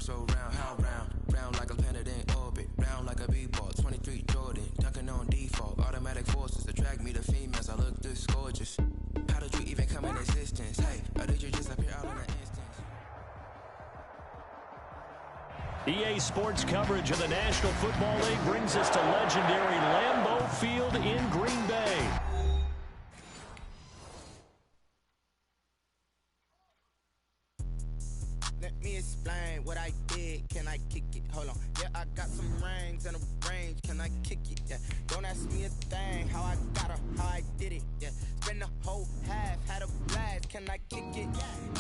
so round, how round? Round like a planet in orbit, round like a b-ball, 23 Jordan, dunking on default. Automatic forces attract me to females, I look this gorgeous. How did you even come in existence? Hey, or did you just appear out in an instant? EA Sports coverage of the National Football League brings us to legendary Lambeau Field in Green Bay. Let me explain what I did. Can I kick it? Hold on. Yeah, I got some rings and a range. Can I kick it? Yeah. Don't ask me a thing. How I got her, how I did it. Yeah. Spend the whole half, had a blast. Can I kick it?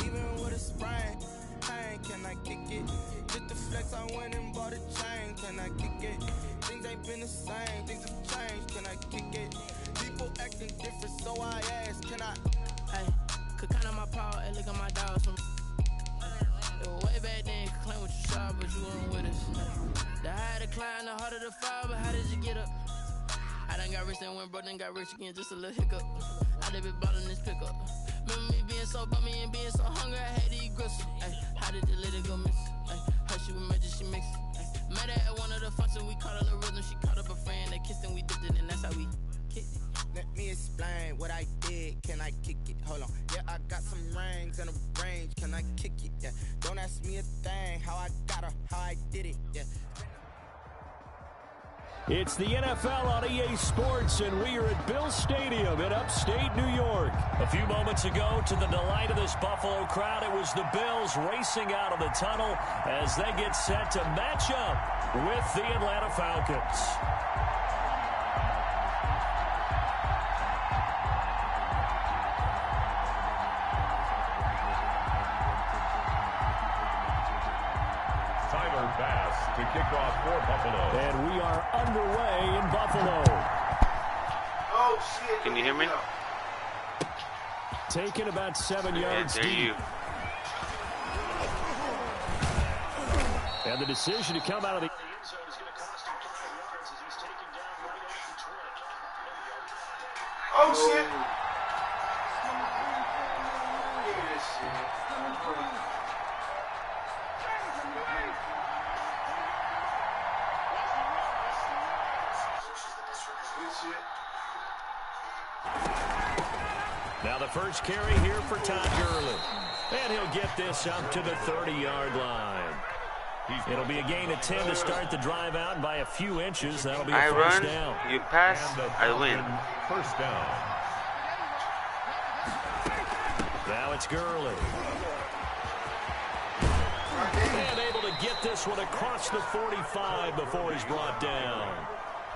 Even with a sprain. Pain, can I kick it? Just the flex, I went and bought a chain. Can I kick it? Things ain't been the same. Things have changed. Can I kick it? People acting different, so I ask. Can I? Hey, could count on my power and look at my dogs from. Way back then, you could claim what you saw, but you weren't with us. The higher the climb, the harder the fall, but how did you get up? I done got rich and went broke, then got rich again, just a little hiccup. I done been ballin' this pickup. Remember me being so bummy and being so hungry, I had to eat gristle. Ay, how did the little go miss? Ay, her she was magic, she mixed. Met her at one of the functions, we caught a little rhythm. She caught up a friend, they kissed and we dipped it, and that's how we kicked it. Let me explain what I did. Can I kick it? Hold on. Yeah, I got some rings and a range. Can I kick it? Yeah. Don't ask me a thing. How I got her, how I did it. Yeah. It's the NFL on EA Sports, and we are at Bill Stadium in upstate New York. A few moments ago, to the delight of this Buffalo crowd, it was the Bills racing out of the tunnel as they get set to match up with the Atlanta Falcons. To kick off for Buffalo. And we are underway in Buffalo. Oh, shit. Can you hear me? Taking about 7 yards there deep. You. And the decision to come out of the... Oh, shit. Now the first carry here for Todd Gurley. And he'll get this up to the 30-yard line. It'll be a gain of 10 to start the drive out by a few inches. That'll be a first down. You pass, I win. First down. Now it's Gurley. And able to get this one across the 45 before he's brought down.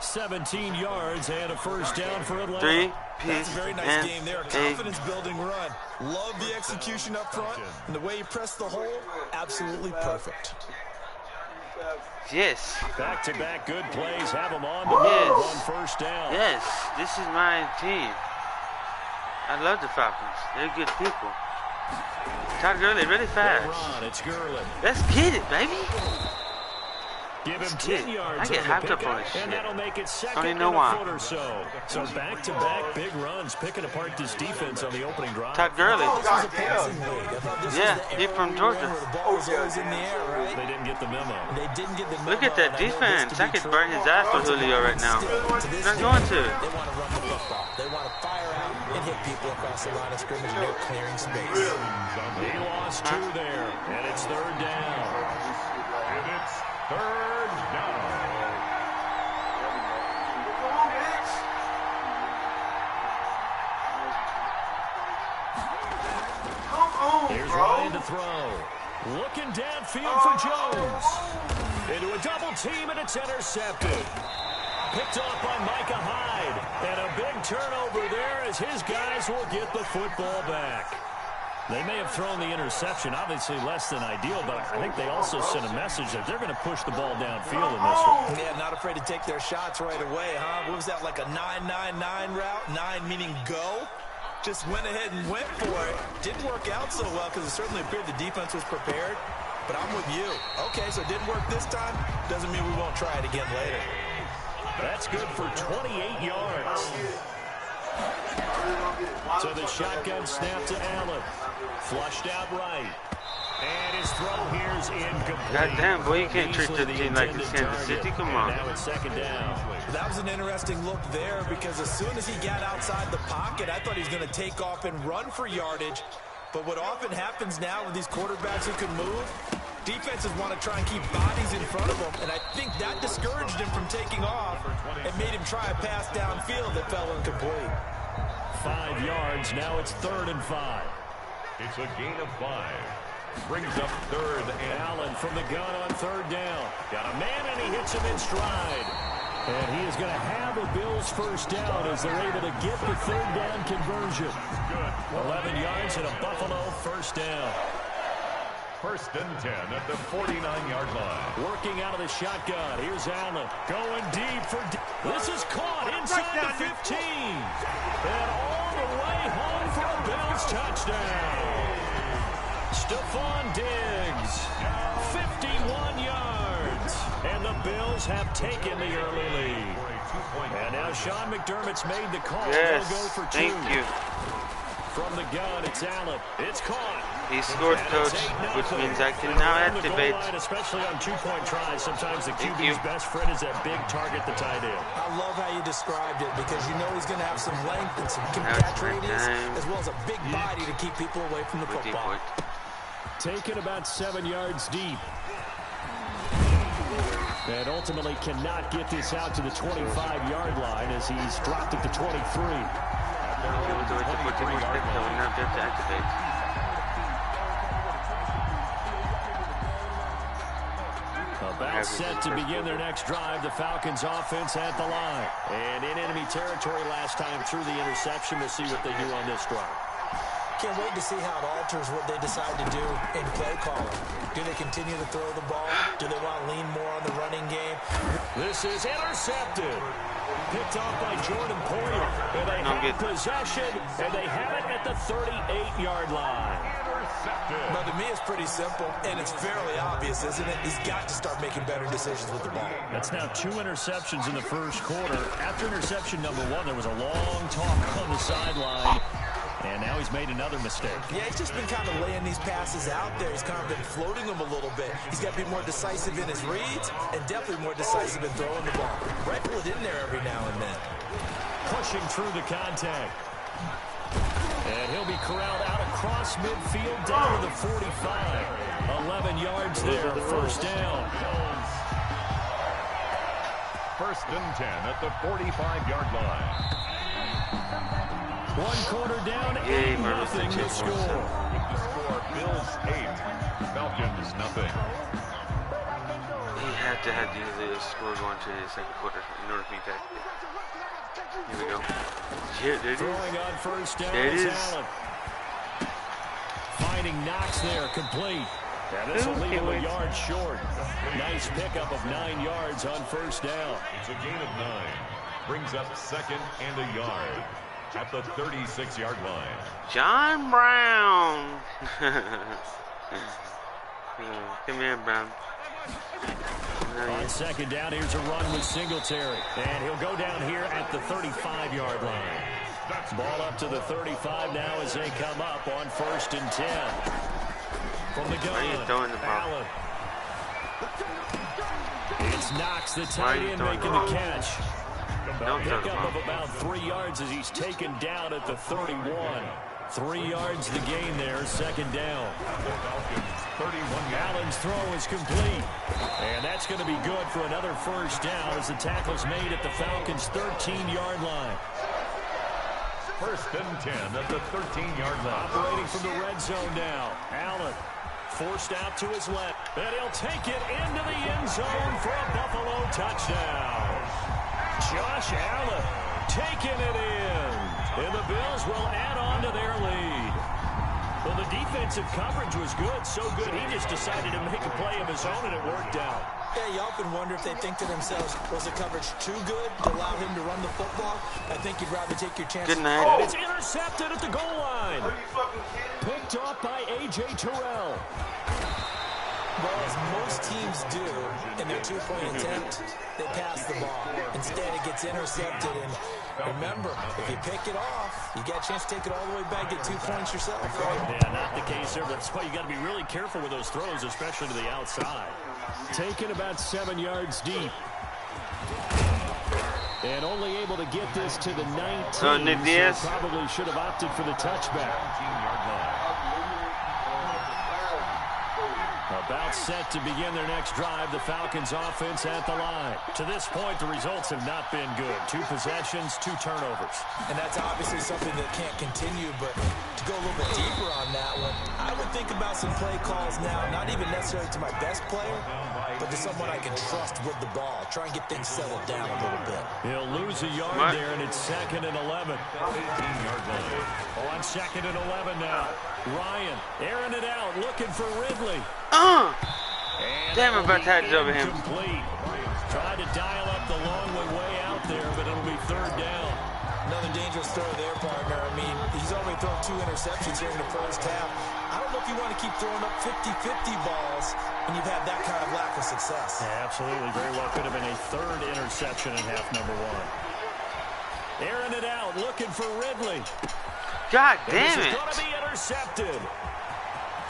17 yards and a first down for Atlanta. That's a very nice game there. Confidence-building run. Love the execution up front. And the way he pressed the hole, absolutely perfect. Yes. Back-to-back good plays. Have them on the move on first down. Yes, this is my team. I love the Falcons. They're good people. Todd Gurley really fast. It's Gurley. Let's get it, baby. Give him 10 yards. I get hyped up on this shit. And that'll make it second I don't even know and a why. foot or so. So back-to-back big runs, picking apart this defense on the opening drive. Todd Gurley. Yeah, he's from Georgia. The ball was always in the air, right? They didn't get the memo. They didn't get the memo. Look at that defense. I could burn his ass for Julio right now. He's not going to. They want to run the football. They want to fire out and hit people across the line of scrimmage, and they're clearing space. He lost two there, and it's third down. And it's third down. Here's Ryan to throw. Looking downfield for Jones. Into a double team, and it's intercepted. Picked off by Micah Hyde. And a big turnover there as his guys will get the football back. They may have thrown the interception, obviously less than ideal, but I think they also sent a message that they're going to push the ball downfield in this one. Yeah, not afraid to take their shots right away, huh? What was that, like a 9-9-9 route? 9 meaning go? Just went ahead and went for it. Didn't work out so well because it certainly appeared the defense was prepared. But I'm with you. Okay, so it didn't work this time. Doesn't mean we won't try it again later. That's good for 28 yards. So the shotgun snap to Allen. Flushed out right. And his throw here's incomplete. God damn, boy, you can't treat the team like it's Kansas City. Come on. Now it's second down. That was an interesting look there because as soon as he got outside the pocket, I thought he was going to take off and run for yardage. But what often happens now with these quarterbacks who can move, defenses want to try and keep bodies in front of them, and I think that discouraged him from taking off and made him try a pass downfield that fell incomplete. 5 yards, now it's 3rd and 5. It's a gain of 5. Brings up 3rd and Allen from the gun on 3rd down. Got a man and he hits him in stride. And he is going to have a Bills first down as they're able to get the 3rd down conversion. good. 11 yards and a Buffalo first down. 1st and 10 at the 49-yard line. Working out of the shotgun. Here's Allen going deep for this is caught inside the 15. And all the way home for a Bills touchdown. Stephon Diggs, 51 yards. And the Bills have taken the early lead. And now Sean McDermott's made the call. Yes, They'll go for 2. thank you. From the gun, it's Allen. It's caught. He scored, coach, which means I can now activate. Especially on 2-point tries, sometimes the QB's best friend is that big target, the tight end. I love how you described it because you know he's going to have some length and some catch radius as well as a big body to keep people away from the football. Taken about 7 yards deep. And ultimately cannot get this out to the 25-yard line as he's dropped at the 23. About set to begin their next drive. The Falcons offense at the line. And in enemy territory last time through the interception. We'll see what they do on this drive. Can't wait to see how it alters what they decide to do in play calling. Do they continue to throw the ball? Do they want to lean more on the running game? This is intercepted. Picked off by Jordan Poyer. And they have possession, and they have it at the 38-yard line. But to me, it's pretty simple, and it's fairly obvious, isn't it? He's got to start making better decisions with the ball. That's now 2 interceptions in the first quarter. After interception number 1, there was a long talk on the sideline. And now he's made another mistake. Yeah, he's just been kind of laying these passes out there. He's kind of been floating them a little bit. He's got to be more decisive in his reads and definitely more decisive in throwing the ball. Rifle it in there every now and then. Pushing through the contact. And he'll be corralled out across midfield down to the 45. 11 yards there, first down. 1st and 10 at the 45-yard line. 1 quarter down, 8-0 to score. The score, Bills 8, Falcons 0. He had to have the score going to the second quarter in order for me to activate. Here we go. Yeah, there it is. Throwing on first down there it is. Allen. Finding Knox there, complete. Yeah, this will leave him a yard short. Nice pickup of 9 yards on first down. It's a gain of 9. Brings up 2nd and a yard at the 36-yard line. John Brown. Come here, Brown. On second down, here's a run with Singletary. And he'll go down here at the 35-yard line. Ball up to the 35 now as they come up on 1st and 10. From the gun, Allen. It's Knox, the tight end, making the catch. Pickup of about 3 yards as he's taken down at the 31. 3 yards the gain there, 2nd down. 31. Allen's throw is complete. And that's going to be good for another first down as the tackle's made at the Falcons' 13-yard line. 1st and 10 at the 13-yard line. Operating from the red zone now. Allen forced out to his left. And he'll take it into the end zone for a Buffalo touchdown. Josh Allen taking it in. And the Bills will add on to their lead. Well, the defensive coverage was good, so good he just decided to make a play of his own, and it worked out. Yeah, you often wonder if they think to themselves, was the coverage too good to allow him to run the football? I think you'd rather take your chances. Good night. And it's intercepted at the goal line. Are you fucking kidding? Picked off by A.J. Terrell. Well, as most teams do in their 2-point attempt, they pass the ball. Instead, it gets intercepted. And remember, if you pick it off, You got a chance to take it all the way back, get 2 points yourself, right? Yeah, not the case there. That's why you got to be really careful with those throws, especially to the outside. Taken about 7 yards deep. And only able to get this to the 19. So Nick Diaz probably should have opted for the touchback. 19-yard line. About set to begin their next drive, the Falcons offense at the line. To this point, the results have not been good. 2 possessions, 2 turnovers. And that's obviously something that can't continue, but to go a little bit deeper on that one, I would think about some play calls now, not even necessarily to my best player, but to someone I can trust with the ball. Try and get things settled down a little bit. He'll lose a yard there, and it's 2nd and 11. 15-yard line. On 2nd and 11 now. Ryan airing it out, looking for Ridley. Damn, I'm about to hatch over him. Complete. Tried to dial up the long way out there, but it'll be 3rd down. Another dangerous throw there, partner. I mean, he's already thrown 2 interceptions here in the first half. I don't know if you want to keep throwing up 50-50 balls when you've had that kind of lack of success. Yeah, absolutely. Very well could have been a 3rd interception in half number 1. Airing it out, looking for Ridley. God damn it. This is going to be intercepted.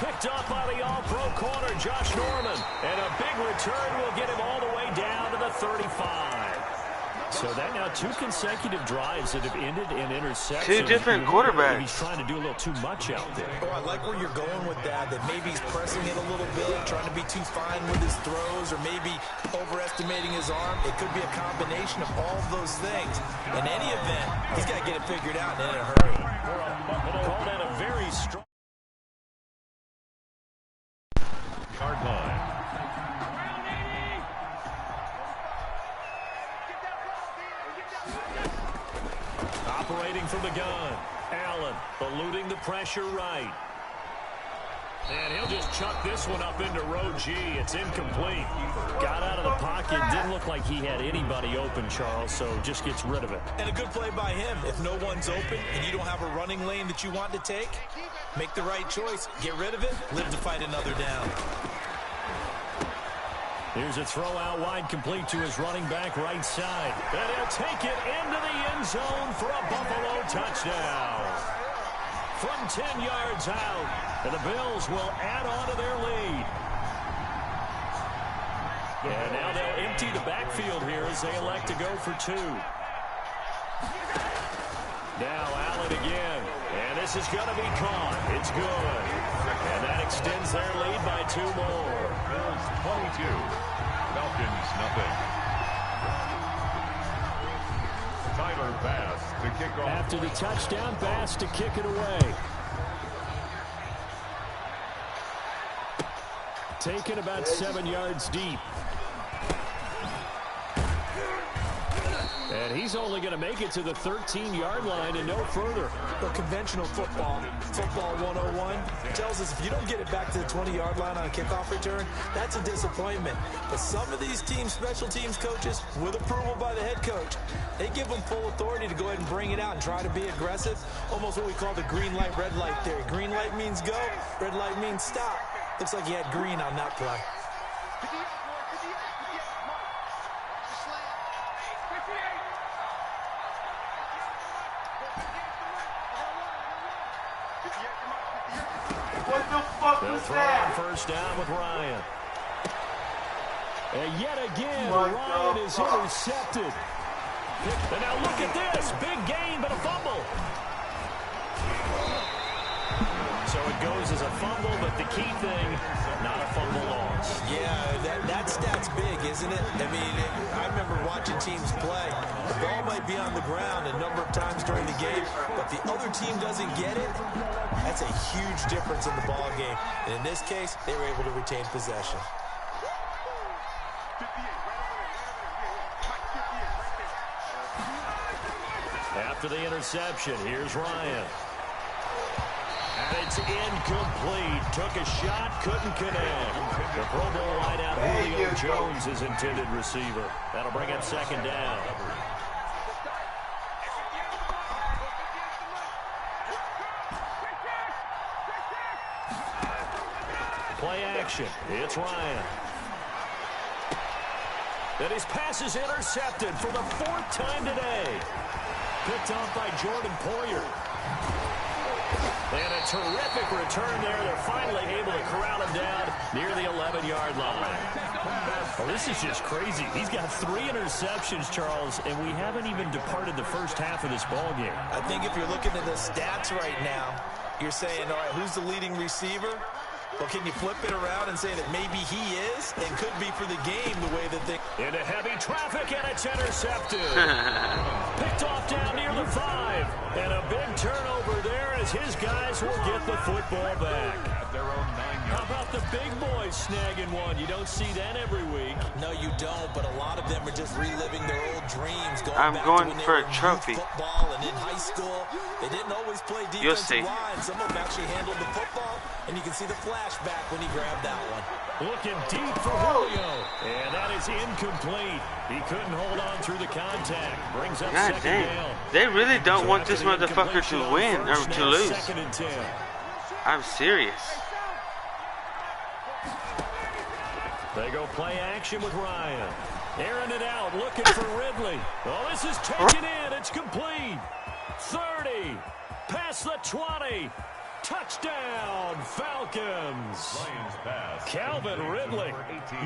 Picked up by the all-pro corner, Josh Norman. And a big return will get him all the way down to the 35. So that now 2 consecutive drives that have ended in interception. 2 different quarterbacks. He's trying to do a little too much out there. Oh, I like where you're going with that maybe he's pressing it a little bit, trying to be too fine with his throws, or maybe overestimating his arm. It could be a combination of all of those things. In any event, he's got to get it figured out and in a hurry. Call that a very strong Yard line. Operating from the gun. Allen eluding the pressure right. And he'll just chuck this one up into row G. It's incomplete. Got out of the pocket. Didn't look like he had anybody open, Charles, so just gets rid of it. And a good play by him. If no one's open and you don't have a running lane that you want to take, make the right choice. Get rid of it. Live to fight another down. Here's a throw out wide, complete to his running back right side. And he'll take it into the end zone for a Buffalo touchdown. From 10 yards out, and the Bills will add on to their lead. And now they'll empty the backfield here as they elect to go for 2. Now Allen again, and this is going to be caught. It's good. And that extends their lead by 2 more. Bills 22. Falcons nothing. Tyler Bass to kick off. After the touchdown, Bass to kick it away. Taken about 7 yards deep. And he's only going to make it to the 13-yard line and no further. But conventional football 101, tells us if you don't get it back to the 20-yard line on a kickoff return, that's a disappointment. But some of these teams, special teams coaches, with approval by the head coach, they give them full authority to go ahead and bring it out and try to be aggressive. Almost what we call the green light, red light theory. Green light means go, red light means stop. Looks like he had green on that play. What the fuck They'll was throw that? on first down with Ryan. And yet again, What Ryan the is fuck? intercepted. And now look at this. Big gain, but a fumble. So it goes as a fumble, but the key thing, not a fumble loss. Yeah, that stat's big, isn't it? I mean, I remember watching teams play. The ball might be on the ground a number of times during the game, but the other team doesn't get it. That's a huge difference in the ball game. And in this case, they were able to retain possession. After the interception, here's Ryan. And it's incomplete. Took a shot, couldn't connect. The Pro Bowl wideout Julio Jones is intended receiver. That'll bring up second down. Play action. It's Ryan. And his pass is intercepted for the 4th time today. Picked off by Jordan Poyer. And a terrific return there. They're finally able to corral him down near the 11-yard line. Well, this is just crazy. He's got 3 interceptions, Charles, and we haven't even departed the first half of this ball game. I think if you're looking at the stats right now, you're saying, all right, who's the leading receiver? Well, can you flip it around and say that maybe he is and could be for the game the way that they... Into heavy traffic, and it's intercepted. Picked off down near the 5. And a big turnover there as his guys will get the football back. How about the big boys snagging one? You don't see that every week. No, you don't, but a lot of them are just reliving their old dreams. I'm going for a trophy. Football and in high school, they didn't always play defensive line. Some of them actually handled the football, and you can see the flashback when he grabbed that one. Looking deep for Julio, and that is incomplete. He couldn't hold on through the contact. Brings up God second dang. down. They really don't want this motherfucker to win or to lose. 2nd and 10. I'm serious. They go play action with Ryan. Airing it out, looking for Ridley. Oh, this is taken in. It's complete. 30. Past the 20. Touchdown, Falcons. Calvin Ridley,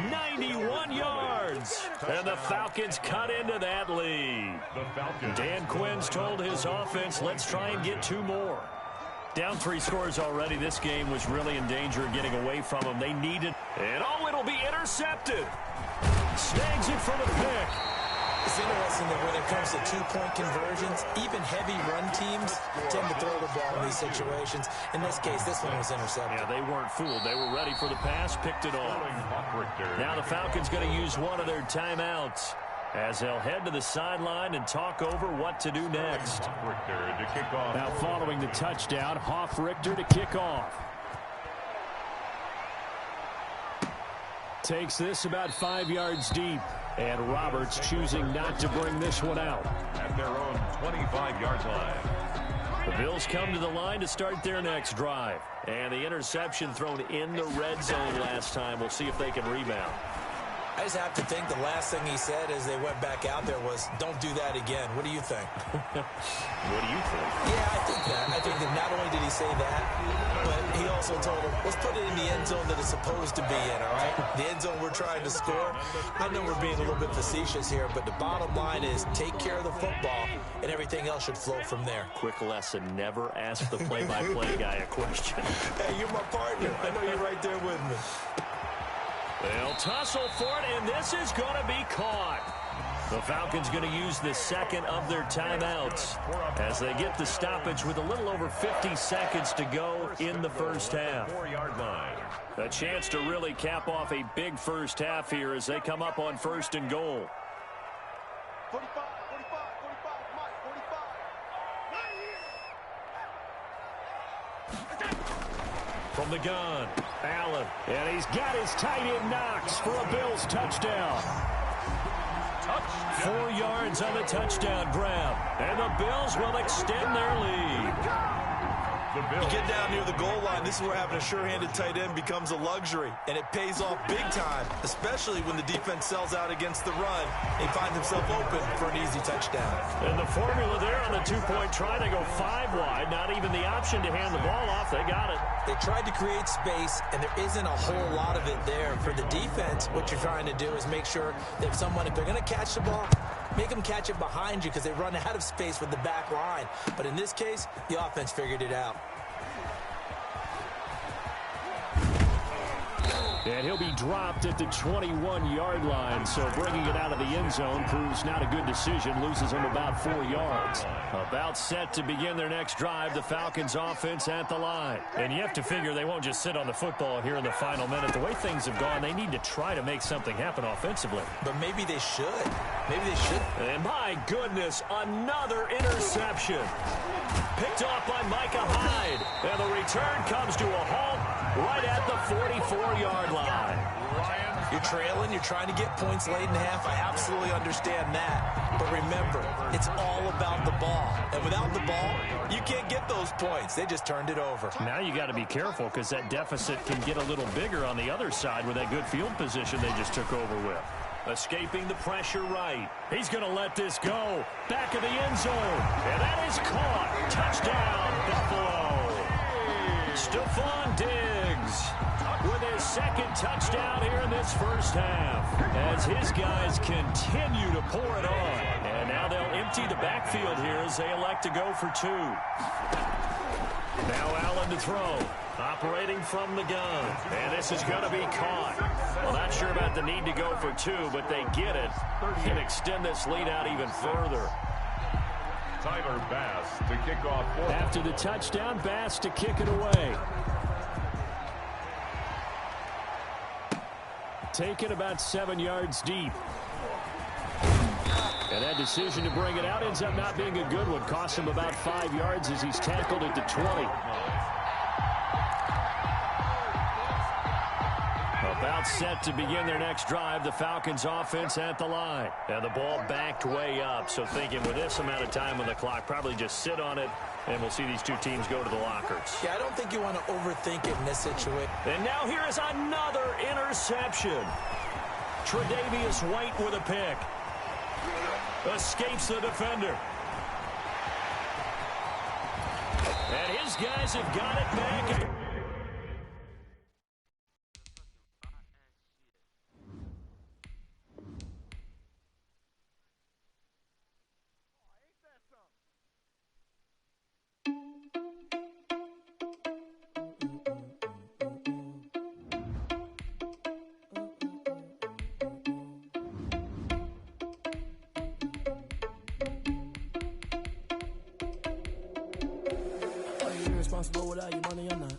91 yards. And the Falcons cut into that lead. Dan Quinn's told his offense, let's try and get 2 more. Down 3 scores already. This game was really in danger of getting away from them. They needed, and oh, it'll be intercepted. Snags it for the pick. It's interesting that when it comes to 2-point conversions, even heavy run teams tend to throw the ball in these situations. In this case, this one was intercepted. Yeah, they weren't fooled. They were ready for the pass, picked it off. Now the Falcons going to use one of their timeouts as they'll head to the sideline and talk over what to do next. Now following the touchdown, Hoff-Richter to kick off. Takes this about 5 yards deep. And Roberts choosing not to bring this one out. At their own 25-yard line. The Bills come to the line to start their next drive. And the interception thrown in the red zone last time. We'll see if they can rebound. I just have to think the last thing he said as they went back out there was, don't do that again. What do you think? What do you think? Yeah, I think that. I think that not only did he say that, but he also told him, let's put it in the end zone that it's supposed to be in, all right? The end zone we're trying to score. I know we're being a little bit facetious here, but the bottom line is take care of the football, and everything else should flow from there. Quick lesson, never ask the play-by-play guy a question. Hey, you're my partner. I know you're right there with me. They'll tussle for it, and this is going to be caught. The Falcons going to use the second of their timeouts as they get the stoppage with a little over 50 seconds to go in the first half. A chance to really cap off a big first half here as they come up on 1st and goal. 45. From the gun, Allen, and he's got his tight end Knox for a Bills touchdown. 4 yards on the touchdown grab, and the Bills will extend their lead. You get down near the goal line, this is where having a sure-handed tight end becomes a luxury, and it pays off big time, especially when the defense sells out against the run. He finds himself open for an easy touchdown. And the formula there on the 2-point try, they go 5 wide, not even the option to hand the ball off. They got it. They tried to create space, and there isn't a whole lot of it there. For the defense, what you're trying to do is make sure that if they're going to catch the ball, make them catch it behind you because they run out of space with the back line. But in this case, the offense figured it out. And he'll be dropped at the 21-yard line, so bringing it out of the end zone proves not a good decision, loses him about 4 yards. About set to begin their next drive, the Falcons offense at the line. And you have to figure they won't just sit on the football here in the final minute. The way things have gone, they need to try to make something happen offensively. But maybe they should. Maybe they should. And my goodness, another interception. Picked off by Micah Hyde. And the return comes to a halt right at the 44-yard line. You're trailing, you're trying to get points late in half. I absolutely understand that. But remember, it's all about the ball. And without the ball, you can't get those points. They just turned it over. Now you got to be careful because that deficit can get a little bigger on the other side with that good field position they just took over with. Escaping the pressure right. He's going to let this go. Back of the end zone. And that is caught. Touchdown, Buffalo. Stephon Diggs with his second touchdown here in this first half as his guys continue to pour it on. And now they'll empty the backfield here as they elect to go for 2. Now Allen to throw. Operating from the gun. And this is going to be caught. Well, not sure about the need to go for 2, but they get it and extend this lead out even further. Tyler Bass to kick off. After the touchdown, Bass to kick it away. Taken about 7 yards deep. And that decision to bring it out ends up not being a good one. Cost him about 5 yards as he's tackled at the 20. About set to begin their next drive, the Falcons offense at the line. And the ball backed way up, so thinking with this amount of time on the clock, probably just sit on it, and we'll see these two teams go to the lockers. Yeah, I don't think you want to overthink it in this situation. And now here is another interception. Tre'Davious White with a pick. Escapes the defender. And his guys have got it back. Responsible without your money or not.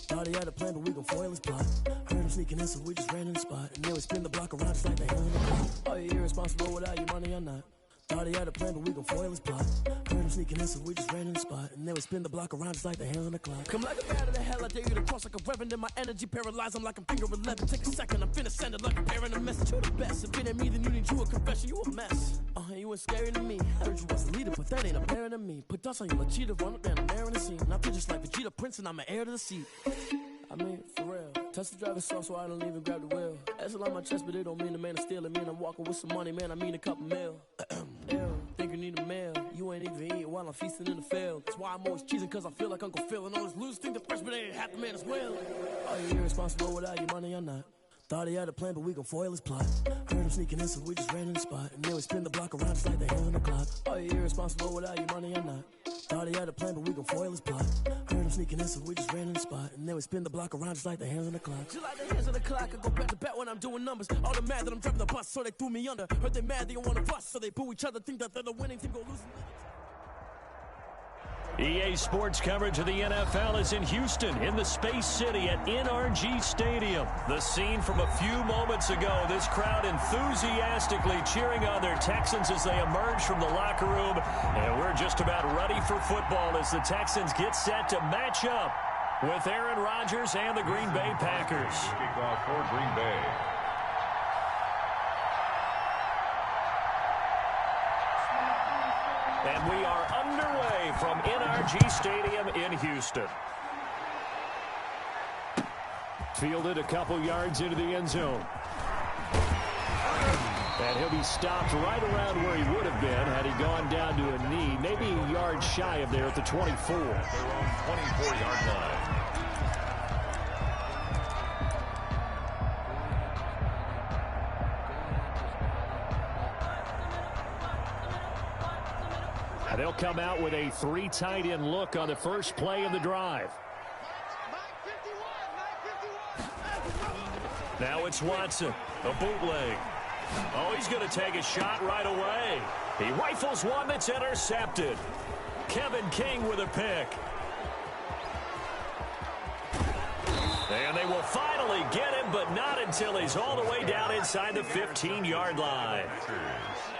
Thought he had a plan, but we gon' foil his plot. Heard him sneaking in, so we just ran in the spot. And then we spin the block around just like the hell in the clock. Are you irresponsible without your money or not? Thought he had a plan, but we gon' foil his plot. Heard him sneaking in, so we just ran in the spot. And then we spin the block around just like the hell in the clock. Come like a bat of the hell, I dare you to cross like a reverend. And my energy paralyzed, I'm like I'm finger 11. Take a second, I'm finna send it like a parent a message. You the best, if it ain't me, then you need you a confession. You a mess. You ain't scary to me. Heard you was a leader, but that ain't apparent to me. Put dust on your cheetah, run up and I'm there in the scene. And I feel just like Vegeta Prince, and I'm an heir to the seat. I mean, for real. Touch the driver's soft, so I don't even grab the wheel. That's on my chest, but it don't mean the man is stealing. Man, I'm walking with some money, man, I mean a couple mil. Ew, think you need a meal. You ain't even eating while I'm feasting in the field. That's why I'm always cheesing, cause I feel like Uncle Phil. And all those losers think the freshman ain't half the man as well. Are you irresponsible without your money or not? Thought he had a plan, but we gon' foil his plot. Heard him sneaking in, so we just ran in the spot. And then we spin the block around just like the hell in the clock. Are you irresponsible without your money or not? Thought he had a plan, but we gon' foil his plot. Heard him sneaking in, so we just ran in the spot. And then we spin the block around just like the hands on the clock. Just like the hands on the clock, I go back to back when I'm doing numbers. All the mad that I'm driving the bus, so they threw me under. Heard they mad, they don't wanna bust, so they boo each other, think that they're the winning team, go losing. EA Sports coverage of the NFL is in Houston, in the Space City at NRG Stadium. The scene from a few moments ago, this crowd enthusiastically cheering on their Texans as they emerge from the locker room. And we're just about ready for football as the Texans get set to match up with Aaron Rodgers and the Green Bay Packers. Kickoff for Green Bay. And we are underway from NRG Stadium in Houston. Fielded a couple yards into the end zone. And he'll be stopped right around where he would have been had he gone down to a knee, maybe a yard shy of there at the 24. Their own 24-yard line. They'll come out with a 3 tight end look on the first play of the drive. Now it's Watson, a bootleg. Oh, he's going to take a shot right away. He rifles one that's intercepted. Kevin King with a pick. And they will finally get him, but not until he's all the way down inside the 15-yard line.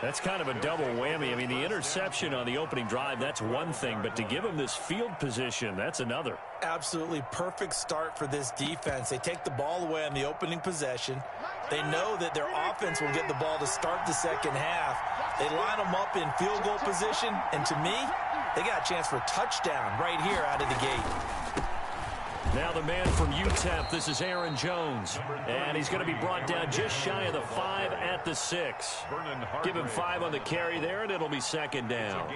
That's kind of a double whammy. I mean, the interception on the opening drive, that's one thing, but to give him this field position, that's another. Absolutely perfect start for this defense. They take the ball away on the opening possession. They know that their offense will get the ball to start the second half. They line them up in field goal position, and to me, they got a chance for a touchdown right here out of the gate. Now the man from UTEP, this is Aaron Jones. And he's going to be brought down just shy of the 5 at the 6. Give him 5 on the carry there, and it'll be second down.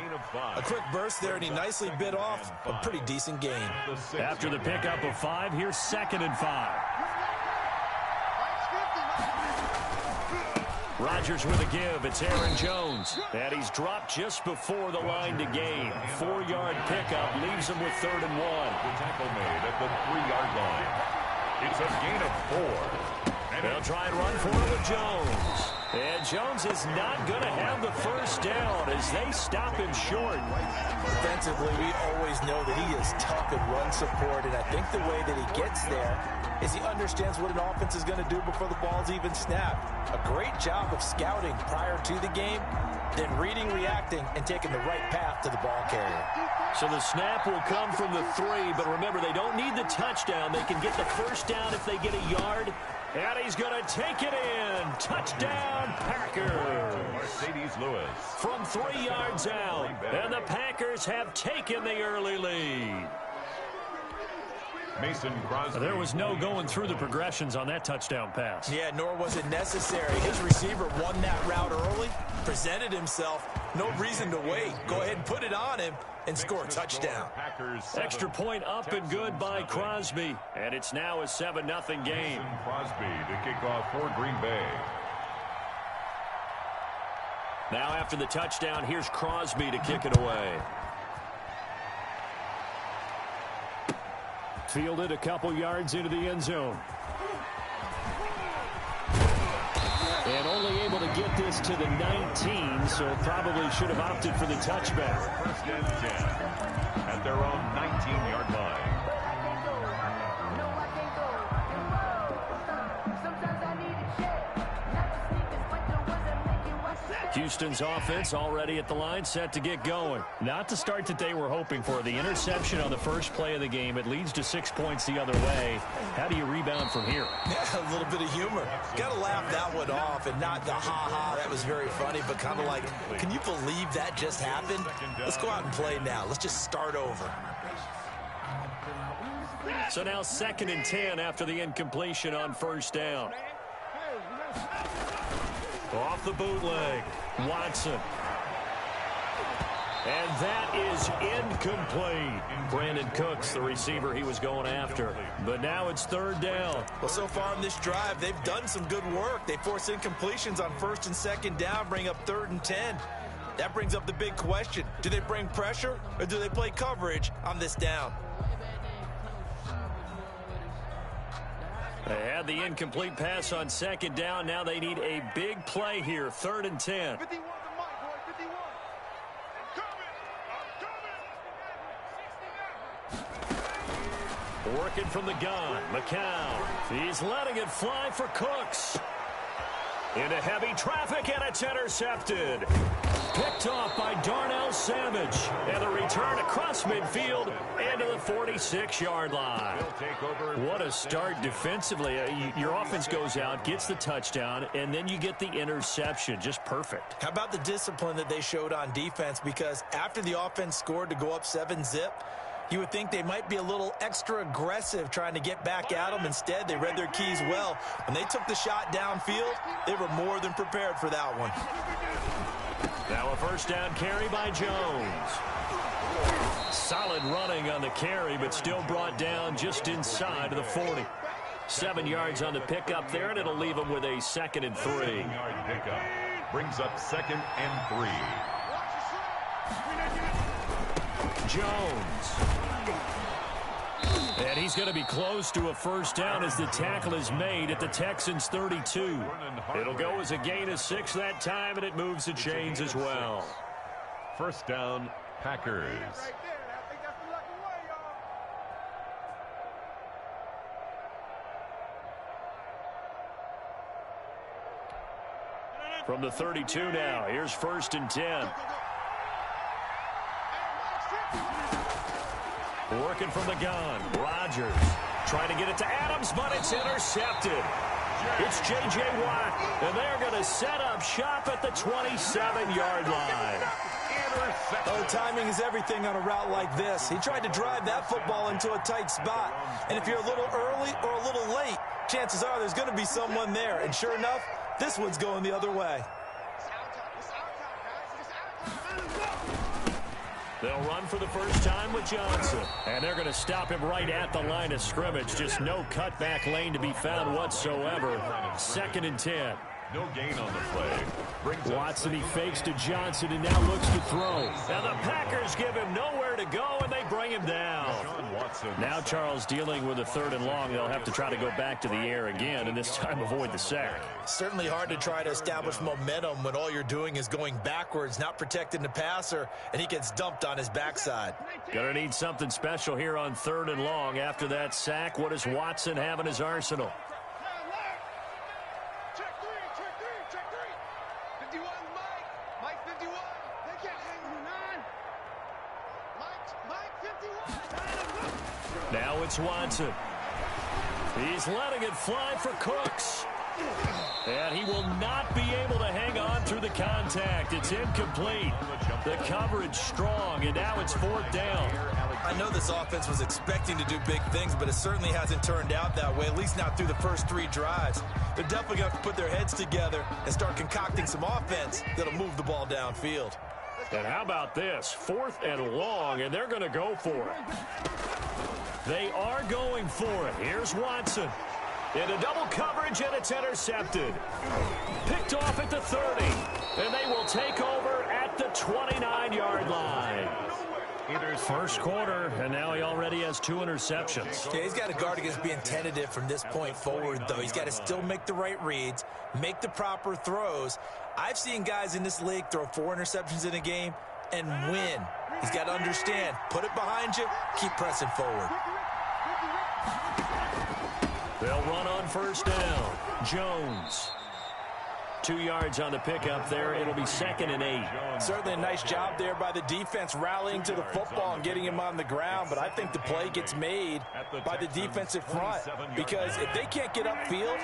A quick burst there, and he nicely bit off a pretty decent gain. After the pickup of 5, here's 2nd and 5. Rodgers with a give. It's Aaron Jones. And he's dropped just before the line to gain. 4-yard pickup leaves him with 3rd and 1. The tackle made at the 3-yard line. It's a gain of 4. They'll try and run for it with Jones. And Jones is not going to have the first down as they stop him short. Defensively, we always know that he is tough in run support, and I think the way that he gets there is he understands what an offense is going to do before the ball's even snapped. A great job of scouting prior to the game, then reading, reacting, and taking the right path to the ball carrier. So the snap will come from the 3, but remember, they don't need the touchdown. They can get the first down if they get a yard. And he's going to take it in. Touchdown, Packers. Mercedes Lewis. From 3 yards out. And the Packers have taken the early lead. Mason Crosby. There was no going through the progressions on that touchdown pass. Yeah, nor was it necessary. His receiver won that route early, presented himself. No reason to wait. Go ahead and put it on him and score a touchdown. Extra point up and good by Crosby. And it's now a 7-0 game. Mason Crosby to kick off for Green Bay. Now after the touchdown, here's Crosby to kick it away. Fielded a couple yards into the end zone. And only able to get this to the 19, so probably should have opted for the touchback. 1st and 10 at their own 19-yard line. Houston's offense already at the line, set to get going. Not the start that they were hoping for. The interception on the first play of the game, it leads to 6 points the other way. How do you rebound from here? Yeah, a little bit of humor. Got to laugh that one off and not the ha-ha, that was very funny, but kind of like, can you believe that just happened? Let's go out and play now. Let's just start over. So now 2nd and 10 after the incompletion on 1st down. Off the bootleg, Watson. And that is incomplete. Brandon Cooks, the receiver he was going after. But now it's 3rd down. Well, so far in this drive, they've done some good work. They force incompletions on 1st and 2nd down, bring up 3rd and 10. That brings up the big question. Do they bring pressure or do they play coverage on this down? They had the incomplete pass on 2nd down. Now they need a big play here. 3rd and 10. Working from the gun. McCown. He's letting it fly for Cooks. Into heavy traffic, and it's intercepted. Picked off by Darnell Savage. And the return across midfield and to the 46-yard line. What a start defensively. Your offense goes out, gets the touchdown, and then you get the interception. Just perfect. How about the discipline that they showed on defense? Because after the offense scored to go up 7-zip, you would think they might be a little extra aggressive trying to get back at them. Instead, they read their keys well. When they took the shot downfield, they were more than prepared for that one. Now a 1st down carry by Jones. Solid running on the carry, but still brought down just inside of the 40. 7 yards on the pickup there, and it'll leave them with a 2nd and 3. 7-yard pickup brings up 2nd and 3. Jones. And he's going to be close to a 1st down as the tackle is made at the Texans' 32. It'll go as a gain of 6 that time, and it moves the chains as well. 1st down, Packers. From the 32 now, here's 1st and 10. Working from the gun, Rodgers trying to get it to Adams, but it's intercepted. It's J.J. Watt, and they're going to set up shop at the 27-yard line. Oh, timing is everything on a route like this. He tried to drive that football into a tight spot. And if you're a little early or a little late, chances are there's going to be someone there. And sure enough, this one's going the other way. They'll run for the first time with Johnson. And they're going to stop him right at the line of scrimmage. Just no cutback lane to be found whatsoever. 2nd and 10. No gain on the play. Watson, he fakes to Johnson and now looks to throw. Now the Packers give him nowhere to go, and they bring him down. Now Charles dealing with a 3rd and long. They'll have to try to go back to the air again, and this time avoid the sack. Certainly hard to try to establish momentum when all you're doing is going backwards, not protecting the passer, and he gets dumped on his backside. Gonna need something special here on 3rd and long. After that sack, what does Watson have in his arsenal? Now it's Watson. He's letting it fly for Cooks. And he will not be able to hang on through the contact. It's incomplete. The coverage strong, and now it's 4th down. I know this offense was expecting to do big things, but it certainly hasn't turned out that way, at least not through the first 3 drives. They're definitely going to have to put their heads together and start concocting some offense that'll move the ball downfield. And how about this? 4th and long, and they're going to go for it. They are going for it. Here's Watson. Into double coverage, and it's intercepted. Picked off at the 30. And they will take over at the 29-yard line. First quarter, and now he already has 2 interceptions. Yeah, he's got to guard against being tentative from this point forward, though. He's got to still make the right reads, make the proper throws. I've seen guys in this league throw 4 interceptions in a game and win. He's got to understand, put it behind you, keep pressing forward. They'll run on 1st down. Jones. 2 yards on the pickup there. It'll be 2nd and 8. Certainly a nice job there by the defense rallying to the football and getting him on the ground, but I think the play gets made by the defensive front because if they can't get upfield,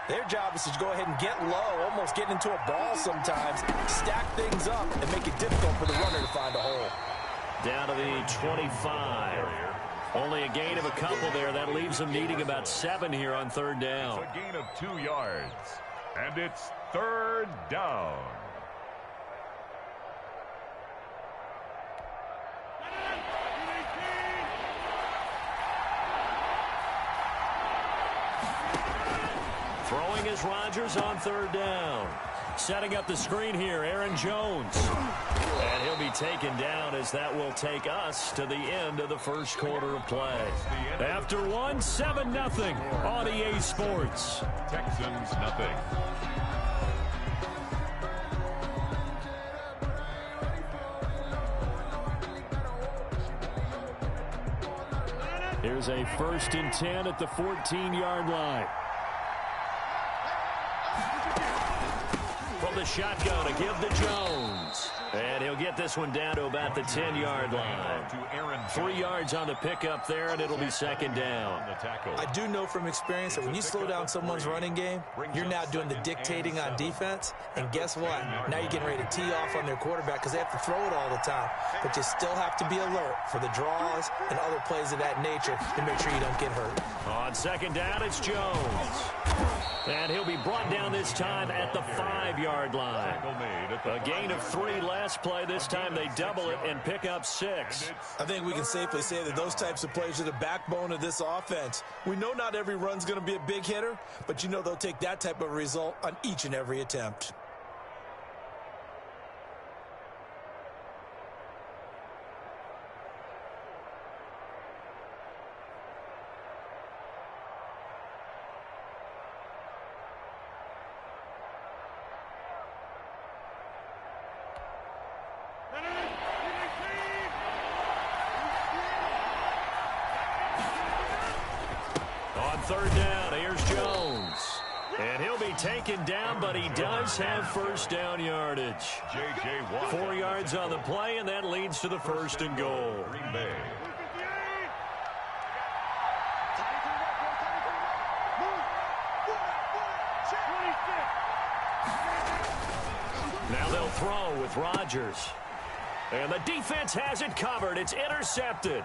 their job is to go ahead and get low, almost get into a ball sometimes, stack things up, and make it difficult for the runner to find a hole. Down to the 25. Only a gain of a couple there. That leaves them needing about 7 here on 3rd down. It's a gain of 2 yards. And it's 3rd down. Throwing is Rodgers on 3rd down. Setting up the screen here, Aaron Jones. And he'll be taken down as that will take us to the end of the first quarter of play. After 7-0 on EA Sports. Texans nothing. Here's a 1st and 10 at the 14-yard line. From the shotgun to give to Jones. And he'll get this one down to about the 10-yard line. 3 yards on the pickup there, and it'll be 2nd down. I do know from experience that when you slow down someone's running game, you're now doing the dictating on defense. And guess what? Now you're getting ready to tee off on their quarterback because they have to throw it all the time. But you still have to be alert for the draws and other plays of that nature to make sure you don't get hurt. On 2nd down, it's Jones. And he'll be brought down this time at the 5-yard line. A gain of 3 last play. This time they double it and pick up 6. I think we can safely say that those types of plays are the backbone of this offense. We know not every run's going to be a big hitter, but you know they'll take that type of result on each and every attempt. On 3rd down, here's Jones. And he'll be taken down, but he does have 1st down yardage. 4 yards on the play, and that leads to the 1st and goal. Green Bay. Now they'll throw with Rodgers. And the defense has it covered. It's intercepted.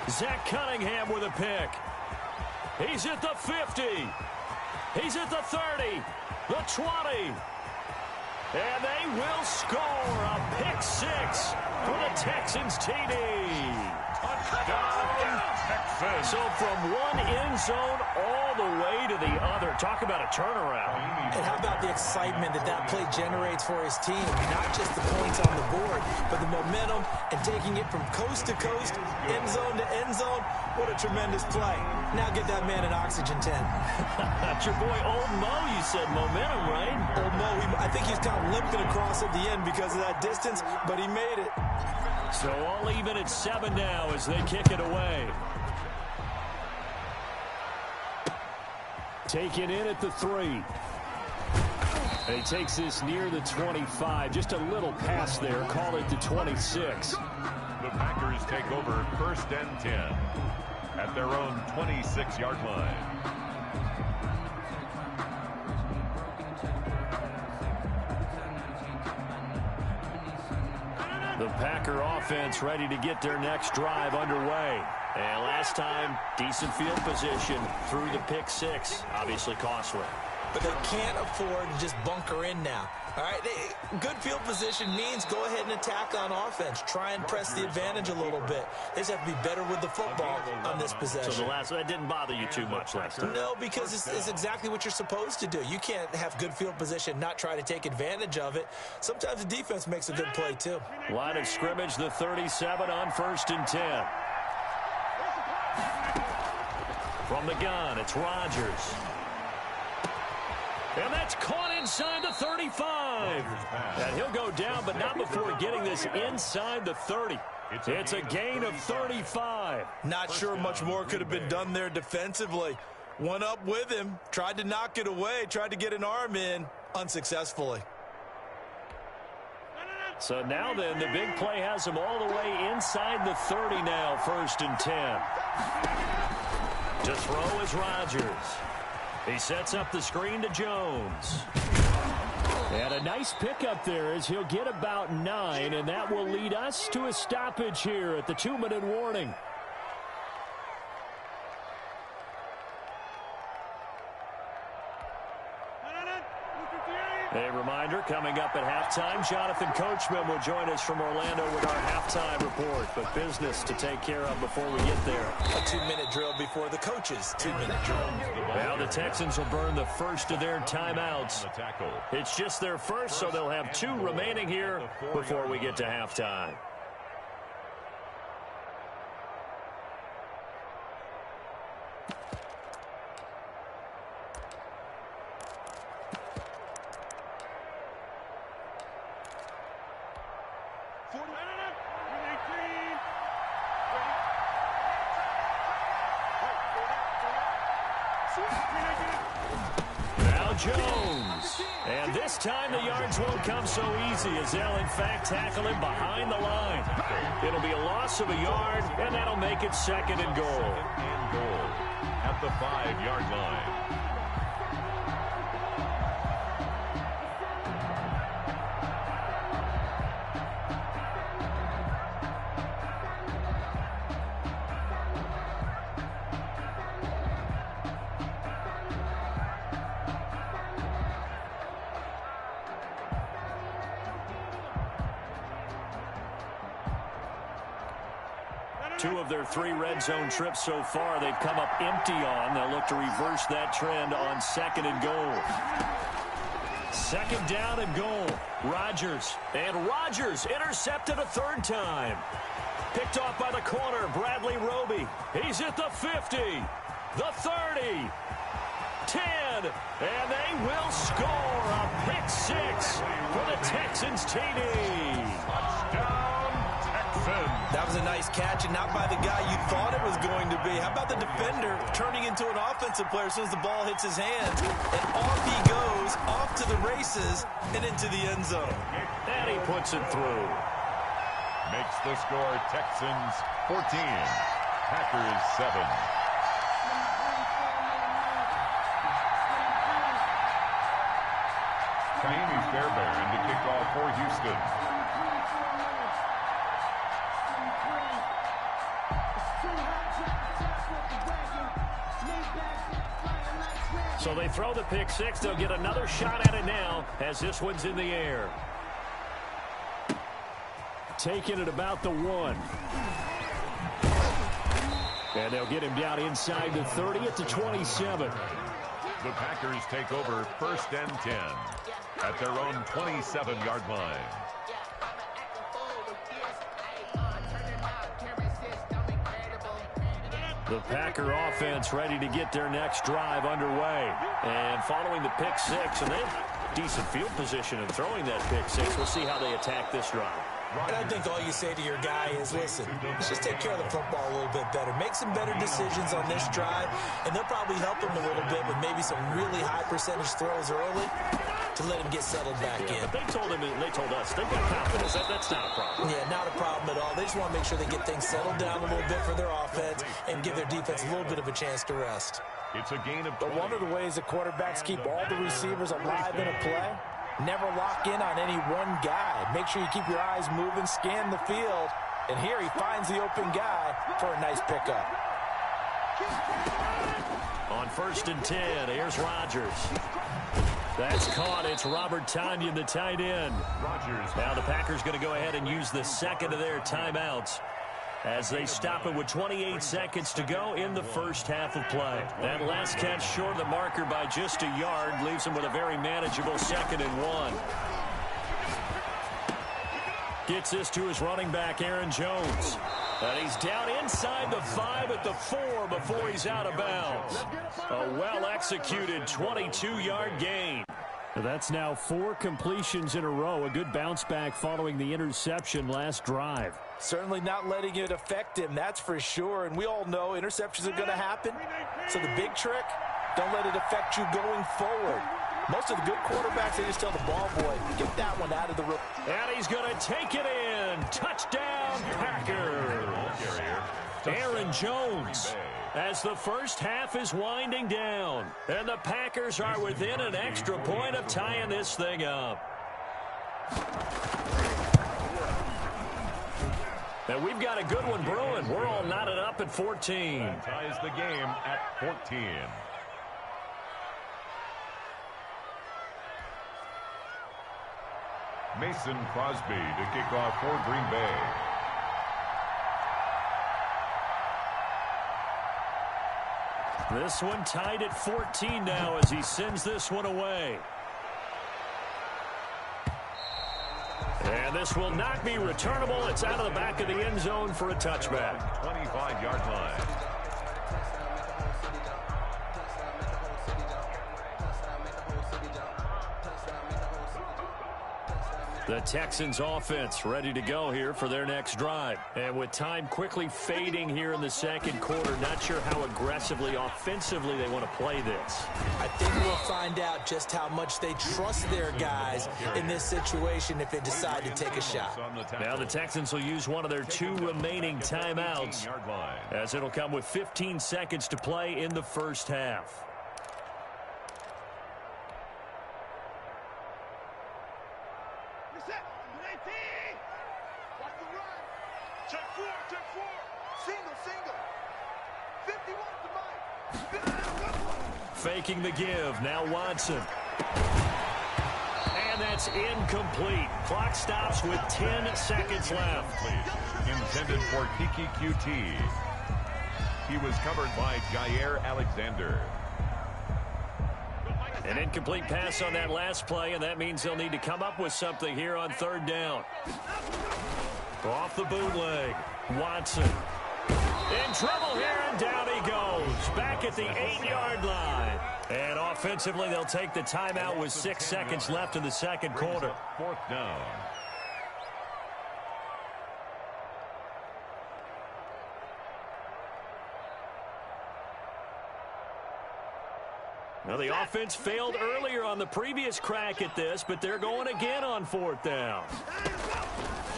Zach Cunningham with a pick. He's at the 50. He's at the 30. The 20. And they will score a pick six for the Texans TD. Touchdown, Texans. So from one end zone all the way to the other. Talk about a turnaround. And how about the excitement that play generates for his team? Not just the points on the board, but the momentum and taking it from coast to coast, end zone to end zone. What a tremendous play. Now get that man an oxygen tent. That's your boy Old Mo, you said momentum, right? Old Mo, I think he's kind of limping across at the end because of that distance, but he made it. So all even at 7 now as they kick it away. Taken in at the 3. And he takes this near the 25. Just a little pass there. Call it the 26. The Packers take over 1st and 10 at their own 26-yard line. The Packer offense ready to get their next drive underway. And last time, decent field position through the pick six. Obviously costly. But they can't afford to just bunker in now. All right, good field position means go ahead and attack on offense. Try and press the advantage a little bit. They just have to be better with the football on this possession. So that didn't bother you too much last time? No, because it's exactly what you're supposed to do. You can't have good field position, not try to take advantage of it. Sometimes the defense makes a good play, too. Line of scrimmage, the 37 on 1st and 10. From the gun, it's Rodgers. And that's caught inside the 35. And he'll go down, but not before getting this inside the 30. It's a gain of 35. Not sure much more could have been done there defensively. One up with him, tried to knock it away, tried to get an arm in, unsuccessfully. So now then, the big play has him all the way inside the 30 now, 1st and 10. To throw is Rodgers. He sets up the screen to Jones. And a nice pickup there as he'll get about 9, and that will lead us to a stoppage here at the 2-minute warning. A reminder, coming up at halftime, Jonathan Coachman will join us from Orlando with our halftime report. But business to take care of before we get there. A 2-minute drill before the coaches' 2-minute drill. Now the Texans will burn the first of their timeouts. It's just their first, so they'll have 2 remaining here before we get to halftime. Jones. And this time the yards won't come so easy as they'll in fact tackle him behind the line. It'll be a loss of a yard, and that'll make it 2nd and goal. At the 5-yard line. Two of their 3 red zone trips so far, they've come up empty on. They'll look to reverse that trend on 2nd and goal. 2nd down and goal. Rodgers. And Rodgers intercepted a 3rd time. Picked off by the corner, Bradley Roby. He's at the 50, the 30, 10, and they will score a pick 6 for the Texans TD. Touchdown, Texans. That was a nice catch, and not by the guy you thought it was going to be. How about the defender turning into an offensive player as soon as the ball hits his hands? And off he goes, off to the races, and into the end zone. And he puts it through. Makes the score Texans 14, Packers 7. Kaimi Fairbairn to kick off for Houston. So they throw the pick six. They'll get another shot at it now as this one's in the air. Taking it about the 1. And they'll get him down inside the 30 at the 27. The Packers take over 1st and 10 at their own 27-yard line. The Packer offense ready to get their next drive underway. And following the pick six, and they have decent field position in throwing that pick six. We'll see how they attack this drive. And I think all you say to your guy is, listen, let's just take care of the football a little bit better. Make some better decisions on this drive, and they'll probably help him a little bit with maybe some really high percentage throws early to let him get settled back in. But they told us they've got confidence. That's not a problem. Yeah, not a problem at all. They just want to make sure they get things settled down a little bit for their offense and give their defense a little bit of a chance to rest. It's a gain of 20. But one of the ways the quarterbacks keep all the receivers alive in a play, never lock in on any one guy. Make sure you keep your eyes moving, scan the field. And here he finds the open guy for a nice pickup. On 1st and 10, here's Rodgers. That's caught. It's Robert Tonyan, the tight end. Now the Packers going to go ahead and use the second of their timeouts as they stop it with 28 seconds to go in the first half of play. That last catch short of the marker by just a yard leaves them with a very manageable 2nd and 1. Gets this to his running back, Aaron Jones. And he's down inside the 5 at the 4 before he's out of bounds. A well-executed 22-yard gain. That's now 4 completions in a row. A good bounce back following the interception last drive. Certainly not letting it affect him, that's for sure. And we all know interceptions are going to happen. So the big trick, don't let it affect you going forward. Most of the good quarterbacks, they just tell the ball boy, get that one out of the room. And he's going to take it in. Touchdown, Packers. Aaron Jones as the first half is winding down. And the Packers are within an extra point of tying this thing up. And we've got a good one brewing. We're all knotted up at 14. That ties the game at 14. Mason Crosby to kick off for Green Bay. This one tied at 14 now as he sends this one away. And this will not be returnable. It's out of the back of the end zone for a touchback. 25-yard line. The Texans offense ready to go here for their next drive. And with time quickly fading here in the second quarter, not sure how aggressively, offensively they want to play this. I think we'll find out just how much they trust their guys in this situation if they decide to take a shot. Now the Texans will use one of their 2 remaining timeouts as it'll come with 15 seconds to play in the first half. Faking the give. Now Watson. And that's incomplete. Clock stops with 10 seconds left. Intended for Kiki QT. He was covered by Jair Alexander. An incomplete pass on that last play, and that means they'll need to come up with something here on 3rd down. Off the bootleg. Watson. In trouble here, and down he goes. Back at the 8-yard line. And offensively, they'll take the timeout with 6 seconds left in the second quarter. 4th down. Now, the offense failed earlier on the previous crack at this, but they're going again on 4th down.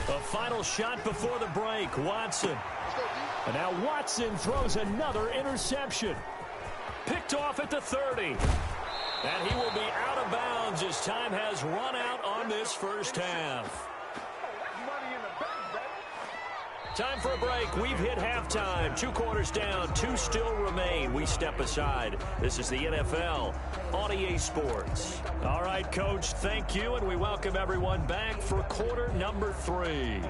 A final shot before the break. Watson. And now Watson throws another interception. Picked off at the 30. And he will be out of bounds as time has run out on this first half. Time for a break. We've hit halftime. 2 quarters down. 2 still remain. We step aside. This is the NFL on EA Sports. All right, Coach, thank you, and we welcome everyone back for quarter number 3.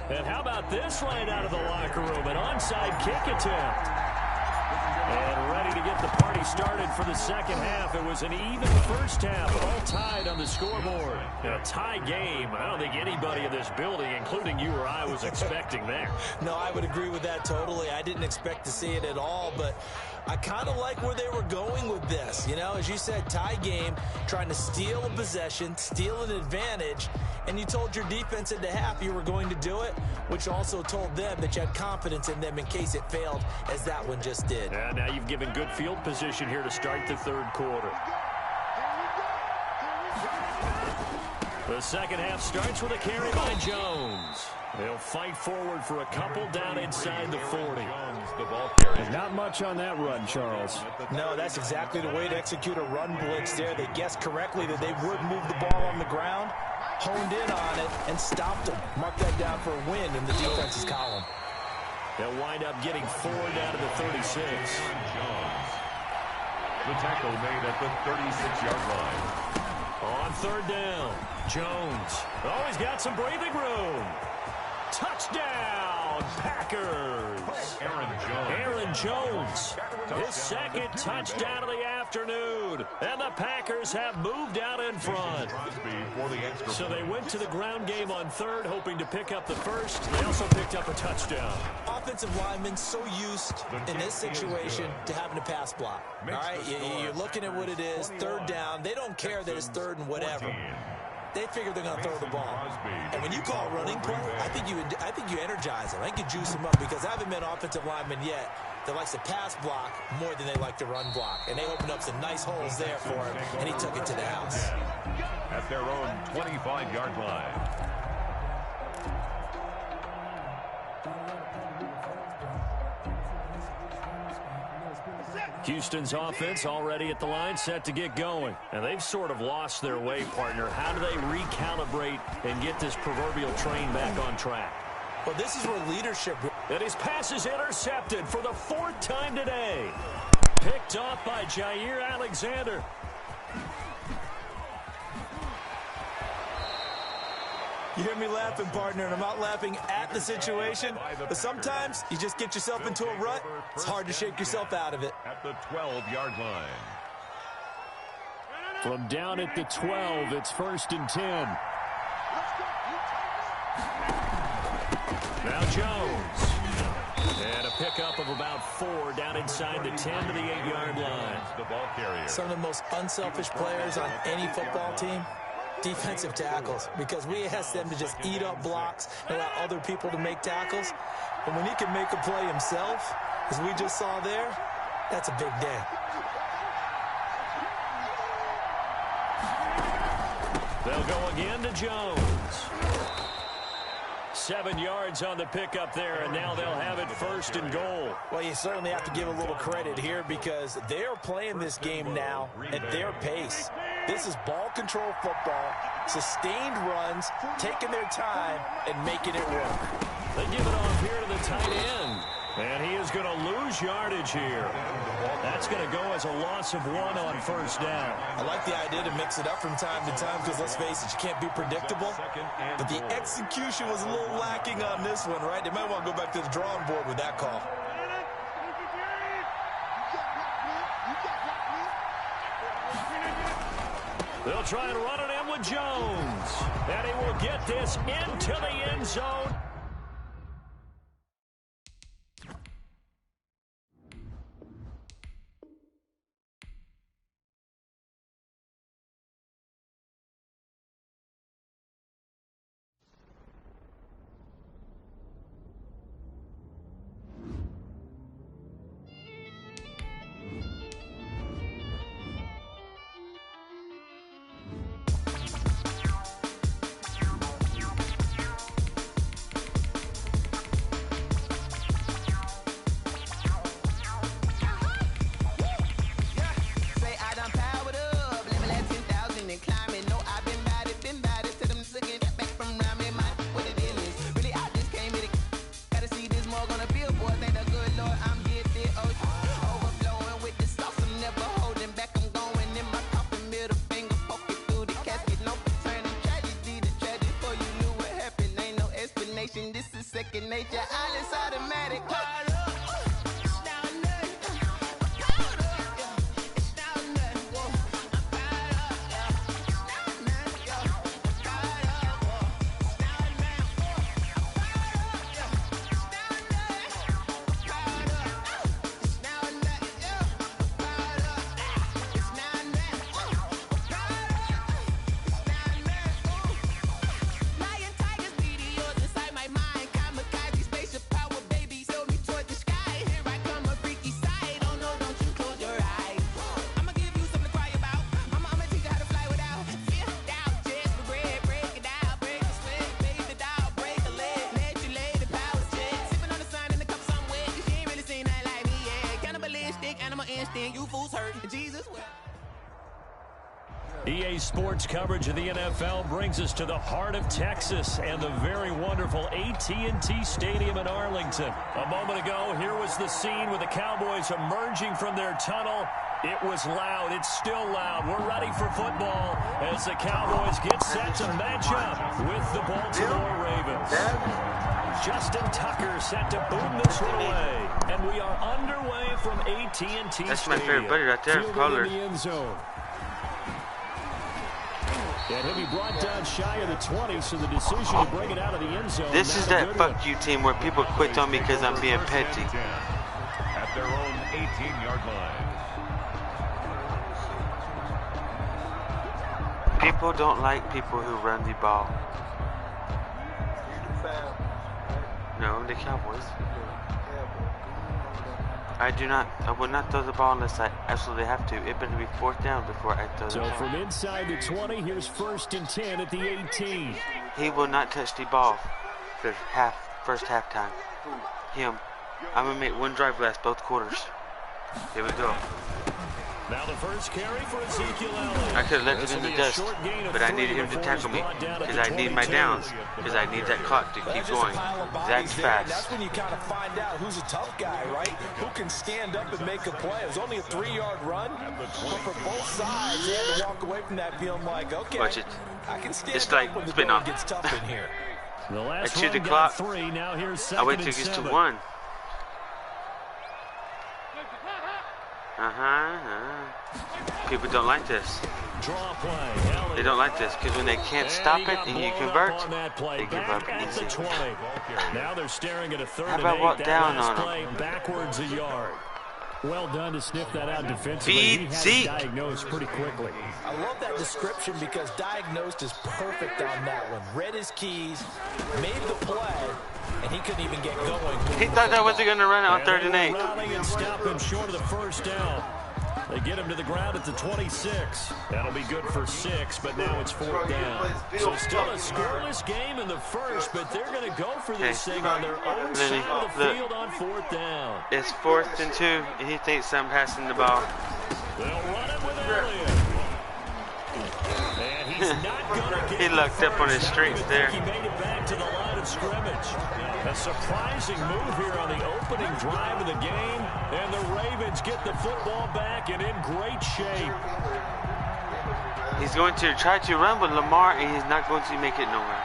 And how about this right out of the locker room? An onside kick attempt. And ready to get the party started for the second half. It was an even first half, all tied on the scoreboard. A tie game. I don't think anybody in this building, including you or I, was expecting that. No, I would agree with that totally. I didn't expect to see it at all, but I kind of like where they were going with this. You know, as you said, tie game, trying to steal a possession, steal an advantage, and you told your defense at the half you were going to do it, which also told them that you had confidence in them in case it failed, as that one just did. And now you've given good field position here to start the third quarter. The second half starts with a carry by Jones. They'll fight forward for a couple down inside the 40. There's not much on that run, Charles. No, that's exactly the way to execute a run blitz there. They guessed correctly that they would move the ball on the ground, honed in on it, and stopped them. Mark that down for a win in the defense's column. They'll wind up getting 4 down to the 36. The tackle made at the 36-yard line. On third down, Jones. Oh, he's got some breathing room. Touchdown, Packers. Aaron Jones, his second touchdown of the afternoon. And the Packers have moved out in front. So they went to the ground game on third, hoping to pick up the first. They also picked up a touchdown. Offensive linemen so used in this situation to having a pass block. All right, you're looking at what it is, third down. They don't care that it's third and whatever. They figure they're going to throw the ball. And when you call a running play, I think you energize them. I think you juice them up, because I haven't met offensive linemen yet that likes to pass block more than they like to run block. And they opened up some nice holes there for him, and he took it to the house. At their own 25-yard line. Houston's offense already at the line, set to get going. And they've sort of lost their way, partner. How do they recalibrate and get this proverbial train back on track? Well, this is where leadership... And his pass is intercepted for the 4th time today. Picked off by Jair Alexander. You hear me laughing, partner, and I'm not laughing at the situation, but sometimes you just get yourself into a rut. It's hard to shake yourself out of it. At the 12-yard line. From down at the 12, it's 1st and 10. Now Jones. And a pickup of about 4 down inside the 10 to the 8-yard line. Some of the most unselfish players on any football team, defensive tackles, because we ask them to just eat up blocks and allow other people to make tackles. And when he can make a play himself, as we just saw there, that's a big day. They'll go again to Jones. 7 yards on the pickup there, and now they'll have it 1st and goal. Well, you certainly have to give a little credit here, because they're playing this game now at their pace. This is ball control football, sustained runs, taking their time, and making it work. They give it off here to the tight end. And he is going to lose yardage here. That's going to go as a loss of 1 on 1st down. I like the idea to mix it up from time to time, because let's face it, you can't be predictable. But the execution was a little lacking on this one, right? They might want to go back to the drawing board with that call. They'll try and run it in with Jones. And he will get this into the end zone. second nature. All is automatic. EA Sports coverage of the NFL brings us to the heart of Texas and the very wonderful AT&T Stadium in Arlington. A moment ago, here was the scene with the Cowboys emerging from their tunnel. It was loud. It's still loud. We're ready for football as the Cowboys get set to match up with the Baltimore Ravens. Justin Tucker set to boom this one away. And we are underway from AT&T Stadium. That's my favorite buddy right there, Pollard. And he'll be brought down shy of the 20, so the decision to bring it out of the end zone. This is that fuck you team where people quit on me because I'm being petty. At their own 18-yard line. People don't like people who run the ball. No, the Cowboys. I will not throw the ball unless I absolutely have to. It better be 4th down before I throw the ball. So from inside the 20, here's 1st and 10 at the 18. He will not touch the ball for first halftime. Him. I'm going to make one drive last both quarters. Here we go. Now the first carry for Ezekiel Elliott. I could have left him in the dust, but I needed him to tackle me because I need my downs, because I need that clock to keep going. That's fast. That's when you kind of find out who's a tough guy, right? Who can stand up and make a play. It was only a 3-yard run, but for both sides, they had to walk away from that feeling like, okay, watch it. I can stand it's up like when the spin going off. gets tough in here. I chew the clock. 3, now here's I wait till it gets to 1. People don't like this. Draw play. They don't like this because when they can't stop it and you convert, they give up easy. Now they're staring at a 3rd How about and 8. walk That down last on play them? backwards a yard. Well done to sniff that out defensively. Feed he had Zeke. it diagnosed pretty quickly. I love that description because diagnosed is perfect on that one. Read his keys, made the play, and he couldn't even get going. He thought that wasn't going to run on 3rd and 8. Rallying and stopping short of the 1st down. They get him to the ground at the 26. That'll be good for 6, but now it's 4th down. So still a scoreless game in the 1st, but they're going to go for this thing on their own side of the field on 4th down. It's 4th and 2, and he thinks I'm passing the ball. They'll run it with Elliott. And he's not going to get He lucked up on his strength there. He made it back to the line of scrimmage. A surprising move here on the opening drive of the game, and the Ravens get the football back and in great shape. He's going to try to run with Lamar, and he's not going to make it nowhere.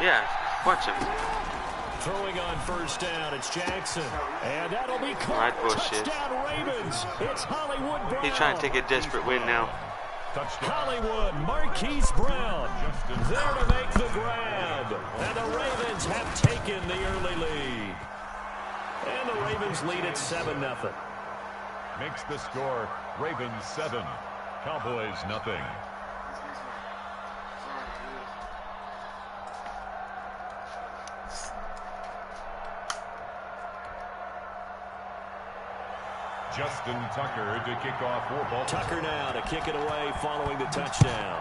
Yeah, watch him. Throwing on 1st down, it's Jackson, and that'll be caught. Right, bullshit. Touchdown Ravens. It's Hollywood Brown. He's trying to take a desperate win now. Hollywood, Marquise Brown, there to make the grab. And the Ravens have taken the early lead. And the Ravens lead at 7-0. Makes the score Ravens 7, Cowboys nothing. Justin Tucker to kick off for Baltimore. Tucker now to kick it away following the touchdown.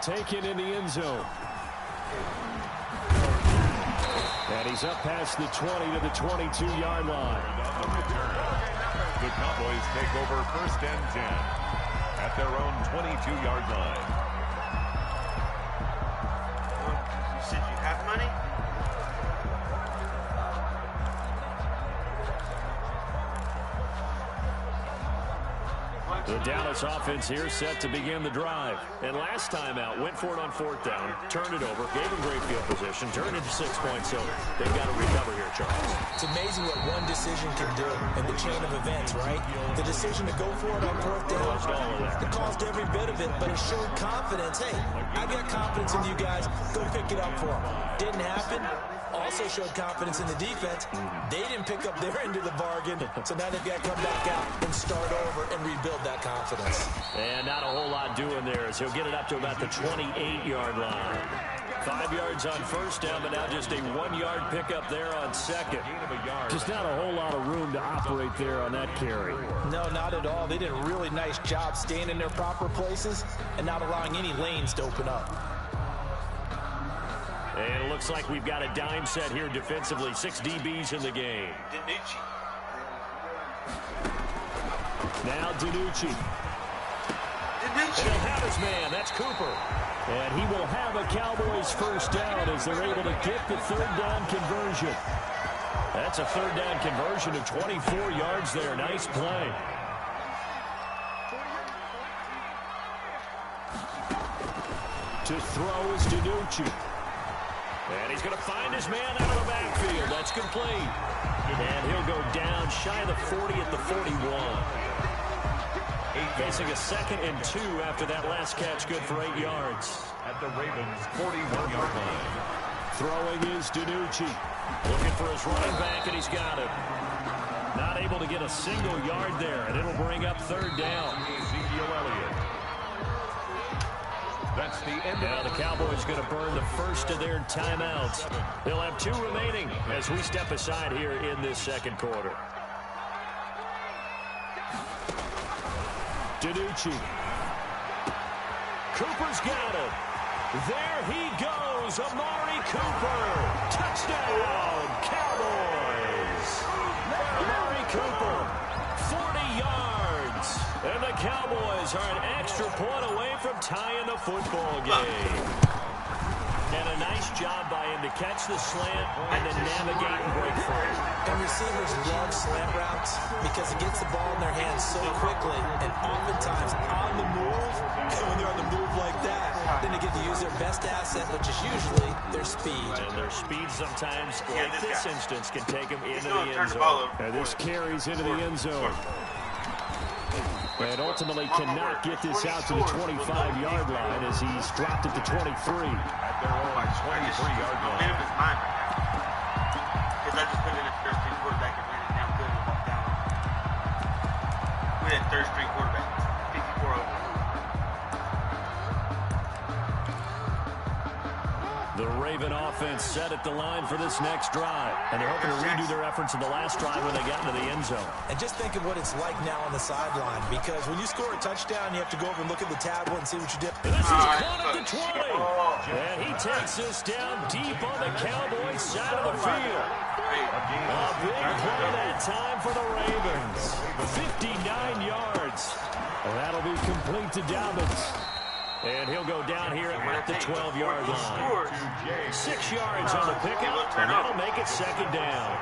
Taken in the end zone. And he's up past the 20 to the 22-yard line. The Cowboys take over 1st and 10 at their own 22-yard line. You said you have money? The Dallas offense here set to begin the drive. And last time out, went for it on 4th down, turned it over, gave them great field position, turned it into 6 points, so they've got to recover here, Charles. It's amazing what one decision can do in the chain of events, right? The decision to go for it on 4th down, Caused all of that. it caused every bit of it, but it showed confidence. Hey, I got confidence in you guys. Go pick it up for them. Didn't happen. Also showed confidence in the defense. They didn't pick up their end of the bargain, so now they've got to come back out and start over and rebuild that confidence. And not a whole lot doing there as he'll get it up to about the 28-yard line. 5 yards on 1st down, but now just a 1-yard pickup there on 2nd. Just not a whole lot of room to operate there on that carry. No, not at all. They did a really nice job staying in their proper places and not allowing any lanes to open up. And it looks like we've got a dime set here defensively. 6 DBs in the game. Now DiNucci. And he'll have his man. That's Cooper. And he will have a Cowboys 1st down as they're able to get the 3rd down conversion. That's a 3rd down conversion of 24 yards there. Nice play. To throw is DiNucci. And he's going to find his man out of the backfield. That's complete. And he'll go down shy of the 40 at the 41. Facing a 2nd and 2 after that last catch, good for 8 yards. At the Ravens' 41-yard line. Throwing is DiNucci. Looking for his running back, and he's got it. Not able to get a single yard there, and it'll bring up 3rd down. Ezekiel Elliott. That's the end. Now the Cowboys going to burn the first of their timeouts. They'll have 2 remaining as we step aside here in this 2nd quarter. DiNucci. Cooper's got it. There he goes, Amari Cooper. Touchdown, Cowboys. Amari Cooper, 40 yards. And the Cowboys are an extra point away from tying the football game. And a nice job by him to catch the slant and then navigate and break free. And receivers love slant routes because it gets the ball in their hands so quickly and oftentimes on the move. And when they're on the move like that, then they get to use their best asset, which is usually their speed. And their speed sometimes, like this instance, can take them into the end zone. And this carries into the end zone. And ultimately cannot get this out to the 25-yard line as he's dropped it to 23. At their own 23-yard line. Because I just put in a third-string quarterback and ran it down good and walked down. We had third-string quarterback, 54 over. The Raven offense set at the line for this next drive. And they're hoping to redo their efforts in the last drive when they got into the end zone. And just think of what it's like now on the sideline, because when you score a touchdown, you have to go over and look at the tablet and see what you did. And this is caught at the 20. And he takes this down deep on the Cowboys side of the field. A big play that time for the Ravens. 59 yards. And that'll be complete to Dobbins. And he'll go down here at the 12-yard line. 6 yards on the pickup, and that'll make it 2nd down.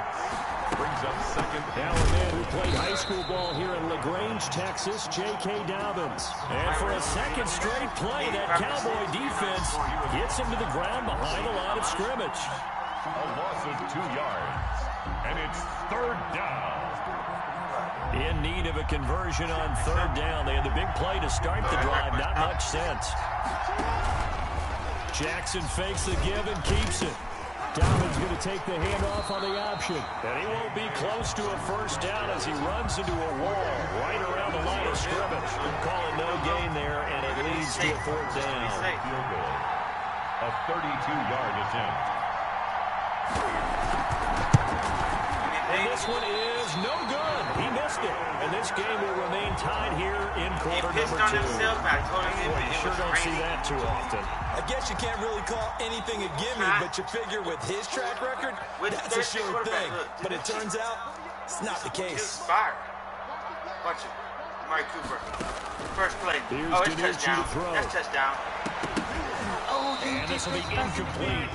Brings up 2nd. Now a man who played high school ball here in LaGrange, Texas, J.K. Dobbins. And for a 2nd straight play, that Cowboy defense gets him to the ground behind the line of scrimmage. A loss of 2 yards. And it's 3rd down. In need of a conversion on 3rd down. They had the big play to start the drive. Not much sense. Jackson fakes the give and keeps it. Dobbins going to take the handoff on the option. And he won't be close to a 1st down as he runs into a wall right around the line of scrimmage. Calling no gain there, and it leads to a 4th down. A 32-yard attempt. And this one is no good. He missed it. And this game will remain tied here in quarter number 2. You sure don't see that too often. I guess you can't really call anything a gimme, but you figure with his track record, that's a sure thing. But it turns out, it's not the case. Watch it. Amari Cooper. First play. Here's it's touchdown. That's touchdown. And this will be incomplete.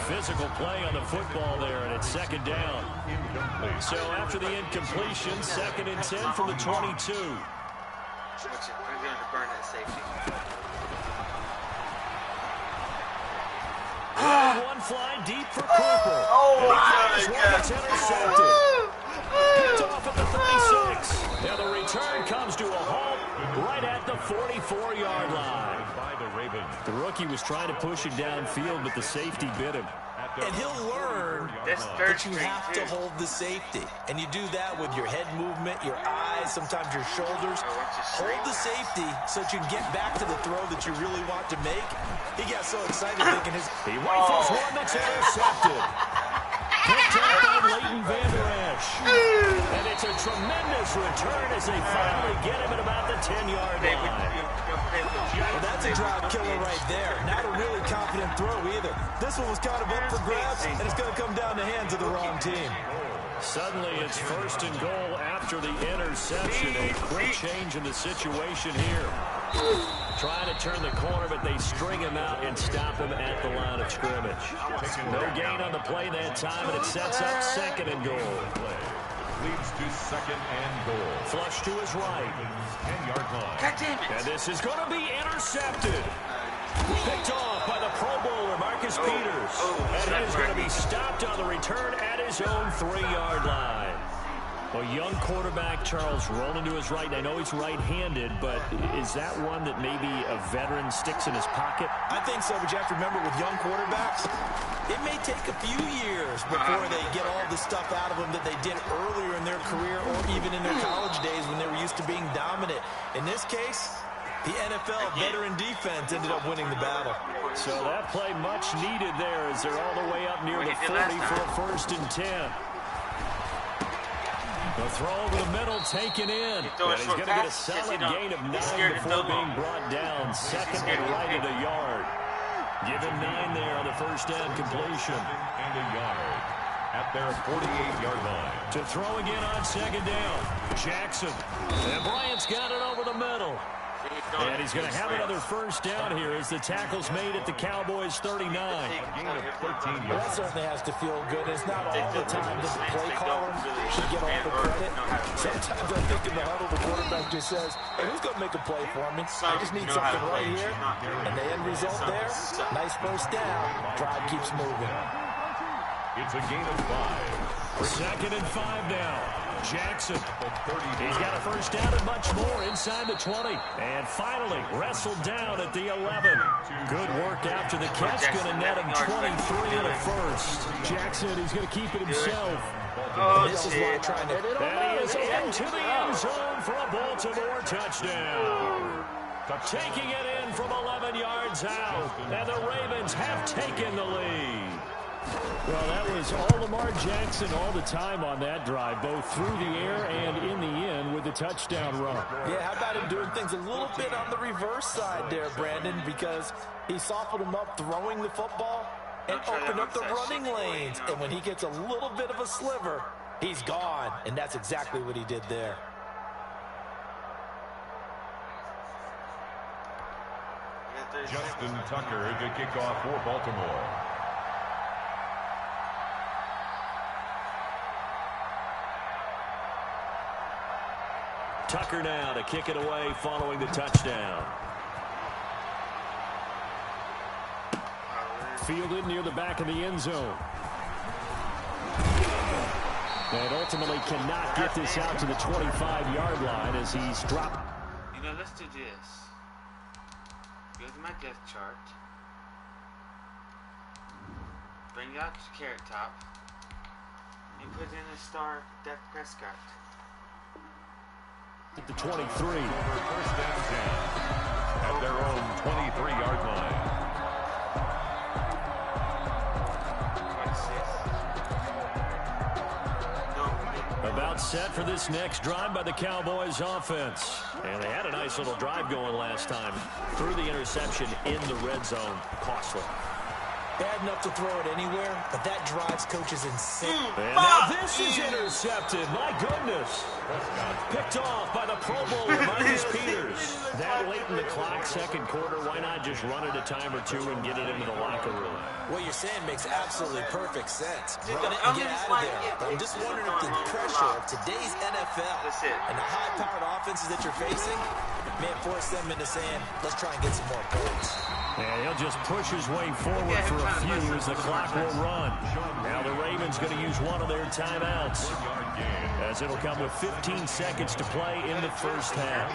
Physical play on the football there, and it's 2nd down. So after the incompletion, 2nd and 10 from the 22. I'm going to burn that safety. One fly deep for Cooper. Oh, my It's God. intercepted. Picked off at the 36. Now the return comes to a halt right at the 44-yard line. By the Ravens. The rookie was trying to push him downfield, but the safety bit him. And he'll learn that you have to hold the safety. And you do that with your head movement, your eyes, sometimes your shoulders. Hold the safety so that you can get back to the throw that you really want to make. He got so excited thinking his... He rifles one that's intercepted. Picked up by Leighton Van Der Esch. And it's a tremendous return as they finally get him at about the 10-yard line. Well, that's a drive killer right there. Not a really confident throw either. This one was kind of up for grabs, and it's going to come down the hands of the wrong team. Suddenly it's 1st and goal after the interception. A quick change in the situation here. Trying to turn the corner, but they string him out and stop him at the line of scrimmage. No gain on the play that time, and it sets up 2nd and goal. Leads to 2nd and goal. Flush to his right. 10-yard line. God damn it. And this is going to be intercepted. Picked off by the Pro Bowler, Marcus Peters. And he is going to be stopped on the return at his own 3-yard line. Well, young quarterback Charles rolling to his right. I know he's right-handed, but is that one that maybe a veteran sticks in his pocket? I think so, but you have to remember with young quarterbacks, it may take a few years before they get all the stuff out of them that they did earlier in their career or even in their college days when they were used to being dominant. In this case, the NFL veteran defense ended up winning the battle. So that play much needed there as they're all the way up near the 40 for a 1st and 10. The throw over the middle taken in. And he's going to get a solid gain of 9 before being brought down. 2nd and right at a yard. Give him 9 there on the 1st down completion. And a yard at their 48-yard line. To throw again on 2nd down. Jackson. And Bryant's got it over the middle. And he's going to have another 1st down here as the tackle's made at the Cowboys' 39. That certainly has to feel good. It's not all the time that the play caller should get all the credit. Sometimes I think in the huddle, the quarterback just says, hey, who's going to make a play for me? I just need something right here. And the end result there, nice 1st down. Drive keeps moving. It's a gain of 5. 2nd and 5 now. Jackson. He's got a 1st down and much more inside the 20. And finally wrestled down at the 11. Good work after the catch. Going to net him 23 and a 1st. Jackson, he's going to keep it himself. This is why trying to... And he is into the end zone for a Baltimore touchdown. Taking it in from 11 yards out. And the Ravens have taken the lead. Well, that was all Lamar Jackson all the time on that drive, both through the air and in the end with the touchdown run. Yeah, how about him doing things a little bit on the reverse side there, Brandon, because he softened him up throwing the football and opened up the running lanes. And when he gets a little bit of a sliver, he's gone. And that's exactly what he did there. Justin Tucker to kick off for Baltimore. Tucker now to kick it away following the touchdown. Fielded near the back of the end zone. And ultimately cannot get this out to the 25-yard line as he's dropped. You know, let's do this. Go to my depth chart. Bring out the Carrot Top. And put in a star Dak Prescott. At the 23. 1st and 10 at their own 23-yard line. 26. About set for this next drive by the Cowboys offense. And they had a nice little drive going last time. Threw the interception in the red zone. Costly. Bad enough to throw it anywhere, but that drives coaches insane. And now this is intercepted. My goodness. Picked off by the Pro Bowler, Marcus Peters. That late in the clock, 2nd quarter, why not just run it a time or two and get it into the locker room? What you're saying makes absolutely perfect sense. Run it and get out of there. But I'm just wondering if the pressure of today's NFL and the high-powered offenses that you're facing may have forced them into saying, let's try and get some more points. And he'll just push his way forward for a few as the clock will run. Now the Ravens going to use one of their timeouts, as it'll come with 15 seconds to play in the first half.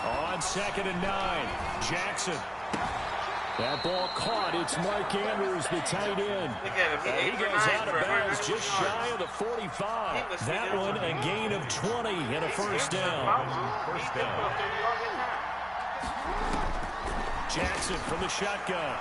On 2nd and 9, Jackson. That ball caught. It's Mark Andrews, the tight end. He goes out of bounds just shy of the 45. That one a gain of 20 and a first down. Jackson from the shotgun.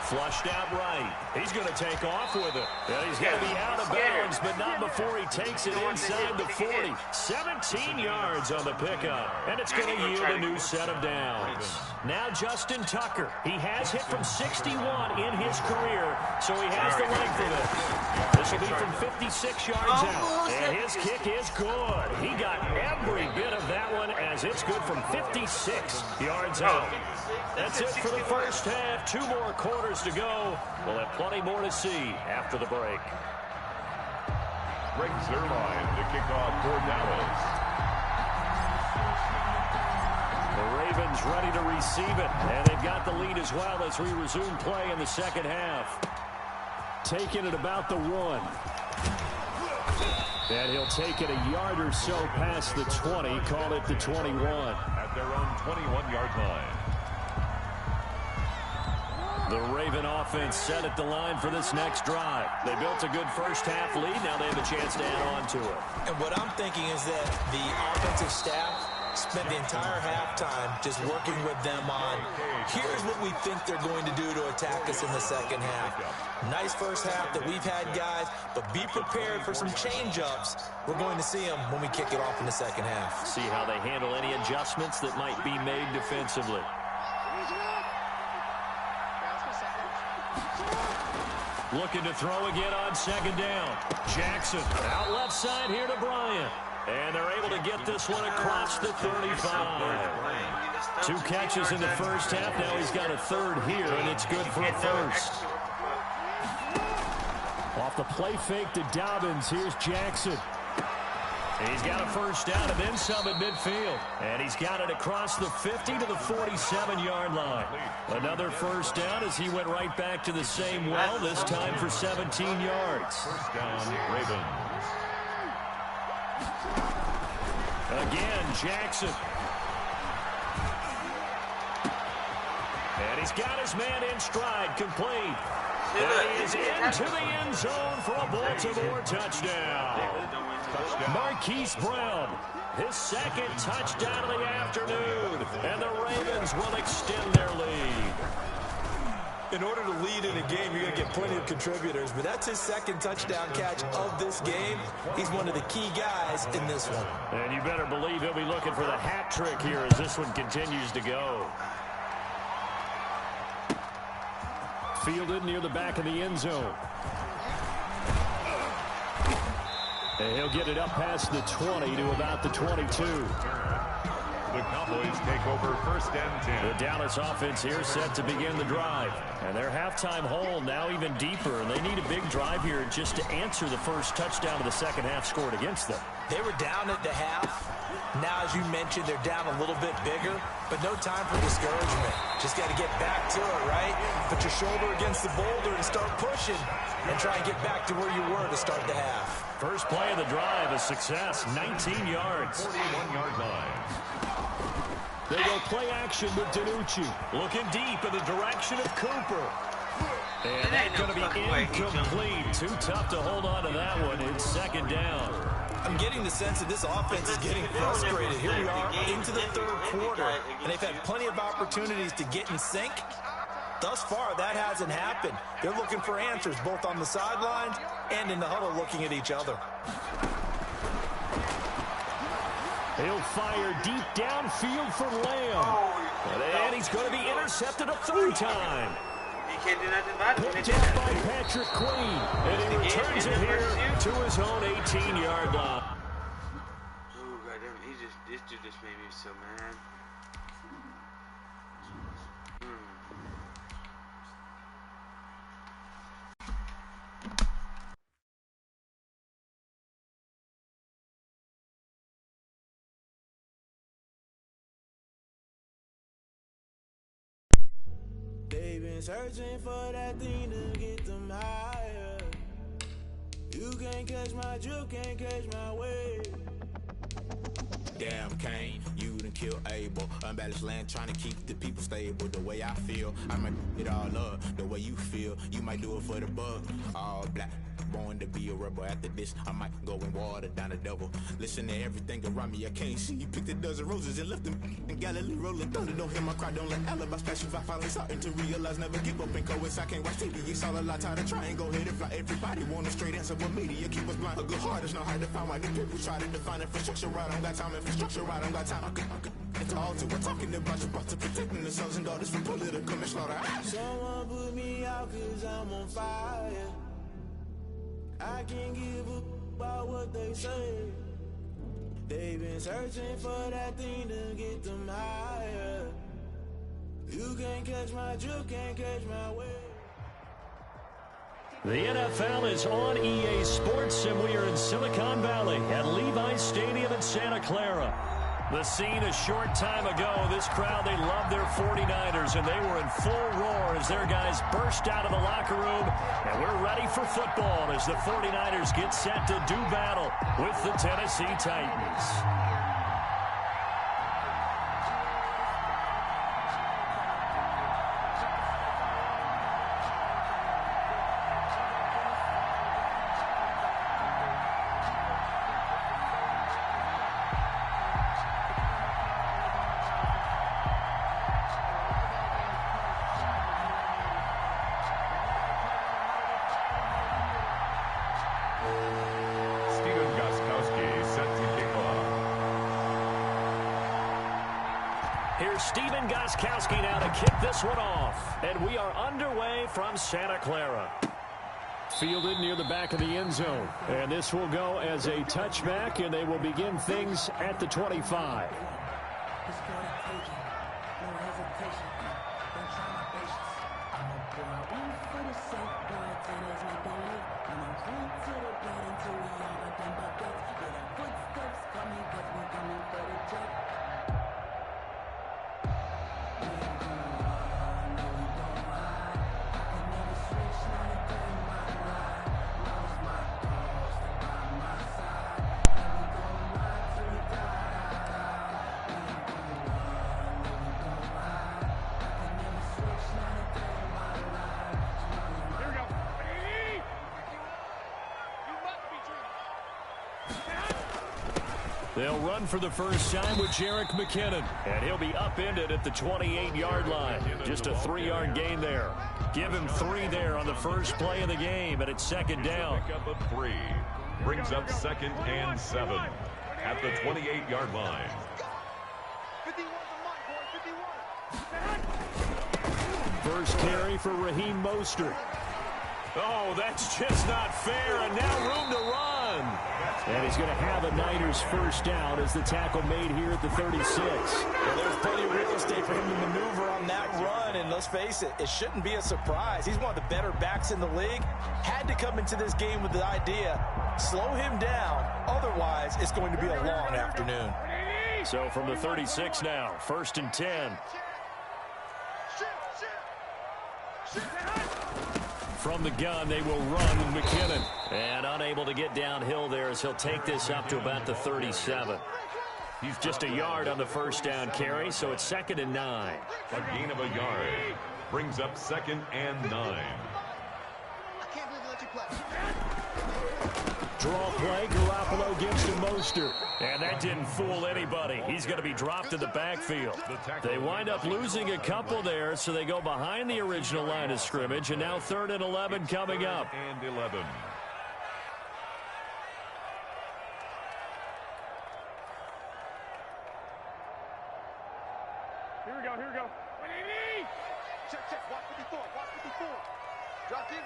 Flushed out right. He's going to take off with it. And he's going to be out of bounds, but not before he takes it inside the 40. 17 yards on the pickup, and it's going to yield a new set of downs. Now Justin Tucker. He has hit from 61 in his career, so he has the length of it. This will be from 56 yards out, and his kick is good. He got every bit of that one, as it's good from 56 yards out. That's it for the first half. 2 more quarters to go. We'll have plenty more to see after the break. Greg Zuerlein to kick off for Dallas. The Ravens ready to receive it, and they've got the lead as well as we resume play in the second half. Taking it about the 1. And he'll take it a yard or so past the 20, call it the 21. At their own 21-yard line. The Raven offense set at the line for this next drive. They built a good first half lead. Now they have a chance to add on to it. And what I'm thinking is that the offensive staff spent the entire halftime just working with them on, here's what we think they're going to do to attack us in the second half. Nice first half that we've had, guys, but be prepared for some change-ups. We're going to see them when we kick it off in the second half. See how they handle any adjustments that might be made defensively. Looking to throw again on 2nd down. Jackson out left side here to Bryant. And they're able to get this one across the 35. 2 catches in the first half. Now he's got a 3rd here, and it's good for a first. Off the play fake to Dobbins. Here's Jackson. He's got a first down and then some at midfield. And he's got it across the 50 to the 47-yard line. Another first down as he went right back to the same well, this time for 17 yards. First down, Ravens. Again, Jackson. And he's got his man in stride, complete. And he is into the end zone for a Baltimore touchdown. Marquise Brown, his 2nd touchdown of the afternoon. And the Ravens will extend their lead. In order to lead in a game, you're going to get plenty of contributors, but that's his 2nd touchdown catch of this game. He's one of the key guys in this one. And you better believe he'll be looking for the hat trick here as this one continues to go. Fielded near the back of the end zone. And he'll get it up past the 20 to about the 22. The Cowboys take over 1st and 10. The Dallas offense here set to begin the drive. And their halftime hole now even deeper. And they need a big drive here just to answer the first touchdown of the second half scored against them. They were down at the half. Now, as you mentioned, they're down a little bit bigger, but no time for discouragement. Just got to get back to it, right? Put your shoulder against the boulder and start pushing and try and get back to where you were to start the half. First play of the drive, a success, 19 yards. 41-yard line. They go play action with DiNucci. Looking deep in the direction of Cooper. And that's going to be incomplete. Too tough to hold on to that one. It's 2nd down. I'm getting the sense that this offense is getting frustrated. Here we are into the 3rd quarter, and they've had plenty of opportunities to get in sync. Thus far, that hasn't happened. They're looking for answers both on the sidelines and in the huddle looking at each other. He'll fire deep downfield for Lamb. And he's going to be intercepted a 3rd time. Picked up by Patrick Queen. And he returns it here to his own 18-yard line. Oh, goddamn, this dude just made me so mad. been searching for that thing to get them higher. You can't catch my drift, can't catch my wave. Damn, Kane, you done kill Abel. Unbalanced land, trying to keep the people stable. The way I feel, I might it all up. The way you feel, you might do it for the bug. All black, born to be a rebel. After this, I might go and water down the devil. Listen to everything around me, I can't see. You picked a dozen roses and left them in Galilee rolling thunder. Don't hear my cry, don't let alibis pass you. I finally starting to realize, never give up and coincide. I can't watch TV, it's all a lot. Tired of trying, go ahead and fly. Everybody want a straight answer, but media keep us blind. A good heart is not hard to find. Why the people try to define infrastructure right? I don't got time, infrastructure right? I don't got time. I could it's all to we're talking about to protecting the sons and daughters from political manslaughter. Someone put me out cause I'm on fire. I can't give up about what they say. They've been searching for that thing to get them higher. You can't catch my drift, can't catch my wave. The NFL is on EA Sports, and we are in Silicon Valley at Levi's Stadium in Santa Clara. The scene a short time ago, this crowd, they love their 49ers, and they were in full roar as their guys burst out of the locker room. And we're ready for football as the 49ers get set to do battle with the Tennessee Titans. Stephen Gostkowski now to kick this one off. And we are underway from Santa Clara. Fielded near the back of the end zone. And this will go as a touchback, and they will begin things at the 25. They'll run for the first time with Jerick McKinnon, and he'll be upended at the 28-yard line. Just a 3-yard gain there. Give him 3 there on the first play of the game, and it's second down. Pick up of 3. Brings up 2nd and 7 at the 28-yard line. First carry for Raheem Mostert. Oh, that's just not fair, and now room to run. And he's going to have a Niners first down as the tackle made here at the 36. Well, there's plenty of real estate for him to maneuver on that run, and let's face it, it shouldn't be a surprise. He's one of the better backs in the league. Had to come into this game with the idea, slow him down, otherwise it's going to be a long afternoon. So from the 36 now, 1st and 10. From the gun, they will run with McKinnon. And unable to get downhill there as he'll take this up to about the 37. He's just a yard on the first down carry, so it's 2nd and 9. A gain of a yard. Brings up 2nd and 9. Draw play, Garoppolo gives to Mostert. And that didn't fool anybody. He's going to be dropped in the backfield. They wind up losing a couple there, so they go behind the original line of scrimmage, and now 3rd and 11 coming up. And 11. Here we go. Check. Watch 54. Drop in.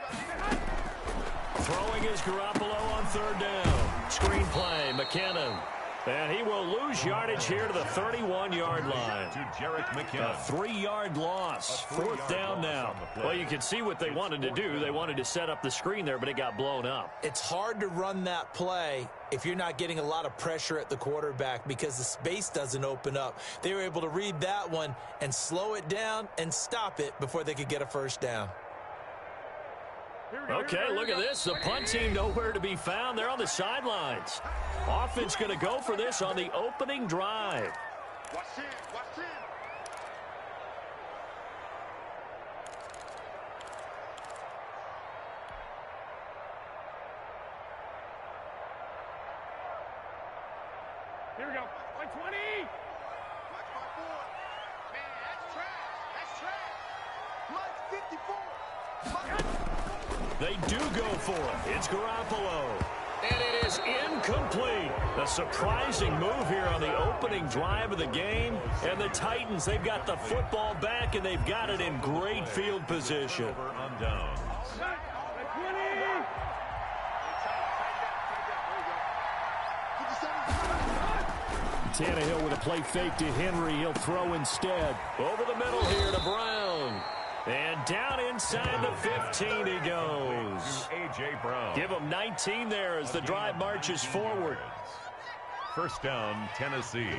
Throwing is Garoppolo on 3rd down. Screen play, McKinnon. And he will lose yardage here to the 31-yard line. To Jerick McKinnon. A 3-yard loss. Fourth down now. Well, you can see what they wanted to do. They wanted to set up the screen there, but it got blown up. It's hard to run that play if you're not getting a lot of pressure at the quarterback because the space doesn't open up. They were able to read that one and slow it down and stop it before they could get a first down. Okay, look at this. The punt team nowhere to be found. They're on the sidelines. Offense going to go for this on the opening drive. Watch in, watch in. Here we go. 120. Watch my board. Man, that's trash. That's trash. Mike's 54. They do go for it. It's Garoppolo. And it is incomplete. A surprising move here on the opening drive of the game. And the Titans, they've got the football back, and they've got it in great field position. Over on downs. Tannehill with a play fake to Henry. He'll throw instead. Over the middle here to Brown. And down inside the 15 he goes. A.J. Brown. Give him 19 there as the drive marches forward. First down, Tennessee.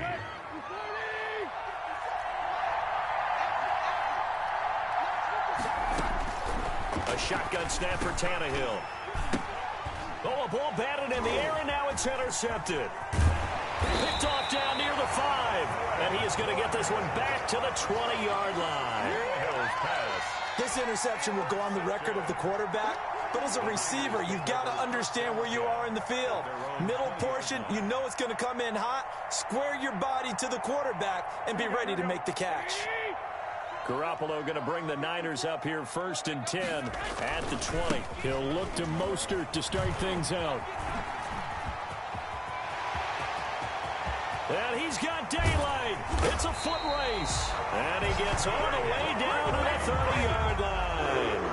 A shotgun snap for Tannehill. Oh, a ball batted in the air, and now it's intercepted. Picked off down near the 5. And he is going to get this one back to the 20-yard line. This interception will go on the record of the quarterback, but as a receiver, you've got to understand where you are in the field. Middle portion, you know it's going to come in hot. Square your body to the quarterback and be ready to make the catch. Garoppolo going to bring the Niners up here 1st and 10 at the 20. He'll look to Mostert to start things out. And he's got daylight. It's a foot race. And he gets all the way down to the 30-yard line.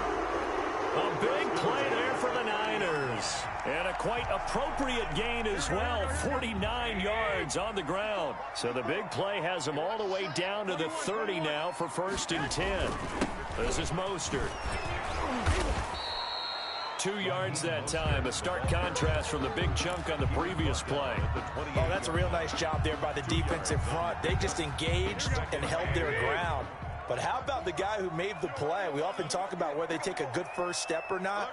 A big play there for the Niners. And a quite appropriate gain as well. 49 yards on the ground. So the big play has him all the way down to the 30 now for 1st and 10. This is Mostert. 2 yards that time. A stark contrast from the big chunk on the previous play. Oh, that's a real nice job there by the defensive front. They just engaged and held their ground. But how about the guy who made the play? We often talk about whether they take a good first step or not.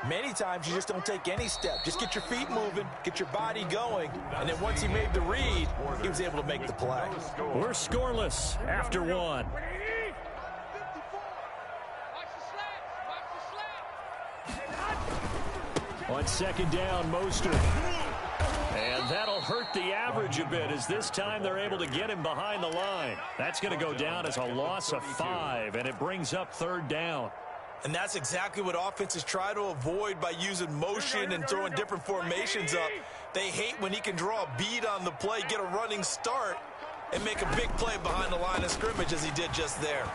Many times you just don't take any step. Just get your feet moving, get your body going, and then once he made the read, he was able to make the play. We're scoreless after 1. On 2nd down, Mostert. And that'll hurt the average a bit as this time they're able to get him behind the line. That's going to go down as a loss of 5, and it brings up 3rd down. And that's exactly what offenses try to avoid by using motion and throwing different formations up. They hate when he can draw a bead on the play, get a running start, and make a big play behind the line of scrimmage as he did just there.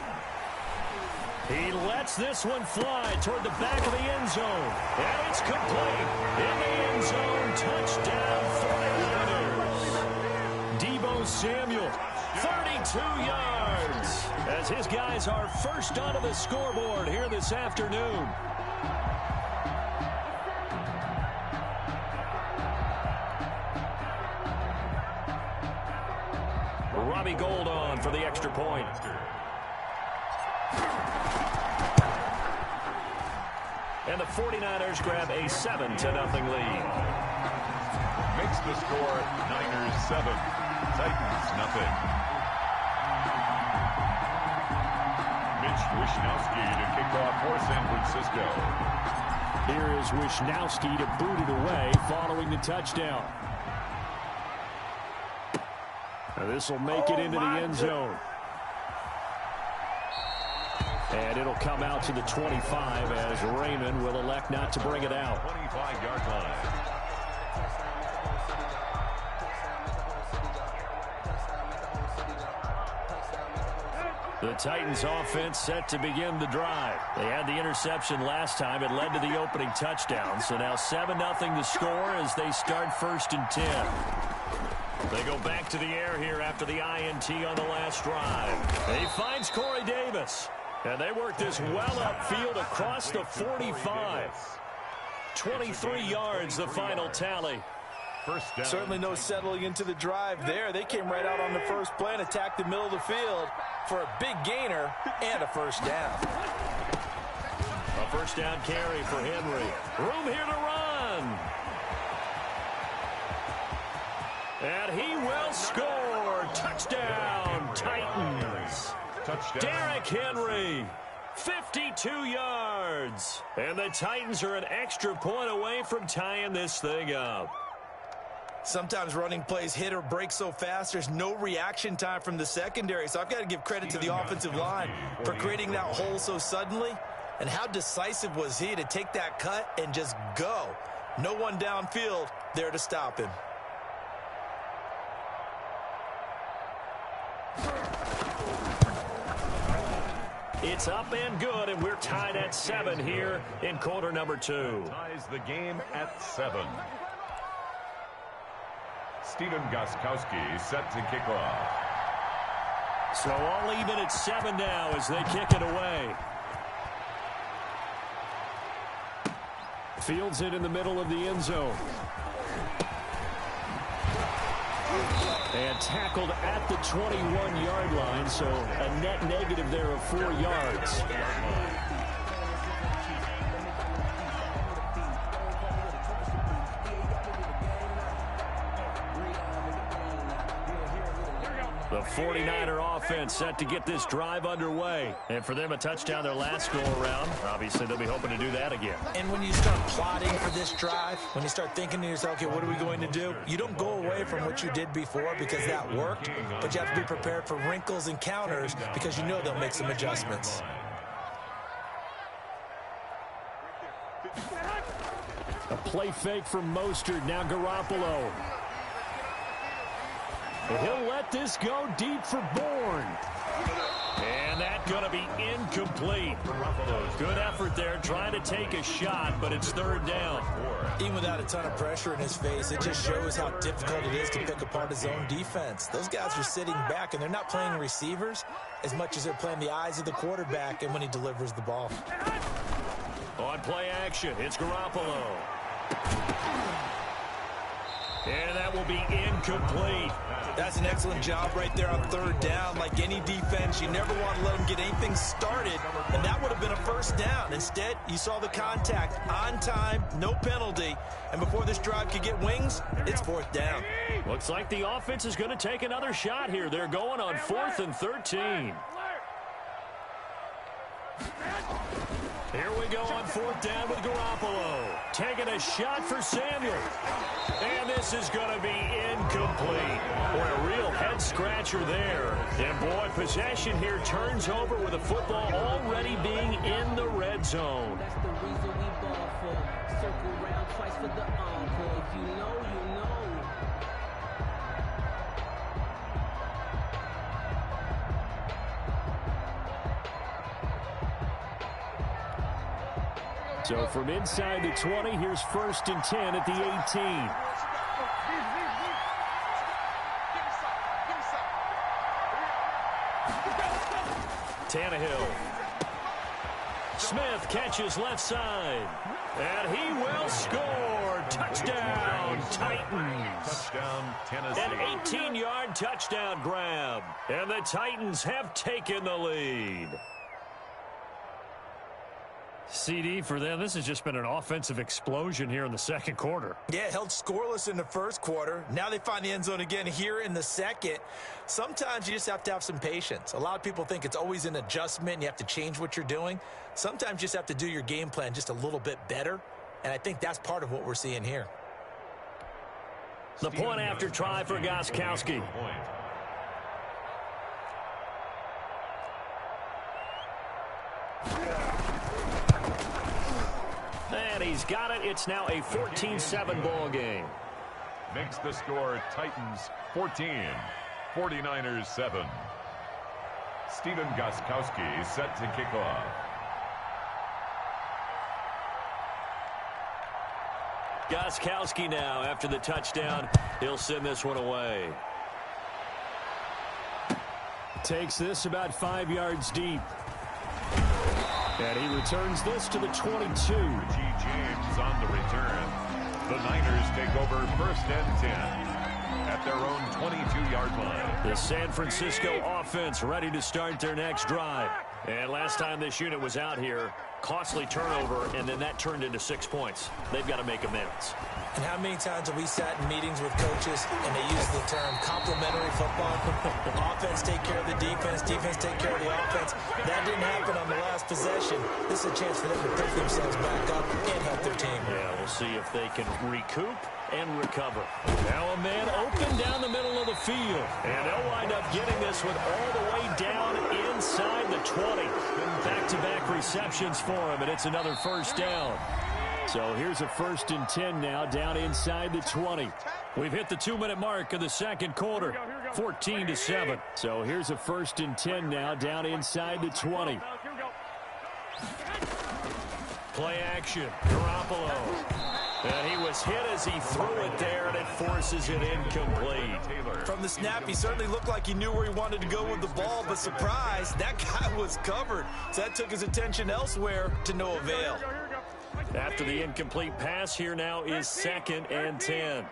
He lets this one fly toward the back of the end zone. And it's complete. In the end zone, touchdown 49ers. Deebo Samuel, 32 yards. As his guys are first onto the scoreboard here this afternoon. Robbie Gould on for the extra point. And the 49ers grab a 7-0 lead. Makes the score Niners 7, Titans nothing. Mitch Wishnowsky to kick off for San Francisco. Here is Wishnowsky to boot it away following the touchdown. Now this will make it into the end zone. And it'll come out to the 25 as Raymond will elect not to bring it out. 25-yard line. The Titans offense set to begin the drive. They had the interception last time. It led to the opening touchdown. So now 7-0 to score as they start 1st and 10. They go back to the air here after the INT on the last drive. He finds Corey Davis. And they work this well upfield across the 45. 23 yards, the final tally. First down. Certainly no settling into the drive there. They came right out on the first play and attacked the middle of the field for a big gainer and a first down. A first down carry for Henry. Room here to run. And he will score. Touchdown, Titans. Touchdown. Derrick Henry, 52 yards. And the Titans are an extra point away from tying this thing up. Sometimes running plays hit or break so fast, there's no reaction time from the secondary. So I've got to give credit to the offensive line for creating that hole so suddenly. And how decisive was he to take that cut and just go? No one downfield there to stop him. It's up and good, and we're tied at 7 here in quarter number 2. Ties the game at 7. Steven Gostkowski set to kick off. So all even at 7 now as they kick it away. Fields it in the middle of the end zone. And tackled at the 21-yard line, so a net negative there of 4 yards. The 49er offense set to get this drive underway. And for them, a touchdown their last go-around. Obviously, they'll be hoping to do that again. And when you start plotting for this drive, when you start thinking to yourself, okay, what are we going to do? You don't go away from what you did before because that worked, but you have to be prepared for wrinkles and counters because you know they'll make some adjustments. A play fake from Mostert, now Garoppolo. And he'll let this go deep for Bourne. And that's going to be incomplete. Good effort there, trying to take a shot, but it's third down. Even without a ton of pressure in his face, it just shows how difficult it is to pick apart his own defense. Those guys are sitting back, and they're not playing receivers as much as they're playing the eyes of the quarterback and when he delivers the ball. On play action, it's Garoppolo. And that will be incomplete. That's an excellent job right there on third down. Like any defense, you never want to let them get anything started, and that would have been a first down. Instead, you saw the contact on time, no penalty, and before this drive could get wings, it's fourth down. Looks like the offense is going to take another shot here. They're going on 4th and 13. Here we go on 4th down with Garoppolo. Taking a shot for Samuel. And this is going to be incomplete. Boy, a real head-scratcher there. And, boy, possession here turns over with the football already being in the red zone. That's the reason we ball for. Circle round twice for the encore. If you know, you know. So from inside the 20, here's 1st and 10 at the 18. Tannehill. Smith catches left side. And he will score. Touchdown, Titans. Touchdown, Tennessee. An 18-yard touchdown grab. And the Titans have taken the lead. CD, for them, this has just been an offensive explosion here in the second quarter. Yeah, held scoreless in the first quarter. Now they find the end zone again here in the second. Sometimes you just have to have some patience. A lot of people think it's always an adjustment and you have to change what you're doing. Sometimes you just have to do your game plan just a little bit better, and I think that's part of what we're seeing here. The point after try for Gostkowski. And he's got it. It's now a 14-7 ball game. Makes the score Titans 14, 49ers 7. Steven Gostkowski set to kick off. Gostkowski now after the touchdown. He'll send this one away. Takes this about 5 yards deep. And he returns this to the 22. G. James on the return. The Niners take over 1st and 10 at their own 22-yard line. The San Francisco offense ready to start their next drive. And last time this unit was out here, costly turnover, and then that turned into 6 points. They've got to make amends. And how many times have we sat in meetings with coaches and they use the term complementary football? Offense take care of the defense, defense take care of the offense. That didn't happen on the last possession. This is a chance for them to pick themselves back up and help their team. Yeah, we'll see if they can recoup and recover. Now a man open down the middle of the field. And they'll wind up getting this one all the way down inside the 20. Back-to-back receptions for him, and it's another first down. So here's a 1st and 10 now down inside the 20. We've hit the 2-minute mark of the second quarter, 14-7. So here's a 1st and 10 now down inside the 20. Play action, Garoppolo. And he was hit as he threw it there, and it forces it incomplete. From the snap, he certainly looked like he knew where he wanted to go with the ball, but surprise, that guy was covered. So that took his attention elsewhere to no avail. After the incomplete pass, here now is 2nd and 10.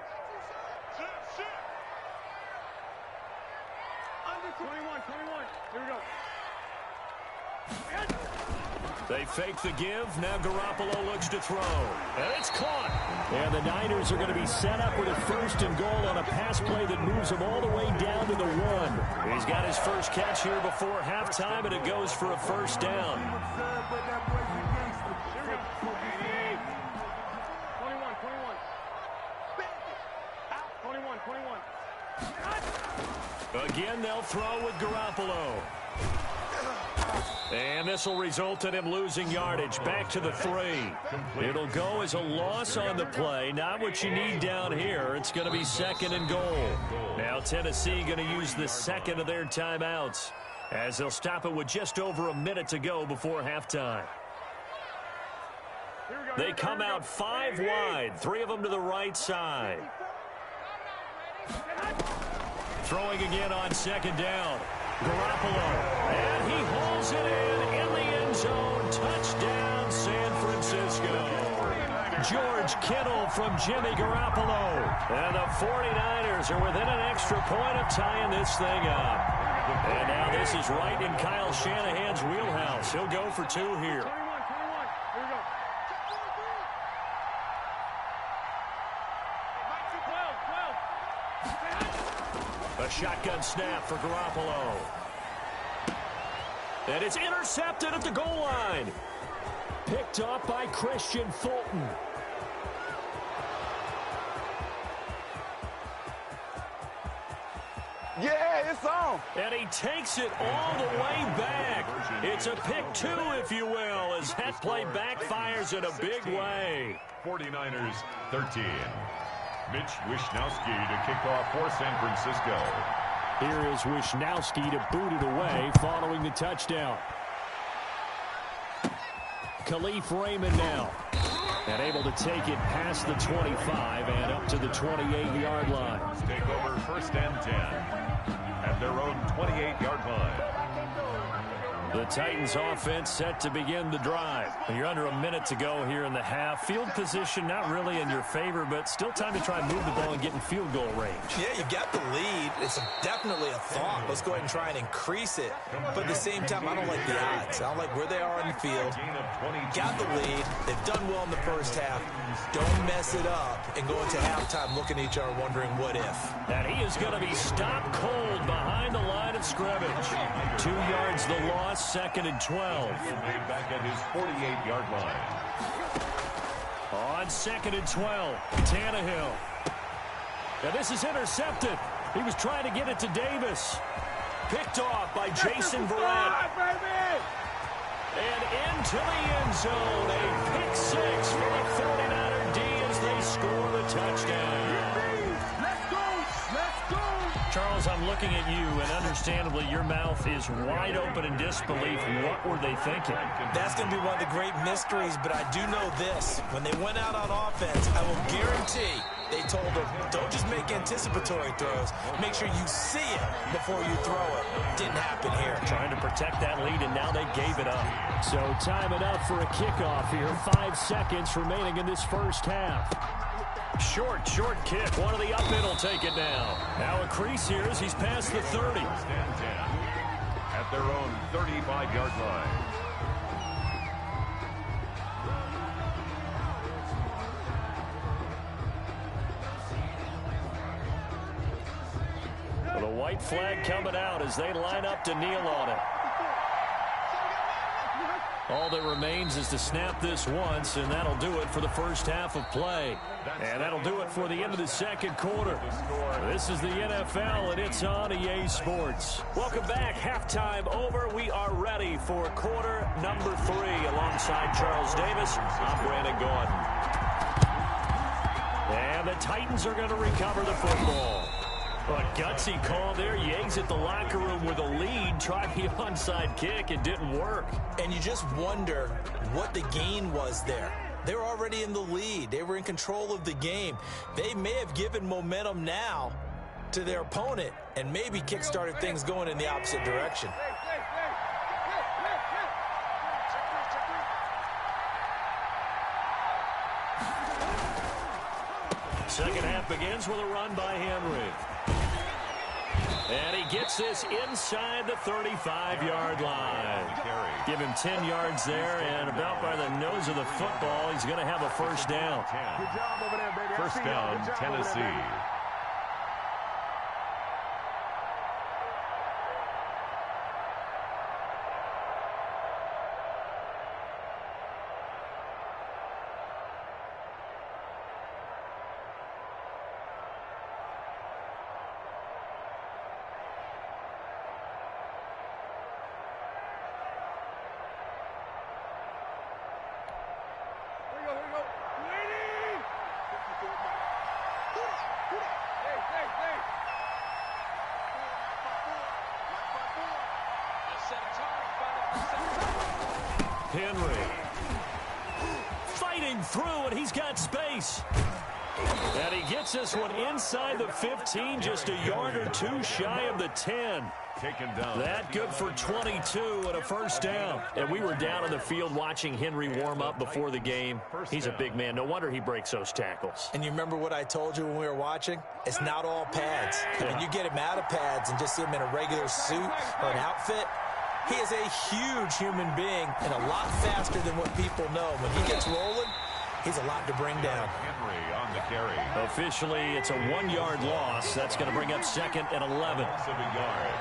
They fake the give. Now Garoppolo looks to throw. And it's caught. And the Niners are going to be set up with a 1st and goal on a pass play that moves him all the way down to the 1. He's got his first catch here before halftime, and it goes for a first down. Again, they'll throw with Garoppolo. And this will result in him losing yardage. Back to the 3. It'll go as a loss on the play. Not what you need down here. It's going to be 2nd and goal. Now Tennessee going to use the 2nd of their timeouts, as they'll stop it with just over a minute to go before halftime. They come out 5 wide. 3 of them to the right side. Throwing again on 2nd down. Garoppolo. And he hauls it in the end zone. Touchdown, San Francisco. George Kittle from Jimmy Garoppolo. And the 49ers are within an extra point of tying this thing up. And now this is right in Kyle Shanahan's wheelhouse. He'll go for 2 here. A shotgun snap for Garoppolo. And it's intercepted at the goal line. Picked up by Christian Fulton. Yeah, it's on. And he takes it all the way back. It's a pick 2, if you will, as that play backfires in a big way. 49ers 13. Mitch Wishnowsky to kick off for San Francisco. Here is Wishnowsky to boot it away following the touchdown. Khalif Raymond now. And able to take it past the 25 and up to the 28-yard line. Take over 1st and 10 at their own 28-yard line. The Titans offense set to begin the drive. You're under a minute to go here in the half. Field position not really in your favor, but still time to try and move the ball and get in field goal range. Yeah, you got the lead. It's definitely a thought. Let's go ahead and try and increase it. But at the same time, I don't like the odds. I don't like where they are on the field. Got the lead. They've done well in the first half. Don't mess it up and go into halftime looking at each other wondering what if. And he is going to be stopped cold behind the line of scrimmage. 2 yards the loss. 2nd and 12. Back at his 48-yard line. On 2nd and 12, Tannehill. Now this is intercepted. He was trying to get it to Davis. Picked off by Jason Verrett. And into the end zone. A pick 6 for the 49er D as they score the touchdown. Let's go. Let's go. Charles, I'm looking at you, and understandably, your mouth is wide open in disbelief. What were they thinking? That's going to be one of the great mysteries, but I do know this. When they went out on offense, I will guarantee they told them, don't just make anticipatory throws. Make sure you see it before you throw it. Didn't happen here. Trying to protect that lead, and now they gave it up. So time it up for a kickoff here. 5 seconds remaining in this first half. Short kick. One of the up in will take it now. Now a crease here as he's past the 30. At their own 35-yard line. The white flag coming out as they line up to kneel on it. All that remains is to snap this once, and that'll do it for the first half of play. And that'll do it for the end of the second quarter. This is the NFL, and it's on EA Sports. Welcome back. Halftime over. We are ready for quarter number 3. Alongside Charles Davis, I'm Brandon Gordon. And the Titans are going to recover the football. A gutsy call there. You exit the locker room with a lead. Tried the onside kick. It didn't work. And you just wonder what the gain was there. They were already in the lead. They were in control of the game. They may have given momentum now to their opponent and maybe kick-started things going in the opposite direction. Second half begins with a run by Henry. And he gets this inside the 35-yard line. Give him 10 yards there, and about by the nose of the football, he's going to have a first down. First down, Tennessee. Henry fighting through, and he's got space. And he gets this one inside the 15, just a yard or two shy of the 10. Taken down. That good for 22 and a first down. And we were down on the field watching Henry warm up before the game. He's a big man. No wonder he breaks those tackles. And you remember what I told you when we were watching? It's not all pads. When you get him out of pads and just see him in a regular suit or an outfit, he is a huge human being and a lot faster than what people know. When he gets rolling, he's a lot to bring down. Henry on the carry. Officially, it's a 1-yard loss. That's going to bring up 2nd and 11. 7 yard.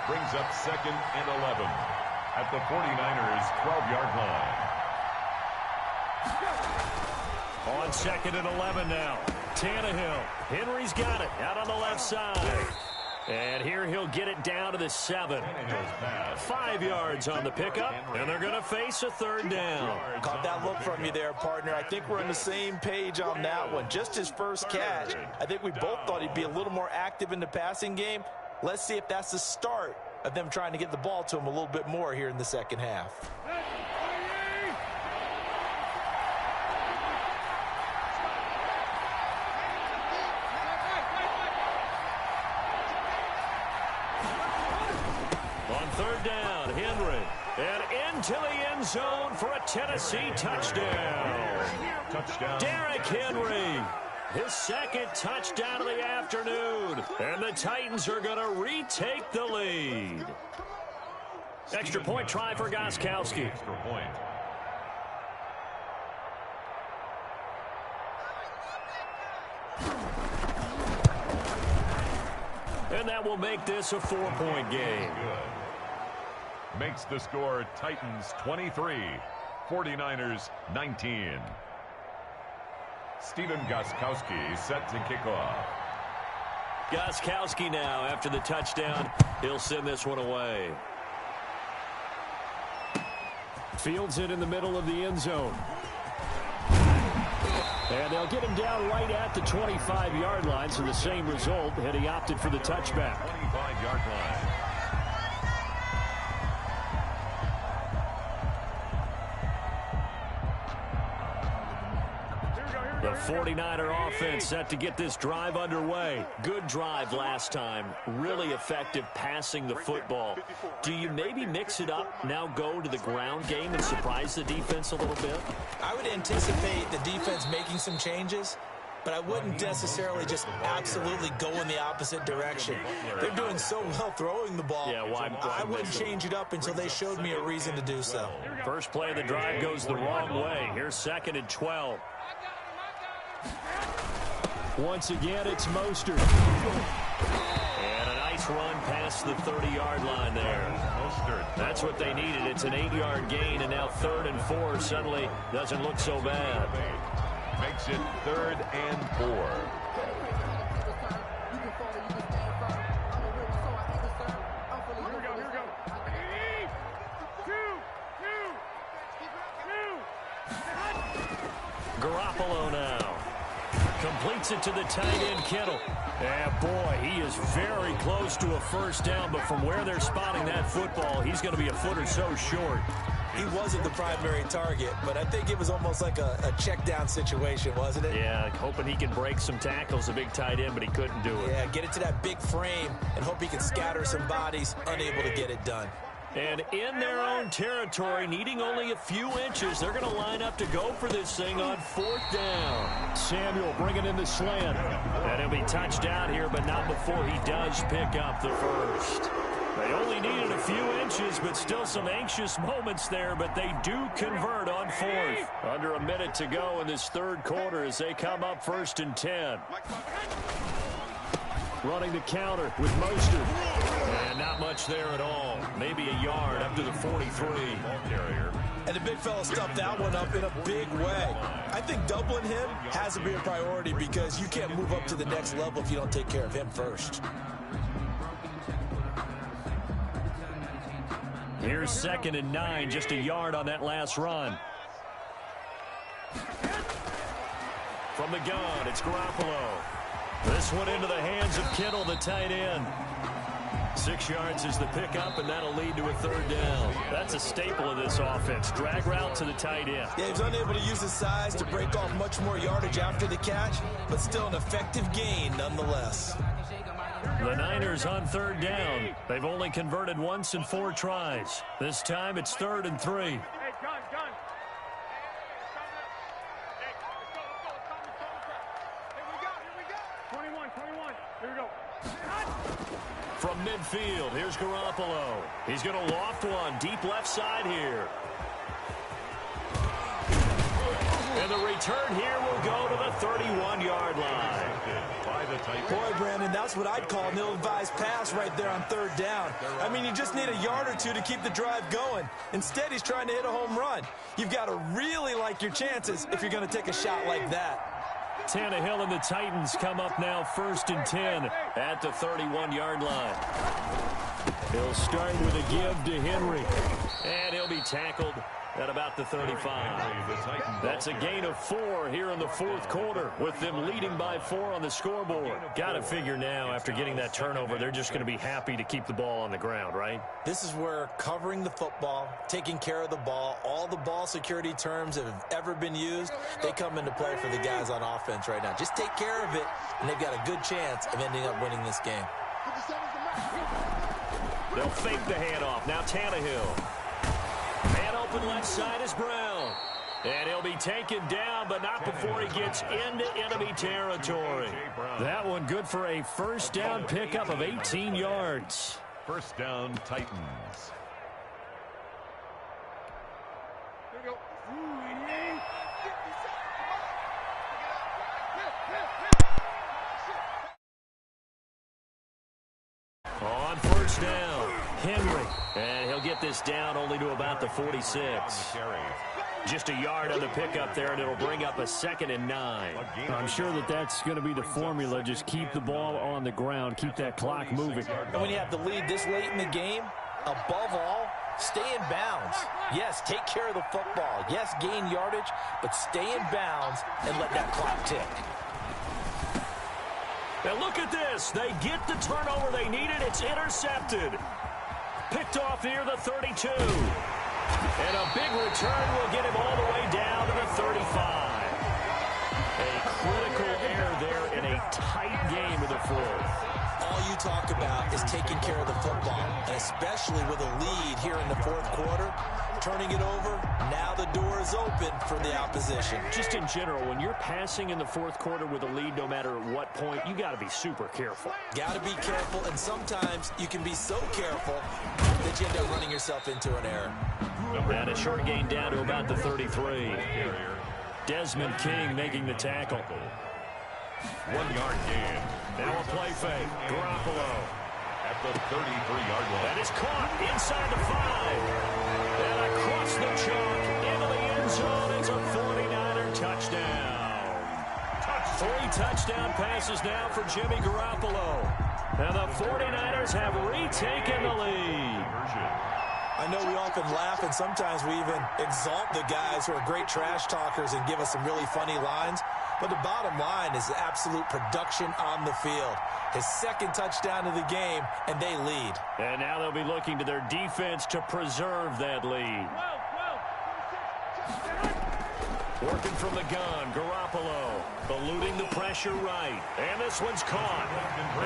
Brings up 2nd and 11 at the 49ers 12-yard line. On 2nd and 11 now. Tannehill. Henry's got it out on the left side. And here he'll get it down to the 7. 5 yards on the pickup, and they're going to face a 3rd down. Caught that look from you there, partner. I think we're on the same page on that one. Just his first catch. I think we both thought he'd be a little more active in the passing game. Let's see if that's the start of them trying to get the ball to him a little bit more here in the second half. On 3rd down, Henry. And into the end zone for a Tennessee touchdown. Derrick Henry. His 2nd touchdown of the afternoon. And the Titans are going to retake the lead. Extra point try for Gostkowski. Extra point. And that will make this a 4-point game. Good. Makes the score Titans 23, 49ers 19. Stephen Gostkowski set to kick off. Gostkowski now after the touchdown. He'll send this one away. Fields it in the middle of the end zone. And they'll get him down right at the 25-yard line, so the same result, and he opted for the touchback. 25-yard line. The 49er offense set to get this drive underway. Good drive last time. Really effective passing the football. Do you maybe mix it up, now go to the ground game and surprise the defense a little bit? I would anticipate the defense making some changes, but I wouldn't necessarily just absolutely go in the opposite direction. They're doing so well throwing the ball. Yeah, I wouldn't change it up until they showed me a reason to do so. First play of the drive goes the wrong way. Here's 2nd and 12. Once again, it's Mostert. And a nice run past the 30-yard line there. Mostert. That's what they needed. It's an 8-yard gain, and now 3rd and 4 suddenly doesn't look so bad. Makes it 3rd and 4. Garoppolo now. Completes it to the tight end, Kittle. And boy, he is very close to a first down, but from where they're spotting that football, he's going to be a foot or so short. He wasn't the primary target, but I think it was almost like a check down situation, wasn't it? Yeah, hoping he can break some tackles, a big tight end, but he couldn't do it. Yeah, get it to that big frame and hope he can scatter some bodies, unable to get it done. And in their own territory, needing only a few inches, they're going to line up to go for this thing on 4th down. Samuel bringing in the slant. And he'll be touched down here, but not before he does pick up the first. They only needed a few inches, but still some anxious moments there, but they do convert on 4th. Under a minute to go in this 3rd quarter as they come up 1st and 10. Running the counter with Mostert. And not much there at all. Maybe a yard up to the 43. And the big fella stuffed that one up in a big way. I think doubling him has to be a priority because you can't move up to the next level if you don't take care of him first. Here's 2nd and 9, just a yard on that last run. From the gun, it's Garoppolo. This one into the hands of Kittle, the tight end. 6 yards is the pickup, and that'll lead to a 3rd down. That's a staple of this offense. Drag route to the tight end. Yeah, he was unable to use his size to break off much more yardage after the catch, but still an effective gain nonetheless. The Niners on 3rd down. They've only converted once in 4 tries. This time it's 3rd and 3. From midfield, here's Garoppolo. He's going to loft one deep left side here. And the return here will go to the 31-yard line. Boy, Brandon, that's what I'd call an ill-advised pass right there on 3rd down. I mean, you just need a yard or two to keep the drive going. Instead, he's trying to hit a home run. You've got to really like your chances if you're going to take a shot like that. Tannehill and the Titans come up now 1st and 10 at the 31-yard line. He'll start with a give to Henry. And he'll be tackled at about the 35. That's a gain of 4 here in the 4th quarter with them leading by 4 on the scoreboard. Got to figure now after getting that turnover, they're just going to be happy to keep the ball on the ground, right? This is where covering the football, taking care of the ball, all the ball security terms that have ever been used, they come into play for the guys on offense right now. Just take care of it, and they've got a good chance of ending up winning this game. They'll fake the handoff. Now Tannehill. Man open left side is Brown. And he'll be taken down, but not before he gets into enemy territory. That one good for a 1st down pickup of 18 yards. 1st down, Titans. Here we go. On 1st down, Henry. And he'll get this down only to about the 46. Just a yard on the pickup there, and it'll bring up a 2nd and 9. I'm sure that's going to be the formula. Just keep the ball on the ground, keep that clock moving. And when you have the lead this late in the game, above all, Stay in bounds. Yes, take care of the football. Yes, gain yardage, but stay in bounds and let that clock tick. And look at this. They get the turnover they needed. It's intercepted. Picked off near the 32. And a big return will get him all the way down to the 35. A critical error there in a tight game in the fourth. All you talk about is taking care of the football, and especially with a lead here in the fourth quarter, turning it over, now the door is open for the opposition. Just in general, when you're passing in the fourth quarter with a lead, no matter at what point, you got to be super careful. Got to be careful, and sometimes you can be so careful that you end up running yourself into an error. And a short gain down to about the 33. Desmond King making the tackle. 1 yard gain. Now a play fake. Garoppolo. At the 33-yard line. That is caught inside the 5. And across the chalk into the end zone. It's a 49er touchdown. 3 touchdown passes now for Jimmy Garoppolo. And the 49ers have retaken the lead. I know we often laugh, and sometimes we even exalt the guys who are great trash talkers and give us some really funny lines. But the bottom line is absolute production on the field. His second touchdown of the game, and they lead. And now they'll be looking to their defense to preserve that lead. Working from the gun, Garoppolo eluding the pressure right. And this one's caught.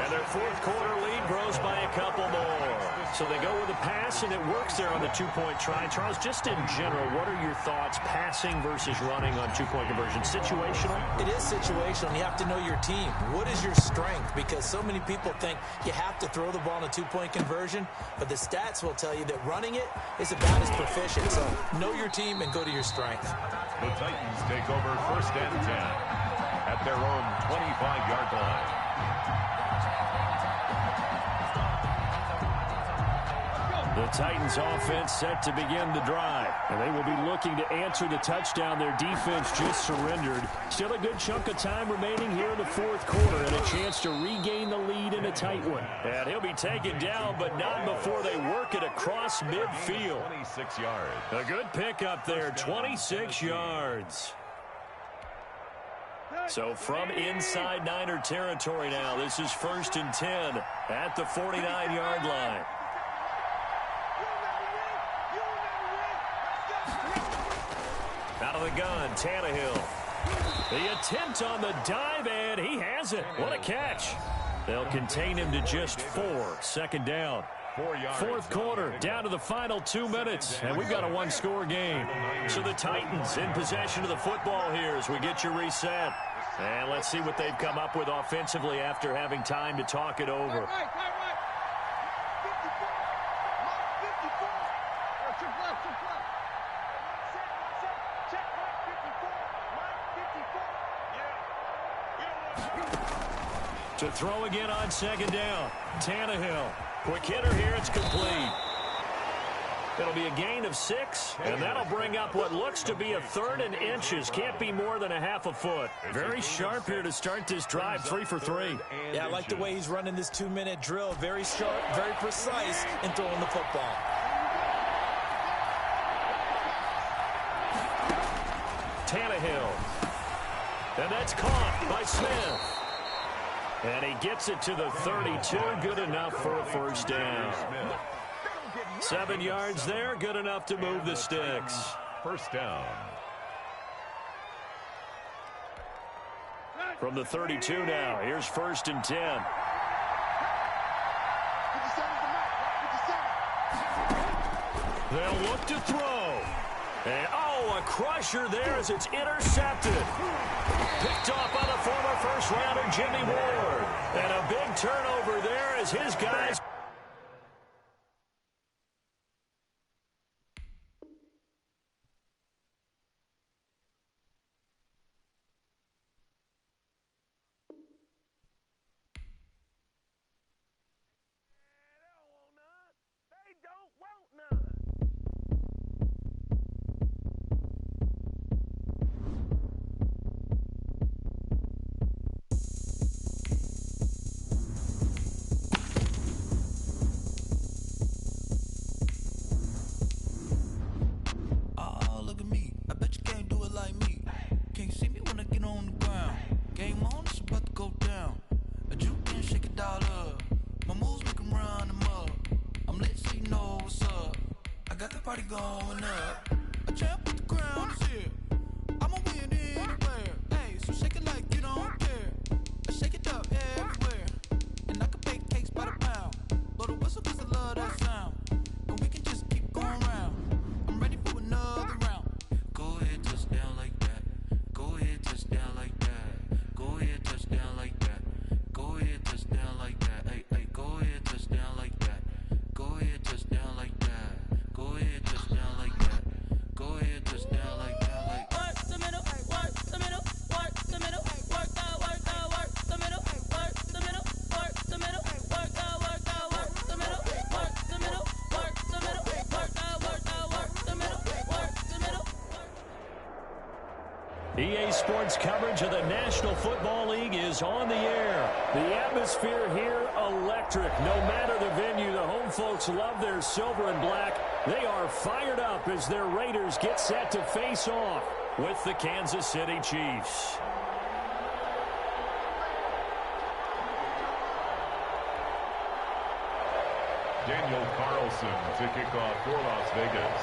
And their fourth quarter lead grows by a couple more. So they go with a pass, and it works there on the two-point try. Charles, just in general, what are your thoughts passing versus running on two-point conversion? Situational? It is situational. You have to know your team. What is your strength? Because so many people think you have to throw the ball in a two-point conversion, but the stats will tell you that running it is about as proficient. So know your team and go to your strength. The Titans take over 1st and 10 at their own 25-yard line. The Titans offense set to begin the drive. And they will be looking to answer the touchdown their defense just surrendered. Still a good chunk of time remaining here in the fourth quarter and a chance to regain the lead in a tight one. And he'll be taken down, but not before they work it across midfield. 26 yards. A good pickup there, 26 yards. So from inside Niner territory now, this is 1st and 10 at the 49-yard line. Out of the gun, Tannehill. The attempt on the dive, and he has it. What a catch. They'll contain him to just 4. 2nd down. 4 yards. Fourth quarter, down to the final 2 minutes, and we've got a one-score game. So the Titans in possession of the football here as we get you reset. And let's see what they've come up with offensively after having time to talk it over. To throw again on 2nd down. Tannehill. Quick hitter here. It's complete. It'll be a gain of 6, and that'll bring up what looks to be a 3rd and inches. Can't be more than a half a foot. Very sharp here to start this drive. 3 for 3. Yeah, I like the way he's running this 2-minute drill. Very sharp, very precise in throwing the football. Tannehill. And that's caught by Smith. And he gets it to the 32. Good enough for a 1st down. 7 yards there. Good enough to move the sticks. 1st down. From the 32 now. Here's 1st and 10. They'll look to throw. And, a crusher there as it's intercepted. Picked off by the former first-rounder Jimmy Ward. And a big turnover there as his guys... party going up. A champ with the crown is here. I'ma win anywhere. Hey, so shake it like you don't care. Shake it up everywhere. And I can bake cakes by the pound. Blow the whistle 'cause I love that sound. And we can just keep going round. I'm ready for another round. Go ahead, touch down like that. Go ahead, touch down like that. Go ahead, touch down like that. Go ahead, touch down like that. Hey, hey, go ahead, touch down like that. Go ahead, touch down like that. Go ahead, touch down like that. Go ahead, touch down like that. Like work the middle, work the middle, work the middle, work the middle, work the middle, work the middle, work the middle, work the middle, work the middle, work the middle, work the middle, work the middle. EA Sports coverage of the National Football League is on the air. The atmosphere here, electric. No matter the venue, the home folks love their silver and black. They are fired up as their Raiders get set to face off with the Kansas City Chiefs. Daniel Carlson to kick off for Las Vegas.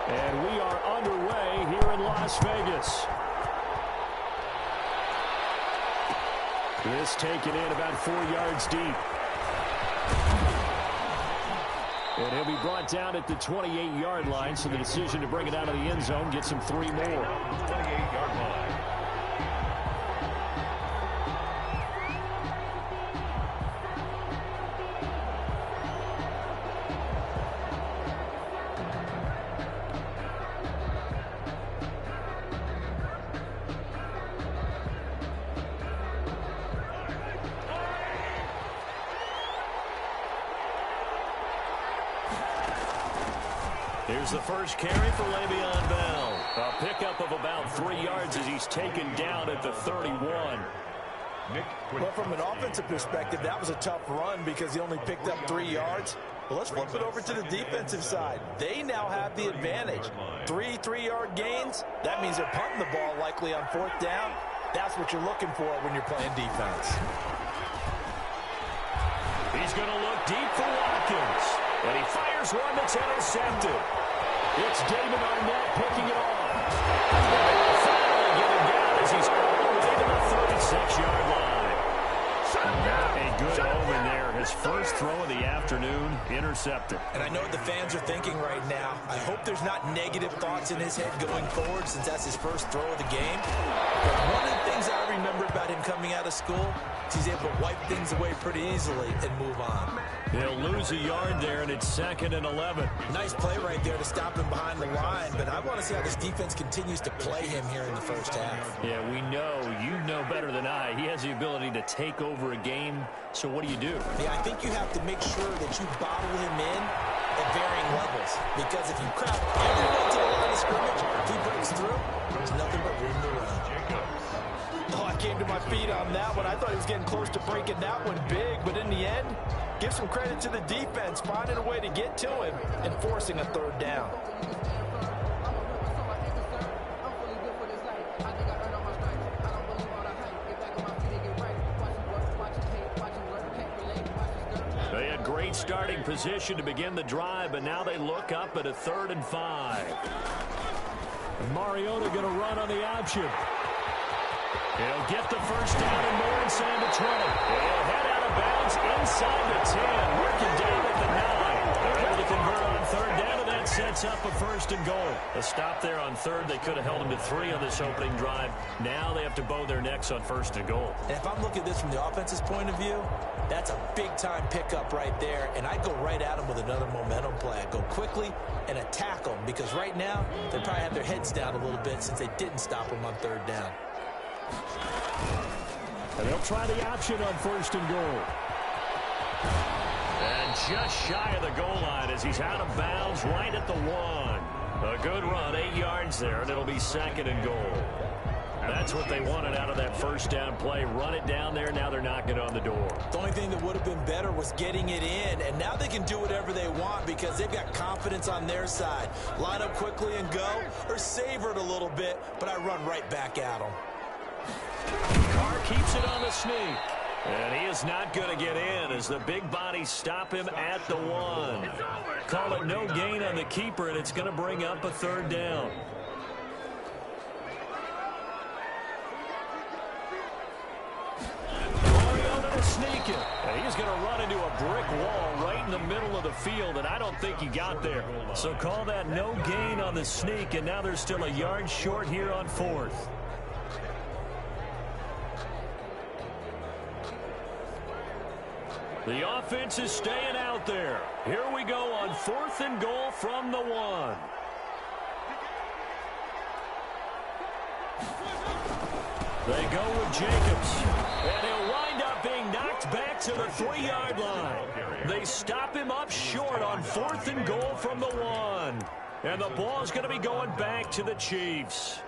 And we are underway here in Las Vegas. This taken in about 4 yards deep. And he'll be brought down at the 28-yard line, so the decision to bring it out of the end zone gets him 3 more. 28-yard line. Here's the first carry for Le'Veon Bell. A pickup of about 3 yards as he's taken down at the 31. Well, from an offensive perspective, that was a tough run because he only picked up 3 yards. But let's flip it over to the defensive side. They now have the advantage. 3 3-yard gains. That means they're punting the ball likely on 4th down. That's what you're looking for when you're playing defense. He's going to look deep for Watkins. And he fires one that's intercepted. It's David Arnett picking it off. Finally getting down as he's all the way to the 36-yard line. A good omen there. His first throw of the afternoon, intercepted. And I know what the fans are thinking right now. I hope there's not negative thoughts in his head going forward since that's his first throw of the game. But one of the things I remember about him coming out of school is he's able to wipe things away pretty easily and move on. He'll lose a yard there, and it's 2nd and 11. Nice play right there to stop him behind the line, but I want to see how this defense continues to play him here in the first half. Yeah, we know. You know better than I. He has the ability to take over a game, so what do you do? Yeah, I think you have to make sure that you bottle him in at varying levels, because if you crowd everyone to the line of scrimmage, if he breaks through, there's nothing but room to run. Oh, I came to my feet on that one. I thought he was getting close to breaking that one big, but in the end, give some credit to the defense, finding a way to get to him and forcing a 3rd down. They had great starting position to begin the drive, but now they look up at a 3rd and 5. Mariota going to run on the option. He'll get the first down and more inside the 20. He'll head out of bounds inside the 10, working down at the 9. They're able to convert on 3rd down, and that sets up a 1st and goal. A stop there on 3rd. They could have held him to 3 on this opening drive. Now they have to bow their necks on 1st and goal. And if I'm looking at this from the offense's point of view, that's a big-time pickup right there, and I'd go right at him with another momentum play. I'd go quickly and attack them, because right now they probably have their heads down a little bit since they didn't stop him on 3rd down. And they'll try the option on 1st and goal. And just shy of the goal line as he's out of bounds right at the 1. A good run, 8 yards there, and it'll be 2nd and goal. That's what they wanted out of that 1st down play. Run it down there. Now they're knocking on the door. The only thing that would have been better was getting it in, and now they can do whatever they want because they've got confidence on their side. Line up quickly and go, or savor it a little bit, but I run right back at them. Carr keeps it on the sneak. And he is not going to get in as the big bodies stop him at the 1. Call it no gain on the keeper, and it's going to bring up a 3rd down. Mariota to sneak it. And he's going to run into a brick wall right in the middle of the field, and I don't think he got there. So call that no gain on the sneak, and now they're still a yard short here on 4th. The offense is staying out there. Here we go on 4th and goal from the 1. They go with Jacobs. And he'll wind up being knocked back to the 3-yard line. They stop him up short on 4th and goal from the 1. And the ball's going to be going back to the Chiefs.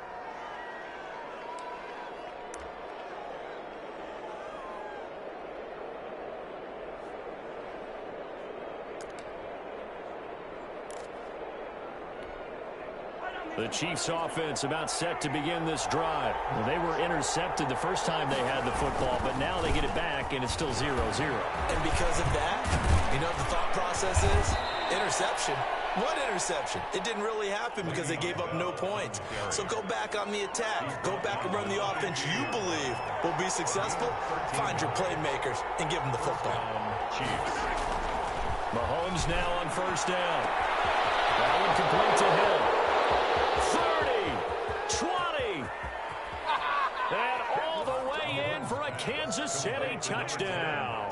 The Chiefs offense about set to begin this drive. Well, they were intercepted the first time they had the football, but now they get it back, and it's still 0-0. And because of that, you know what the thought process is? Interception. What interception? It didn't really happen because they gave up no points. So go back on the attack. Go back and run the offense you believe will be successful. Find your playmakers and give them the football. Mahomes now on 1st down. That one complete to Hill. 30, 20, and all the way in for a Kansas City touchdown.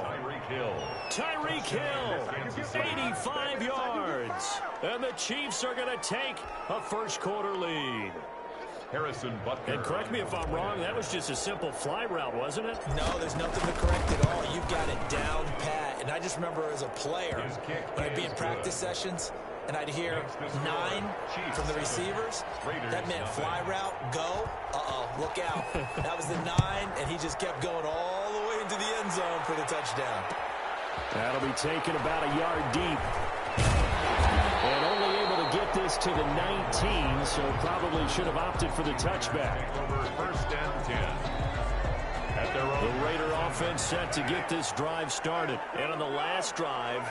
Tyreek Hill, 85 yards. And the Chiefs are going to take a first-quarter lead. Harrison Butker. And correct me if I'm wrong, that was just a simple fly route, wasn't it? No, there's nothing to correct at all. You've got it down pat. And I just remember as a player, when I'd be in practice sessions, and I'd hear 9 from the receivers. That meant fly route, go. Look out. That was the 9, and he just kept going all the way into the end zone for the touchdown. That'll be taken about a yard deep. And only able to get this to the 19, so probably should have opted for the touchback. Over 1st and 10. The Raider offense set to get this drive started. And on the last drive,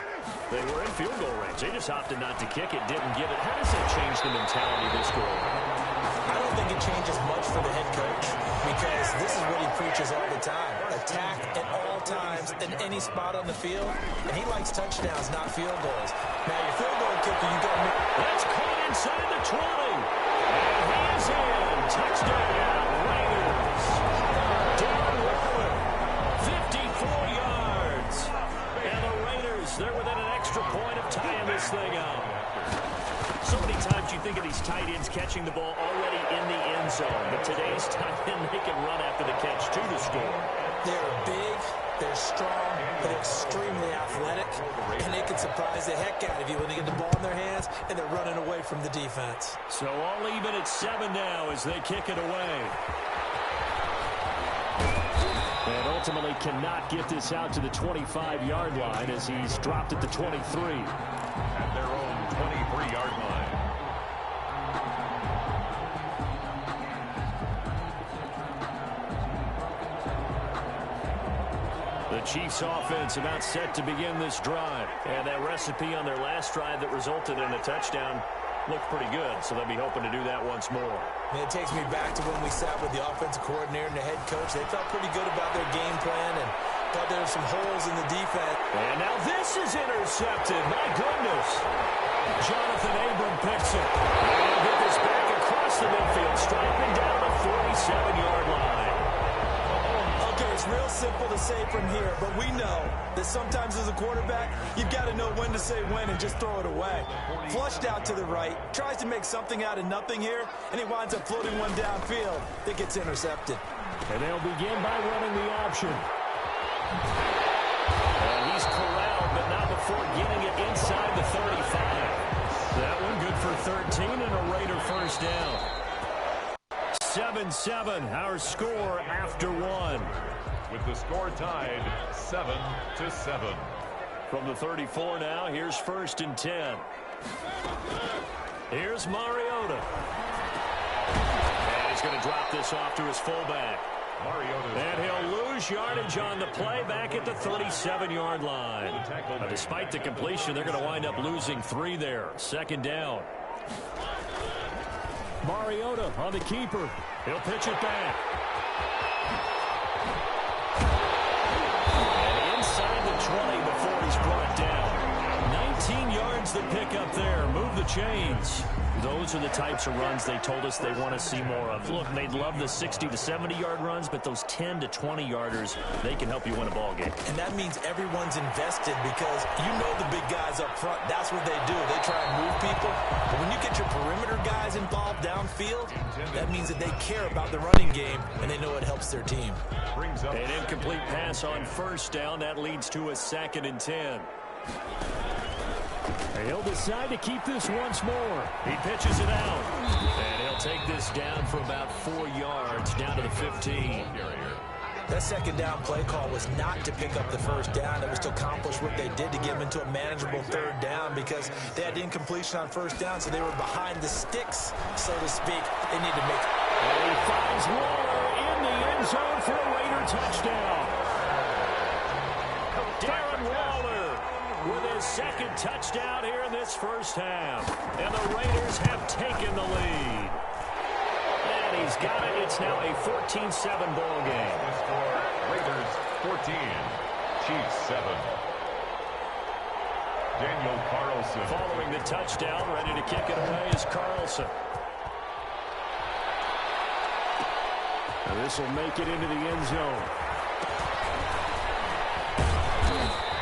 they were in field goal range. They just opted not to kick it, didn't get it. How does that change the mentality of this score? I don't think it changes much for the head coach because this is what he preaches all the time. Attack at all times in any spot on the field. And he likes touchdowns, not field goals. Now, your field goal kicker, you got to make... That's caught inside the 20. And he is in. Touchdown, Raiders. Down Waller, 54 yards. And the Raiders, they're within an extra point of tying this thing up. So many times you think of these tight ends catching the ball already in the end zone. But today's tight end, they can run after the catch, too, to score. They're big, they're strong, but extremely athletic. And they can surprise the heck out of you when they get the ball in their hands and they're running away from the defense. So all even at 7 now as they kick it away. And ultimately cannot get this out to the 25-yard line as he's dropped at the 23. At their own 23-yard line. The Chiefs offense about set to begin this drive. And that recipe on their last drive that resulted in a touchdown looked pretty good, so they'll be hoping to do that once more. And it takes me back to when we sat with the offensive coordinator and the head coach. They felt pretty good about their game plan and thought there were some holes in the defense. And now this is intercepted. My goodness. Jonathan Abram picks it. And he'll get this back across the midfield, striking down the 47-yard line. Okay, it's real simple to say from here, but we know that sometimes as a quarterback, you've got to know when to say when and just throw it away. Flushed out to the right, tries to make something out of nothing here, and he winds up floating one downfield that gets intercepted. And they'll begin by running the option. And he's corralled, but not before getting it inside the 35. That one good for 13 and a Raider first down. 7-7, our score after 1. With the score tied 7-7. From the 34 now, here's 1st and 10. Here's Mariota. And he's going to drop this off to his fullback. And he'll lose yardage on the play back at the 37-yard line. But despite the completion, they're going to wind up losing 3 there. Second down. Mariota on the keeper. He'll pitch it back. And inside the 20 before he's brought down. 19 yards to pick up there. Move the chains. Those are the types of runs they told us they want to see more of. Look, they'd love the 60 to 70-yard runs, but those 10 to 20-yarders, they can help you win a ball game. And that means everyone's invested because you know the big guys up front, that's what they do. They try and move people. But when you get your perimeter guys involved downfield, that means that they care about the running game, and they know it helps their team. An incomplete pass on first down. That leads to a 2nd and 10. He'll decide to keep this once more. He pitches it out. And he'll take this down for about 4 yards, down to the 15. That second down play call was not to pick up the first down. It was to accomplish what they did to get them into a manageable third down because they had incompletion on first down, so they were behind the sticks, so to speak. They need to make it. And he finds Waller in the end zone for a Raider touchdown. Darren Waller with his 2nd touchdown here in this first half. And the Raiders have taken the lead. And he's got it. It's now a 14-7 ball game. Raiders 14, Chiefs 7. Daniel Carlson. Following the touchdown, ready to kick it away is Carlson. This will make it into the end zone.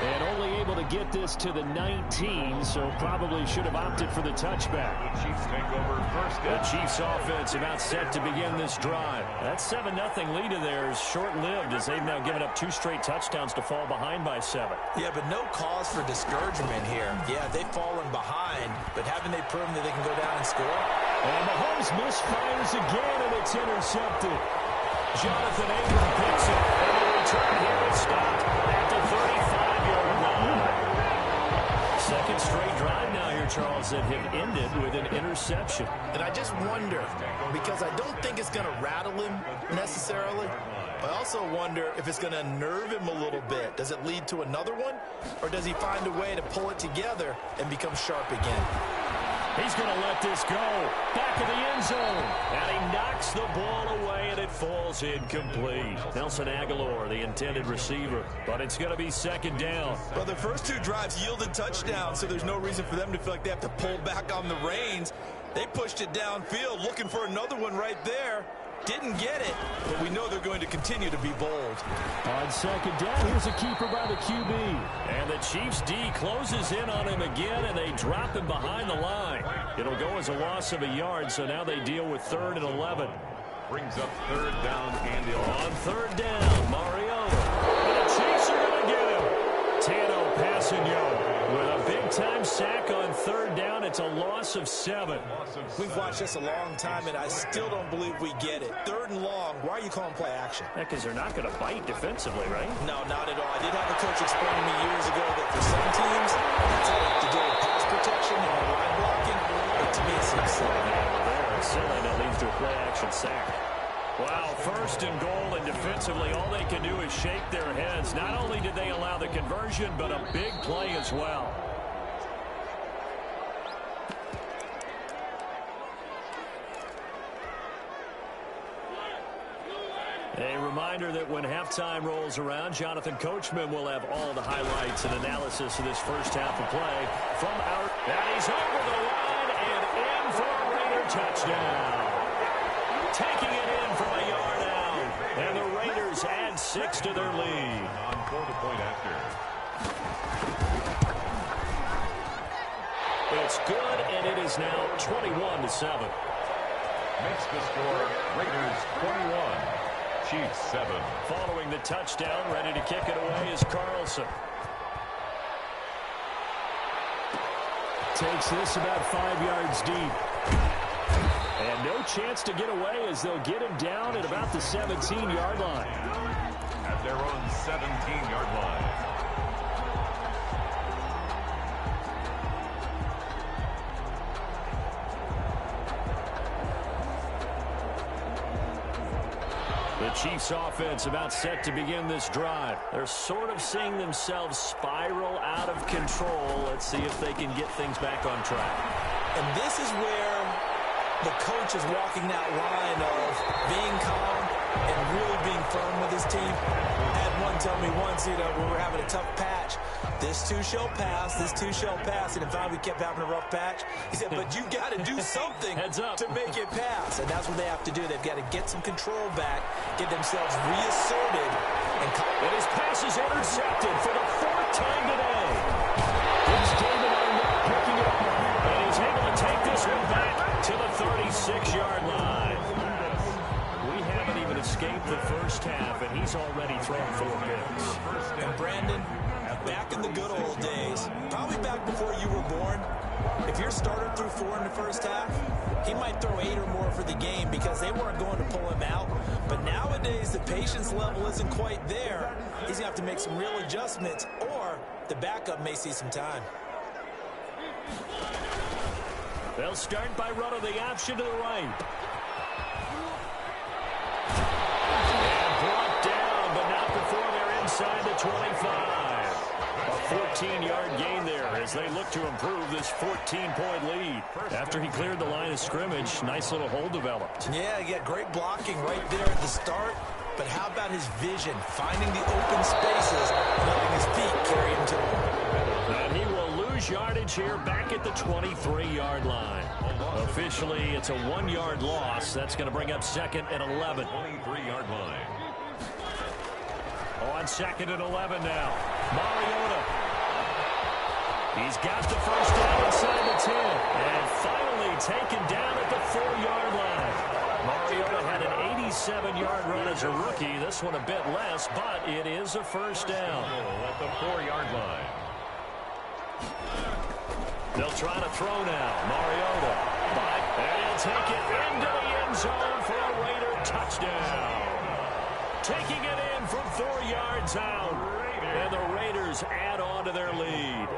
And only able to get this to the 19, so probably should have opted for the touchback. The Chiefs take over first down. The Chiefs offense about set to begin this drive. That 7-0 lead of theirs short-lived as they've now given up 2 straight touchdowns to fall behind by 7. Yeah, but no cause for discouragement here. Yeah, they've fallen behind, but haven't they proven that they can go down and score? And Mahomes misfires again, and it's intercepted. Jonathan Abram picks it, and the return here is stopped at the 35-yard line. 2nd straight drive now here, Charles, that have ended with an interception. And I just wonder, because I don't think it's going to rattle him necessarily, but I also wonder if it's going to unnerve him a little bit. Does it lead to another one, or does he find a way to pull it together and become sharp again? He's going to let this go. Back of the end zone. And he knocks the ball away, and it falls incomplete. Nelson Aguilar, the intended receiver. But it's going to be 2nd down. Well, the first 2 drives yielded touchdowns, so there's no reason for them to feel like they have to pull back on the reins. They pushed it downfield, looking for another one right there. Didn't get it, but we know they're going to continue to be bold. On 2nd down, here's a keeper by the QB. And the Chiefs D closes in on him again, and they drop him behind the line. It'll go as a loss of a yard, so now they deal with 3rd and 11. Brings up 3rd down and 11. On 3rd down, Mariota. And the Chiefs are going to get him. Tano Passanio with a big-time sack on 3rd down. It's a loss of 7. We've watched this a long time, and I still don't believe we get it. 3rd and long, why are you calling play action? Because they're not going to bite defensively, right? No, not at all. I did have a coach explain to me years ago that for some teams, that's how they have to deal with pass protection and line blocking. But to me, it seems silly. Very silly. That leads to a play-action sack. Wow, 1st and goal, and defensively, all they can do is shake their heads. Not only did they allow the conversion, but a big play as well. A reminder that when halftime rolls around, Jonathan Coachman will have all the highlights and analysis of this first half of play from our... And he's over the line and in for a Raider touchdown. Taking it in from a yard out. And the Raiders add 6 to their lead. On for the point after. It's good, and it is now 21-7. Makes the score Raiders 21. Chiefs 7. Following the touchdown, ready to kick it away is Carlson. Takes this about 5 yards deep. And no chance to get away as they'll get him down at about the 17-yard line. At their own 17-yard line. The Chiefs offense about set to begin this drive. They're sort of seeing themselves spiral out of control. Let's see if they can get things back on track. And this is where the coach is walking that line of being calm and really being firm with his team. I had one tell me once, when we were having a tough patch, this too shall pass, this too shall pass. And in fact, we kept having a rough patch. He said, but you got to do something to make it pass. And that's what they have to do. They've got to get some control back, get themselves reasserted. And his pass is intercepted for the fourth time today. He's David Arnett picking it up. And he's able to take this one back to the 36-yard line. We haven't even escaped the first half, and he's already thrown 4 picks. And Brandon, back in the good old days, probably back before you were born, if your starter threw 4 in the first half, he might throw 8 or more for the game because they weren't going to pull him out. But nowadays, the patience level isn't quite there. He's going to have to make some real adjustments, or the backup may see some time. They'll start by running the option to the right. And brought down, but not before they're inside the 25. A 14-yard gain there as they look to improve this 14-point lead. After he cleared the line of scrimmage, nice little hole developed. Yeah, he got great blocking right there at the start. But how about his vision, finding the open spaces, and letting his feet carry him to them. And he will lose yardage here back at the 23-yard line. Officially, it's a 1-yard loss. That's going to bring up 2nd and 11. 23-yard line. On 2nd and 11 now. Mariota. He's got the first down inside the 10. And finally taken down at the 4-yard line. Mariota had an 87-yard run as a rookie. This one a bit less, but it is a first down. At the 4-yard line. They'll try to throw now. Mariota. And he'll take it into the end zone for a Raider touchdown. Taking it in from 4 yards out. And the Raiders add on to their lead.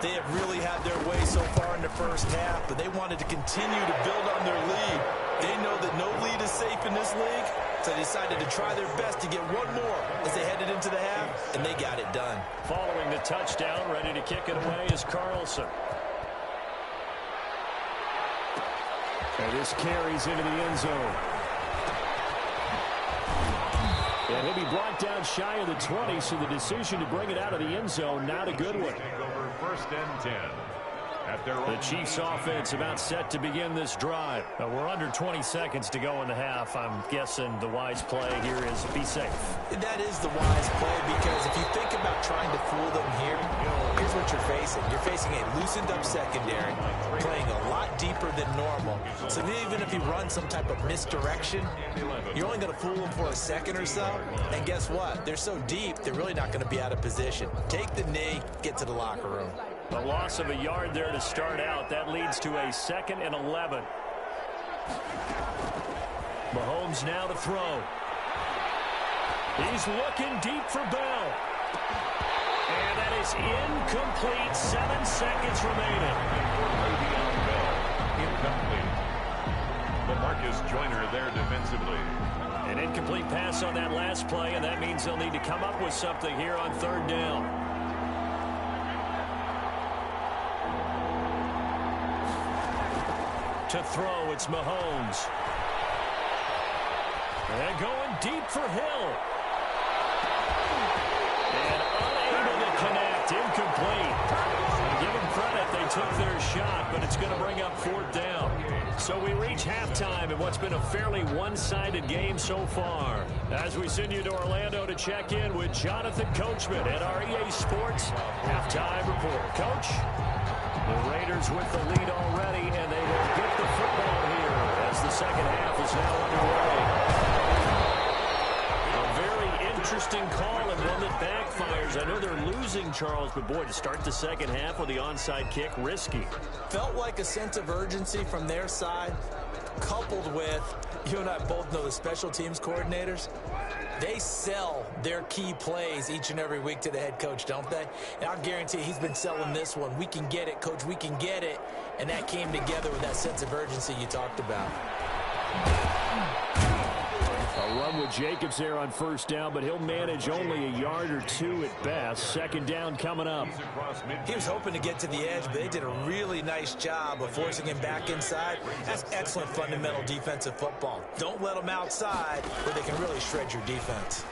They have really had their way so far in the first half, but they wanted to continue to build on their lead. They know that no lead is safe in this league, so they decided to try their best to get one more as they headed into the half, and they got it done. Following the touchdown, ready to kick it away is Carlson. And this carries into the end zone. And he'll be brought down shy of the 20, so the decision to bring it out of the end zone, not a good one. Over 1st and 10. The Chiefs offense about set to begin this drive. We're under 20 seconds to go in the half. I'm guessing the wise play here is be safe. That is the wise play, because if you think about trying to fool them here, here's what you're facing. You're facing a loosened up secondary, playing a lot deeper than normal. So even if you run some type of misdirection, you're only going to fool them for a second or so. And guess what? They're so deep, they're really not going to be out of position. Take the knee, get to the locker room. A loss of a yard there to start out. That leads to a 2nd and 11. Mahomes now to throw. He's looking deep for Bell. And that is incomplete. 7 seconds remaining. Incomplete. But Marcus Joyner there defensively. An incomplete pass on that last play, and that means they'll need to come up with something here on 3rd down. To throw, it's Mahomes. And going deep for Hill. And unable to connect. Incomplete. Give them credit. They took their shot, but it's going to bring up 4th down. So we reach halftime in what's been a fairly one-sided game so far. As we send you to Orlando to check in with Jonathan Coachman at our EA Sports Halftime Report. Coach? The Raiders with the lead already, and they will get the football here as the second half is now underway. A very interesting call and one that backfires. I know they're losing, Charles, but boy, to start the second half with the onside kick, risky. Felt like a sense of urgency from their side, coupled with, you and I both know the special teams coordinators. They sell their key plays each and every week to the head coach, don't they? And I'll guarantee he's been selling this one. We can get it, coach, we can get it. And that came together with that sense of urgency you talked about. A with Jacobs there on first down, but he'll manage only a yard or two at best. Second down coming up. He was hoping to get to the edge, but they did a really nice job of forcing him back inside. That's excellent fundamental defensive football. Don't let them outside where they can really shred your defense.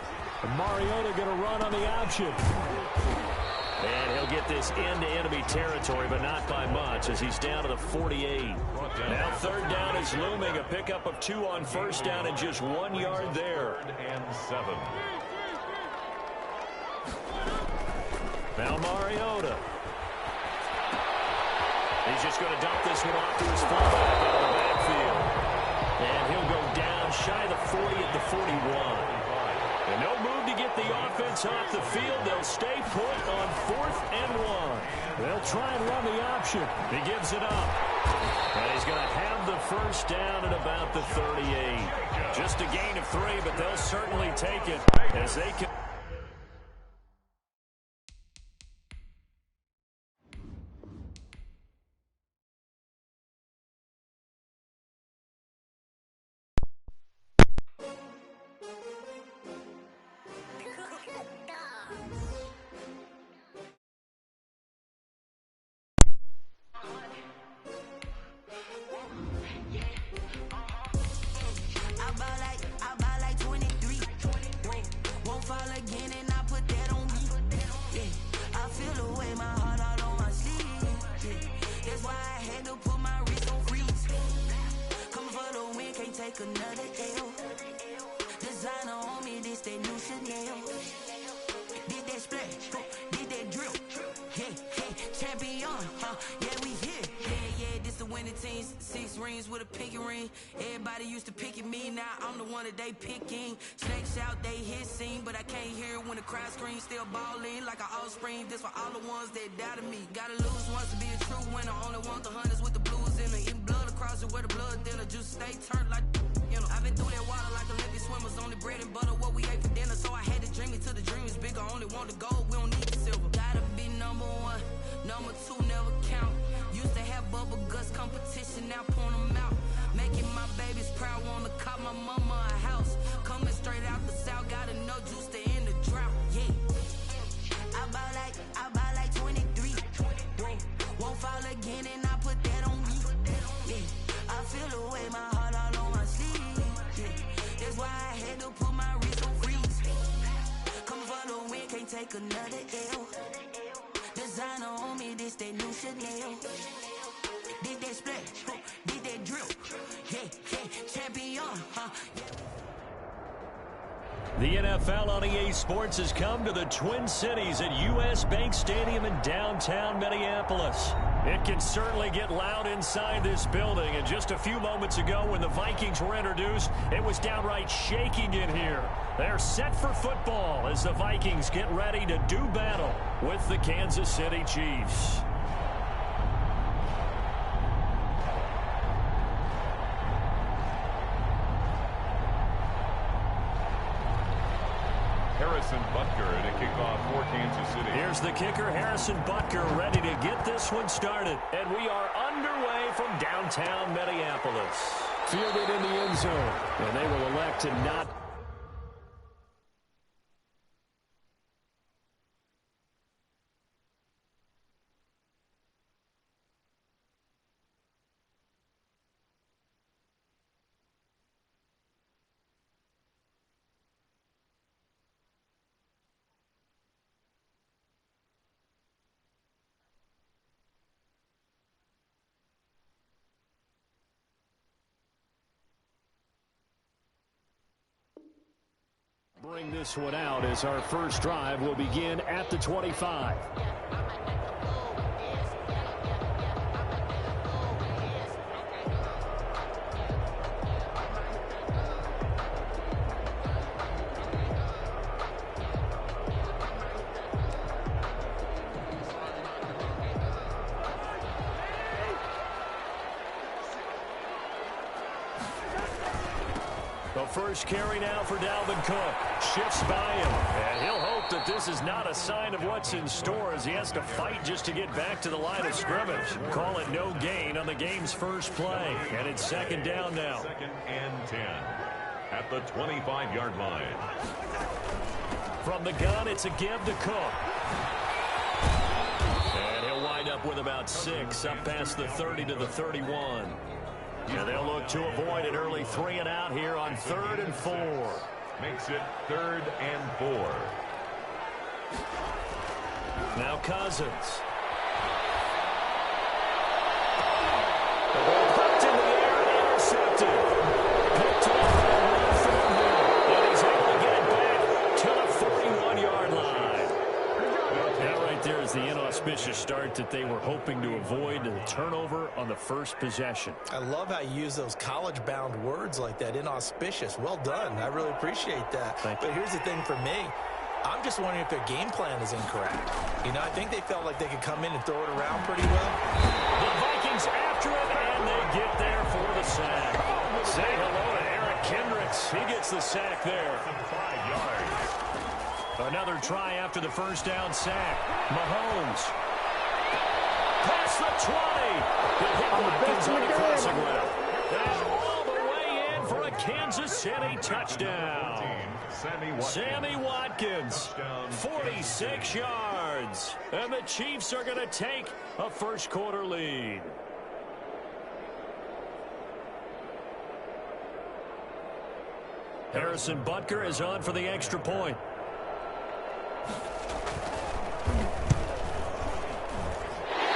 Mariota going to run on the option. And he'll get this into enemy territory, but not by much as he's down to the 48. Now third down is looming. A pickup of 2 on first down and just 1 yard there. And 7. Now Mariota. He's just going to dump this one off to his fullback out of the backfield. And he'll go down shy of the 40 at the 41. And no move to get the offense off the field. They'll stay put on 4th and 1. They'll try and run the option. He gives it up. And he's going to have the first down at about the 38. Just a gain of 3, but they'll certainly take it as they can. Another L. Designer on me, this that new Chanel. Did that splash, did that drill. Yeah, champion, yeah, we here. Yeah, this the winning team. 6 rings with a pinky ring. Everybody used to pick at me, now I'm the one that they picking. Snakes shout, they hissing, but I can't hear when the crowd screams. Still balling like an offspring. This for all the ones that doubted me. Gotta lose once to be a true winner. Only want the hunters with the blues in it. Eating blood across it where the blood thinner. Juice stay turned like. I've been through that water like Olympic swimmers. Only bread and butter, what we ate for dinner. So I had to dream it till the dream is bigger. Only want the gold, we don't need the silver. Gotta be number 1, number 2 never count. Used to have bubble guts competition, now point them out. Making my babies proud, wanna cop my mama a house. Coming straight out the south, gotta know juice to end the drought. Yeah, I buy like 23. Won't fall again and I put that on me. Yeah, I feel the way my heart all on my sleeve. That's why I had to put my wrist on freeze. Come for the win, can't take another L. Designer on me, this that new Chanel. Did that splash, did that drill. Yeah, champion, The NFL on EA Sports has come to the Twin Cities at US Bank Stadium in downtown Minneapolis. It can certainly get loud inside this building, and just a few moments ago when the Vikings were introduced, it was downright shaking in here. They're set for football as the Vikings get ready to do battle with the Kansas City Chiefs. Harrison Butker to kick off for Kansas City. Here's the kicker, Harrison Butker, ready to get this one started. And we are underway from downtown Minneapolis. Fielded in the end zone. And they will elect to not. Bring this one out as our first drive will begin at the 25. First carry now for Dalvin Cook. Shifts by him. And he'll hope that this is not a sign of what's in store as he has to fight just to get back to the line of scrimmage. Call it no gain on the game's first play. And it's second down now. 2nd and 10. at the 25-yard line. From the gun, it's a give to Cook. And he'll wind up with about 6, up past the 30 to the 31. And they'll look to avoid an early 3 and out here on 3rd and 4. Makes it 3rd and 4. Now Cousins. The ball poked in the air and intercepted. Picked off and a run from him. And he's able to get it back to the 41-yard line. That right there is the inauspicious start that they were hoping to avoid, the turnover on the first possession. I love how you use those college-bound words like that, inauspicious. Well done. I really appreciate that. But here's the thing for me. I'm just wondering if their game plan is incorrect. You know, I think they felt like they could come in and throw it around pretty well. The Vikings after him, and they get there for the sack. Say hello to Eric Kendricks. He gets the sack there. 5 yards. Another try after the first down sack. Mahomes. Past the 20. He'll hit Watkins on the crossing route. And all the way in for a Kansas City touchdown. Sammy Watkins, 46 yards. And the Chiefs are going to take a first-quarter lead. Harrison Butker is on for the extra point.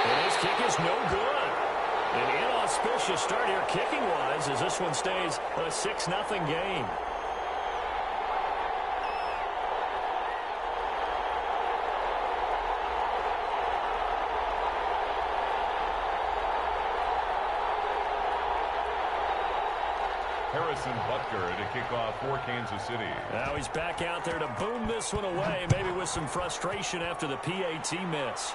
And his kick is no good. An inauspicious start here kicking-wise as this one stays a 6-0 game. Harrison Butker to kick off for Kansas City. Now he's back out there to boom this one away, maybe with some frustration after the PAT miss.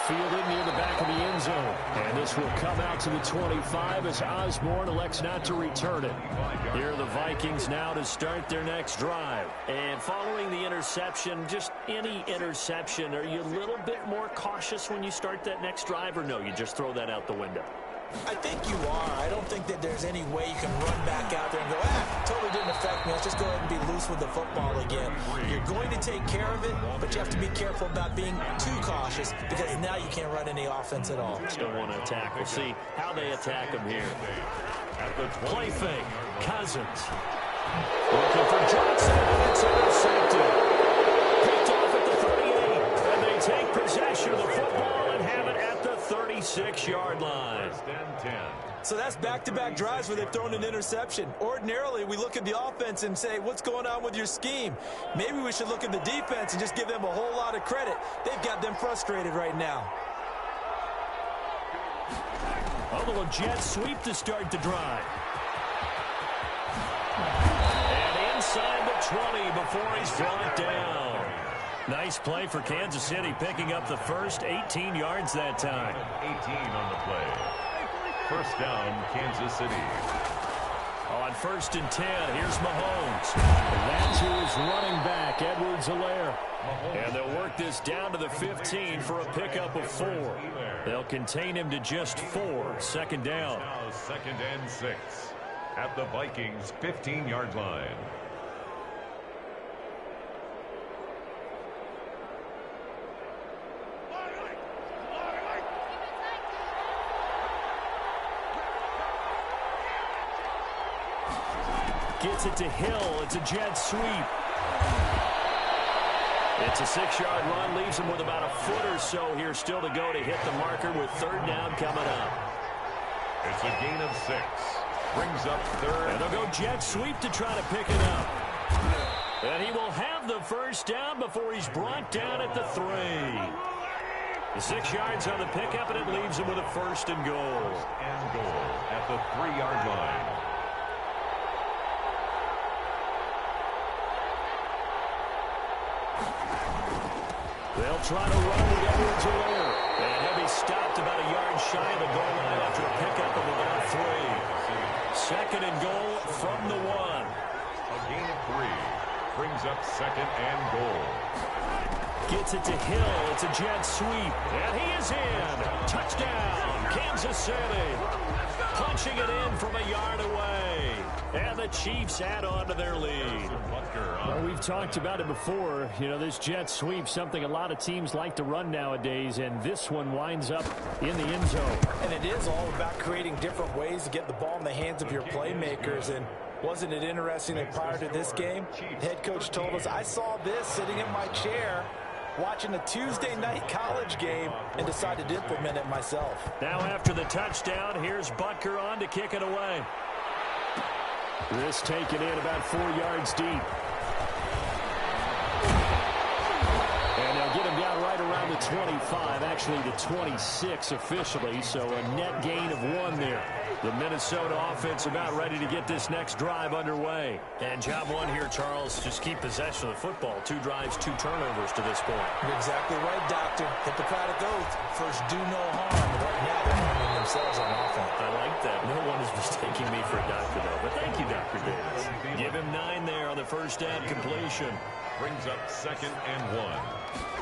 Fielded near the back of the end zone. And this will come out to the 25 as Osborne elects not to return it. Here are the Vikings now to start their next drive. And following the interception, just any interception, are you a little bit more cautious when you start that next drive, or no, you just throw that out the window? I think you are. I don't think that there's any way you can run back out there and go, totally didn't affect me. Let's just go ahead and be loose with the football again. You're going to take care of it, but you have to be careful about being too cautious because now you can't run any offense at all. Just don't want to attack. We'll see how they attack him here. Play fake. Cousins. Looking for Johnson, and it's intercepted. Picked off at the 38, and they take possession of the football and have it at the 36-yard line. So that's back-to-back drives where they've thrown an interception. Ordinarily, we look at the offense and say, what's going on with your scheme? Maybe we should look at the defense and just give them a whole lot of credit. They've got them frustrated right now. A little jet sweep to start the drive. And inside the 20 before he's brought down. Nice play for Kansas City, picking up the first 18 yards that time. 18 on the play. First down, Kansas City. On 1st and 10, here's Mahomes. That's who is running back, Edwards-Helaire. And they'll work this down to the 15 for a pickup of 4. They'll contain him to just 4. Second down. Now 2nd and 6 at the Vikings' 15-yard line. Gets it to Hill. It's a jet sweep. It's a 6-yard run. Leaves him with about a foot or so here still to go to hit the marker with 3rd down coming up. It's a gain of 6. Brings up 3rd. And they'll go jet sweep to try to pick it up. And he will have the first down before he's brought down at the 3. The 6 yards on the pickup, and it leaves him with a 1st and goal. And goal at the 3-yard line. They'll try to run with Edwards-Helaire. And he'll be stopped about a yard shy of the goal line after a pickup of about 3. 2nd and goal from the 1. A gain of 3. Brings up 2nd and goal. Gets it to Hill. It's a jet sweep. And he is in. Touchdown, Kansas City. Punching it in from a yard away. And the Chiefs add on to their lead. Well, we've talked about it before. You know, this jet sweep, something a lot of teams like to run nowadays, and this one winds up in the end zone. And it is all about creating different ways to get the ball in the hands of your playmakers. And wasn't it interesting that prior to this game, the head coach told us, I saw this sitting in my chair watching a Tuesday night college game and decided to implement it myself. Now after the touchdown, here's Butker on to kick it away. This taken in about 4 yards deep. And they'll get him down right around the 25, actually the 26 officially, so a net gain of 1 there. The Minnesota offense about ready to get this next drive underway. And job 1 here, Charles, just keep possession of the football. 2 drives, 2 turnovers to this point. You're exactly right, Doctor. Hippocratic oath. First, do no harm. Right now, they're harming themselves on offense. I like that. No one is mistaking me for a doctor, though. But thank you, Dr. Davis. Give him 9 there on the first down completion. Brings up 2nd and 1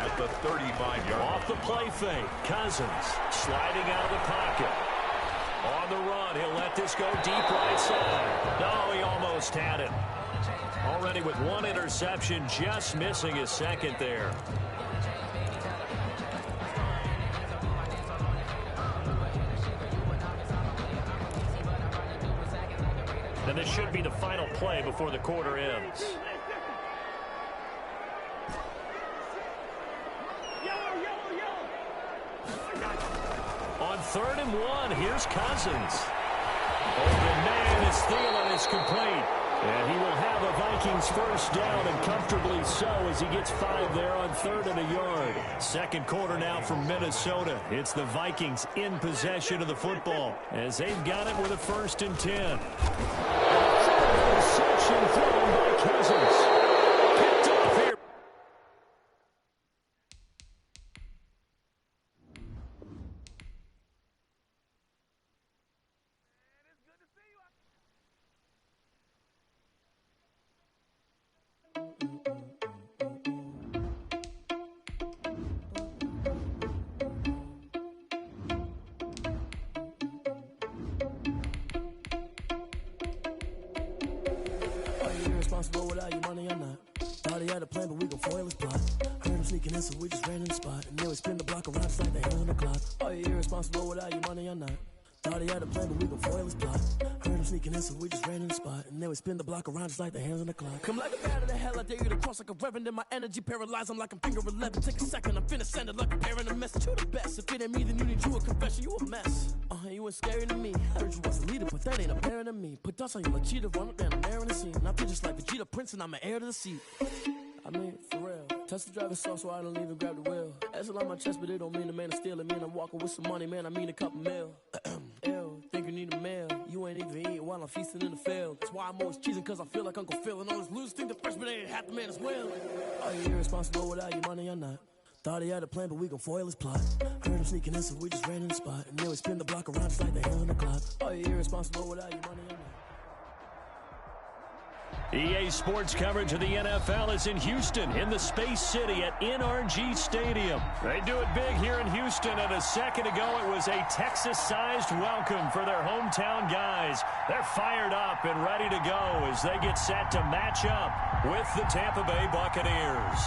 at the 35-yard line. Off the play fake, Cousins sliding out of the pocket. On the run, he'll let this go deep right side. No, he almost had it. Already with 1 interception, just missing his 2nd there. And this should be the final play before the quarter ends. On 3rd and 1, here's Cousins. Open man is Thielen is complete. And he will have a Vikings first down, and comfortably so, as he gets 5 there on 3rd and a yard. Second quarter now from Minnesota. It's the Vikings in possession of the football as they've got it with a 1st and 10. Interception thrown by Cousins. Picked off here. Irresponsible without your money or not. Thought he had a plan, but we gon' foil his plot. Heard him sneaking in, so we just ran in the spot. And then we spin the block around just like the hell in the clock. Are you irresponsible without your money or not? Thought he had a plan, but we gon' foil his plot. Heard him sneaking in, so we just ran in the spot. And then we spin the block around just like the hands on the clock. Come like a bat of the hell, I dare you to cross like a reverend. In my energy paralyzed, I'm like I'm finger 11. Take a second, I'm finna send it like a parent a message. You the best, if it ain't me, then you need you a confession. You a mess. You ain't scary to me. Heard you was a leader, but that ain't apparent to me. Put dust on you like cheetah, run up down, I'm airing the scene. Now just like Vegeta Prince, and I'm an heir to the seat. I mean, for real. Touch the driver's soft, so I don't even grab the wheel. That's on my chest, but it don't mean the man to steal. It mean I'm walking with some money, man. I mean a couple mil. Ew, think you need a meal. You ain't even eating while I'm feasting in the field. That's why I'm always cheesing, cause I feel like Uncle Phil. And all those losers think the freshman ain't half the man as well. Are you irresponsible without your money or not? Thought he had a plan, but we gon' foil his plot. Heard him sneaking in, so we just ran in the spot. And then we spin the block around just like the hell in the clock. Are you irresponsible without your money or not? EA Sports coverage of the NFL is in Houston, in the Space City at NRG Stadium. They do it big here in Houston, and a second ago it was a Texas-sized welcome for their hometown guys. They're fired up and ready to go as they get set to match up with the Tampa Bay Buccaneers.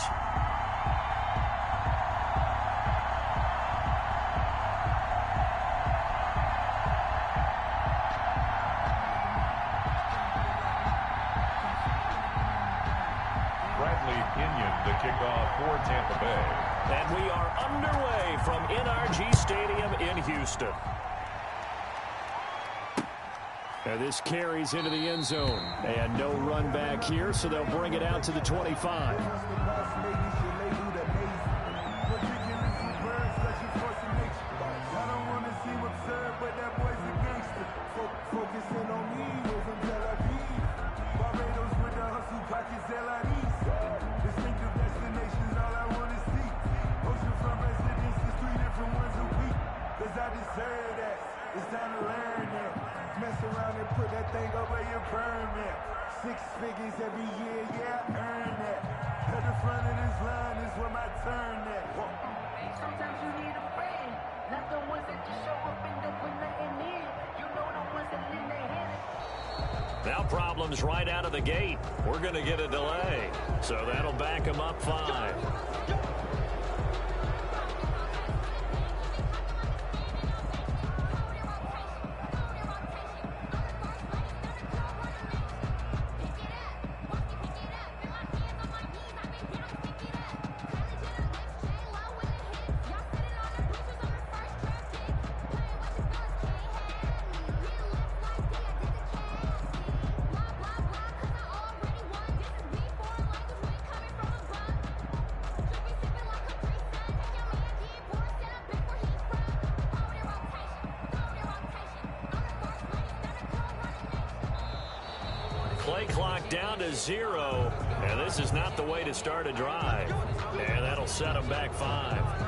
The kickoff for Tampa Bay. And we are underway from NRG Stadium in Houston. Now this carries into the end zone. And no run back here, so they'll bring it out to the 25. It's time to learn that. Mess around and put that thing up where you burn that. 6 figures every year, yeah, I earn that. At the front of this line is where my turn at. Sometimes you need a friend, not the ones that just show up and don't put nothing in. You know the ones that lend their hand. Now problems right out of the gate. We're going to get a delay. So that'll back them up 5. Play clock down to 0, and this is not the way to start a drive. And that'll set them back 5.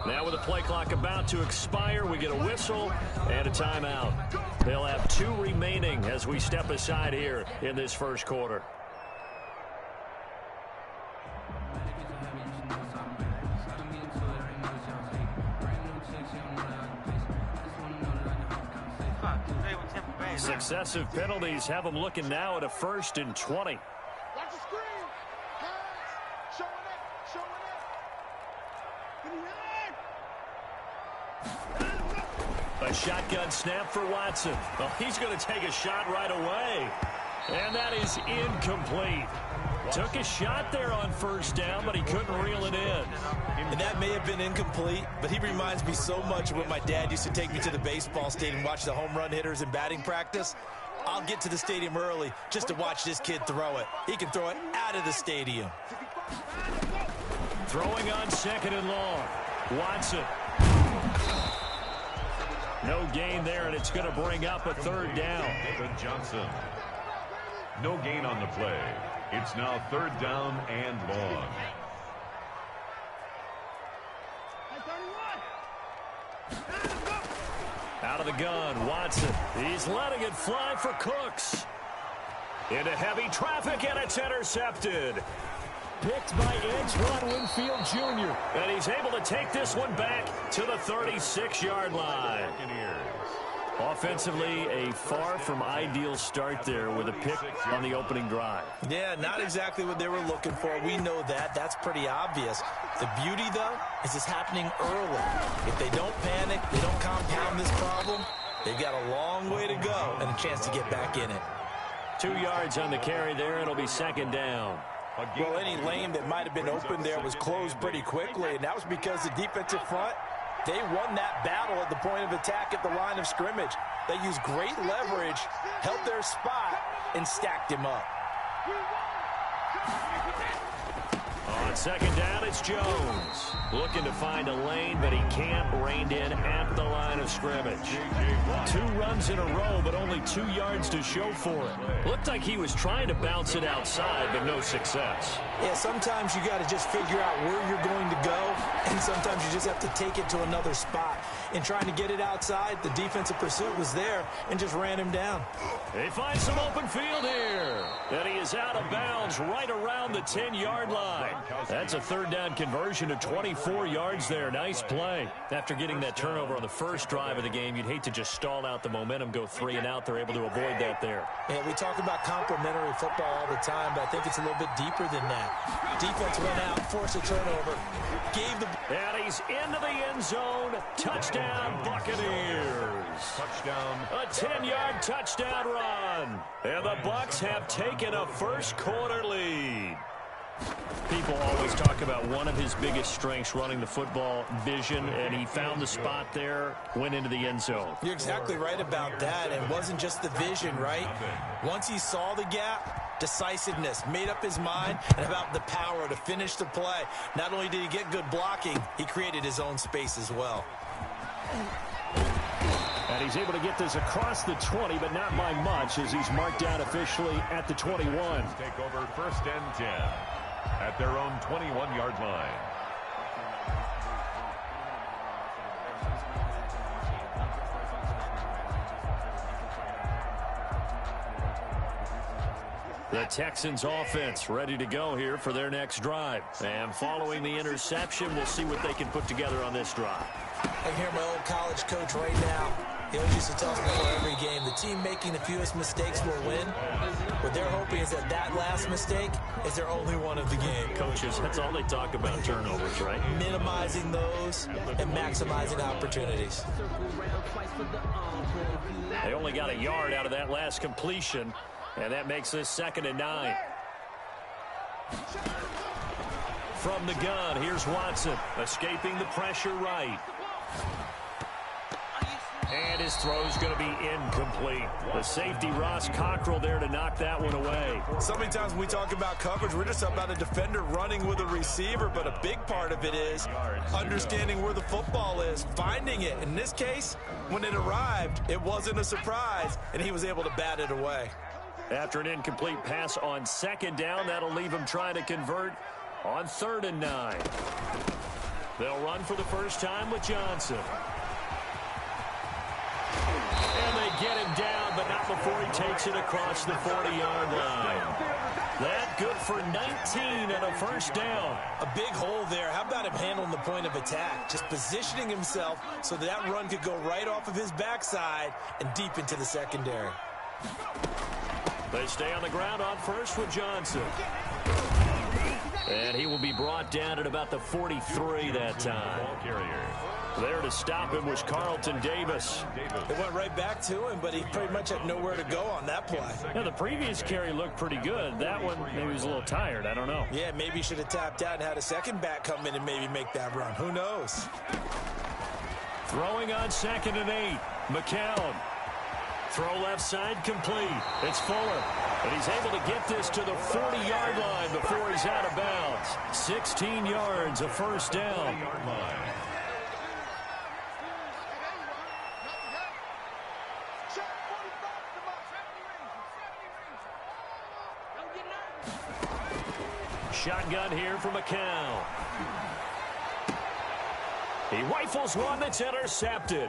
Now with the play clock about to expire, we get a whistle and a timeout. They'll have 2 remaining as we step aside here in this first quarter. Successive penalties have them looking now at a 1st and 20. Watch the screen. Hands. Showing it. Showing it. A shotgun snap for Watson. Oh, he's going to take a shot right away. And that is incomplete. Took a shot there on 1st down, but he couldn't reel it in. And that may have been incomplete, but he reminds me so much of when my dad used to take me to the baseball stadium and watch the home run hitters in batting practice. I'll get to the stadium early just to watch this kid throw it. He can throw it out of the stadium. Throwing on 2nd and long. Watson. No gain there, and it's going to bring up a 3rd down. David Johnson. No gain on the play. It's now 3rd down and long. Out of the gun, Watson. He's letting it fly for Cooks. Into heavy traffic, and it's intercepted. Picked by Antoine Winfield Jr. And he's able to take this one back to the 36-yard line. Offensively, a far from ideal start there with a pick on the opening drive. Yeah, not exactly what they were looking for. We know that. That's pretty obvious. The beauty, though, is it's happening early. If they don't panic, they don't compound this problem, they've got a long way to go and a chance to get back in it. 2 yards on the carry there. It'll be 2nd down. Well, any lane that might have been open there was closed pretty quickly, and that was because the defensive front, they won that battle at the point of attack at the line of scrimmage. They used great leverage, held their spot, and stacked him up. On 2nd down, it's Jones. Looking to find a lane, but he can't. Reined in at the line of scrimmage. 2 runs in a row, but only 2 yards to show for it. Looked like he was trying to bounce it outside, but no success. Yeah, sometimes you got to just figure out where you're going to go, and sometimes you just have to take it to another spot. In trying to get it outside, the defensive pursuit was there and just ran him down. They find some open field here. And he is out of bounds right around the 10-yard line. That's a 3rd down conversion to 24 yards there. Nice play. After getting that turnover on the first drive of the game, you'd hate to just stall out the momentum, go 3 and out. They're able to avoid that there. Yeah, we talk about complementary football all the time, but I think it's a little bit deeper than that. Defense went out, forced a turnover, gave the... And he's into the end zone. Touchdown, Buccaneers. Touchdown. A 10-yard touchdown run. And the Bucs have taken a first quarter lead. People always talk about one of his biggest strengths, running the football, vision, and he found the spot there, went into the end zone. You're exactly right about that. It wasn't just the vision, right? Once he saw the gap, decisiveness, made up his mind, and about the power to finish the play. Not only did he get good blocking, he created his own space as well. And he's able to get this across the 20, but not by much, as he's marked down officially at the 21. Take over 1st and 10 at their own 21-yard line. The Texans offense ready to go here for their next drive. And following the interception, we'll see what they can put together on this drive. I hear my old college coach right now. He always used to tell us before every game, the team making the fewest mistakes will win. What they're hoping is that that last mistake is their only one of the game. Coaches, that's all they talk about, turnovers, right? Minimizing those and maximizing opportunities. They only got a yard out of that last completion, and that makes this 2nd and 9. From the gun, here's Watson, escaping the pressure right. And his throw's going to be incomplete. The safety, Ross Cockrell, there to knock that one away. So many times when we talk about coverage, we're just about a defender running with a receiver, but a big part of it is understanding where the football is, finding it. In this case, when it arrived, it wasn't a surprise, and he was able to bat it away. After an incomplete pass on 2nd down, that'll leave him trying to convert on 3rd and 9. They'll run for the first time with Johnson. And they get him down, but not before he takes it across the 40-yard line. That good for 19 and a first down. A big hole there. How about him handling the point of attack? Just positioning himself so that run could go right off of his backside and deep into the secondary. They stay on the ground on first with Johnson. And he will be brought down at about the 43 that time. There to stop him was Carlton Davis. It went right back to him, but he pretty much had nowhere to go on that play. Yeah, the previous carry looked pretty good. That one, maybe he was a little tired. I don't know. Yeah, maybe he should have tapped out and had a second back come in and maybe make that run. Who knows? Throwing on 2nd and 8. McCown. Throw left side complete. It's Fuller. And he's able to get this to the 40-yard line before he's out of bounds. 16 yards, a first down. Shotgun here for McCown. He rifles one that's intercepted.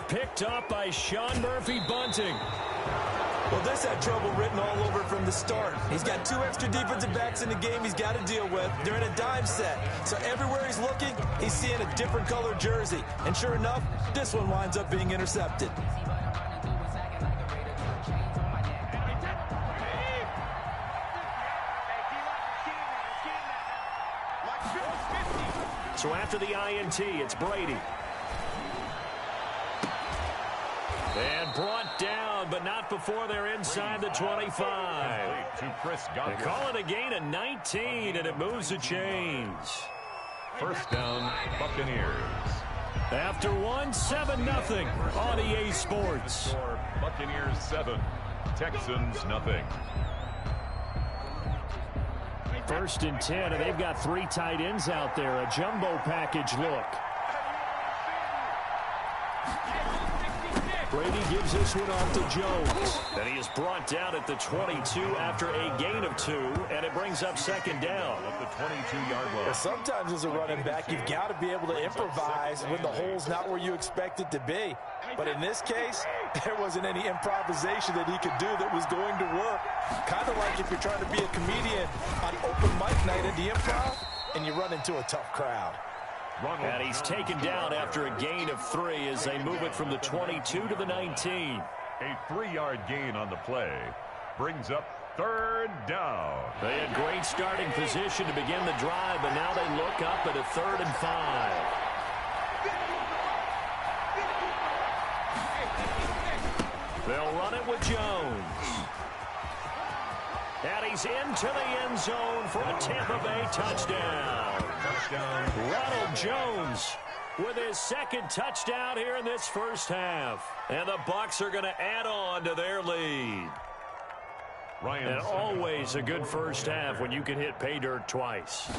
Picked up by Sean Murphy-Bunting. Well, this had trouble written all over from the start. He's got 2 extra defensive backs in the game he's got to deal with. They're in a dime set. So everywhere he's looking, he's seeing a different color jersey. And sure enough, this one winds up being intercepted. So after the INT, it's Brady. And brought down, but not before they're inside the 25. They call it a gain of 19, and it moves the chains. First down, Buccaneers. After one, 7-0 on EA Sports. Buccaneers 7, Texans nothing. 1st and 10, and they've got 3 tight ends out there. A jumbo package look. Brady gives this one off to Jones. And he is brought down at the 22 after a gain of 2, and it brings up 2nd down at the 22-yard line. Well, sometimes as a running back, you've got to be able to improvise when the hole's not where you expect it to be. But in this case, there wasn't any improvisation that he could do that was going to work. Kind of like if you're trying to be a comedian on open mic night at the Improv and you run into a tough crowd. And he's taken down after a gain of 3 as they move it from the 22 to the 19. A 3-yard gain on the play brings up 3rd down. They had great starting position to begin the drive, but now they look up at a 3rd and 5. They'll run it with Jones. And he's into the end zone for a Tampa Bay touchdown. Ronald Jones with his 2nd touchdown here in this first half. And the Bucs are going to add on to their lead. And always a good first half when you can hit pay dirt twice.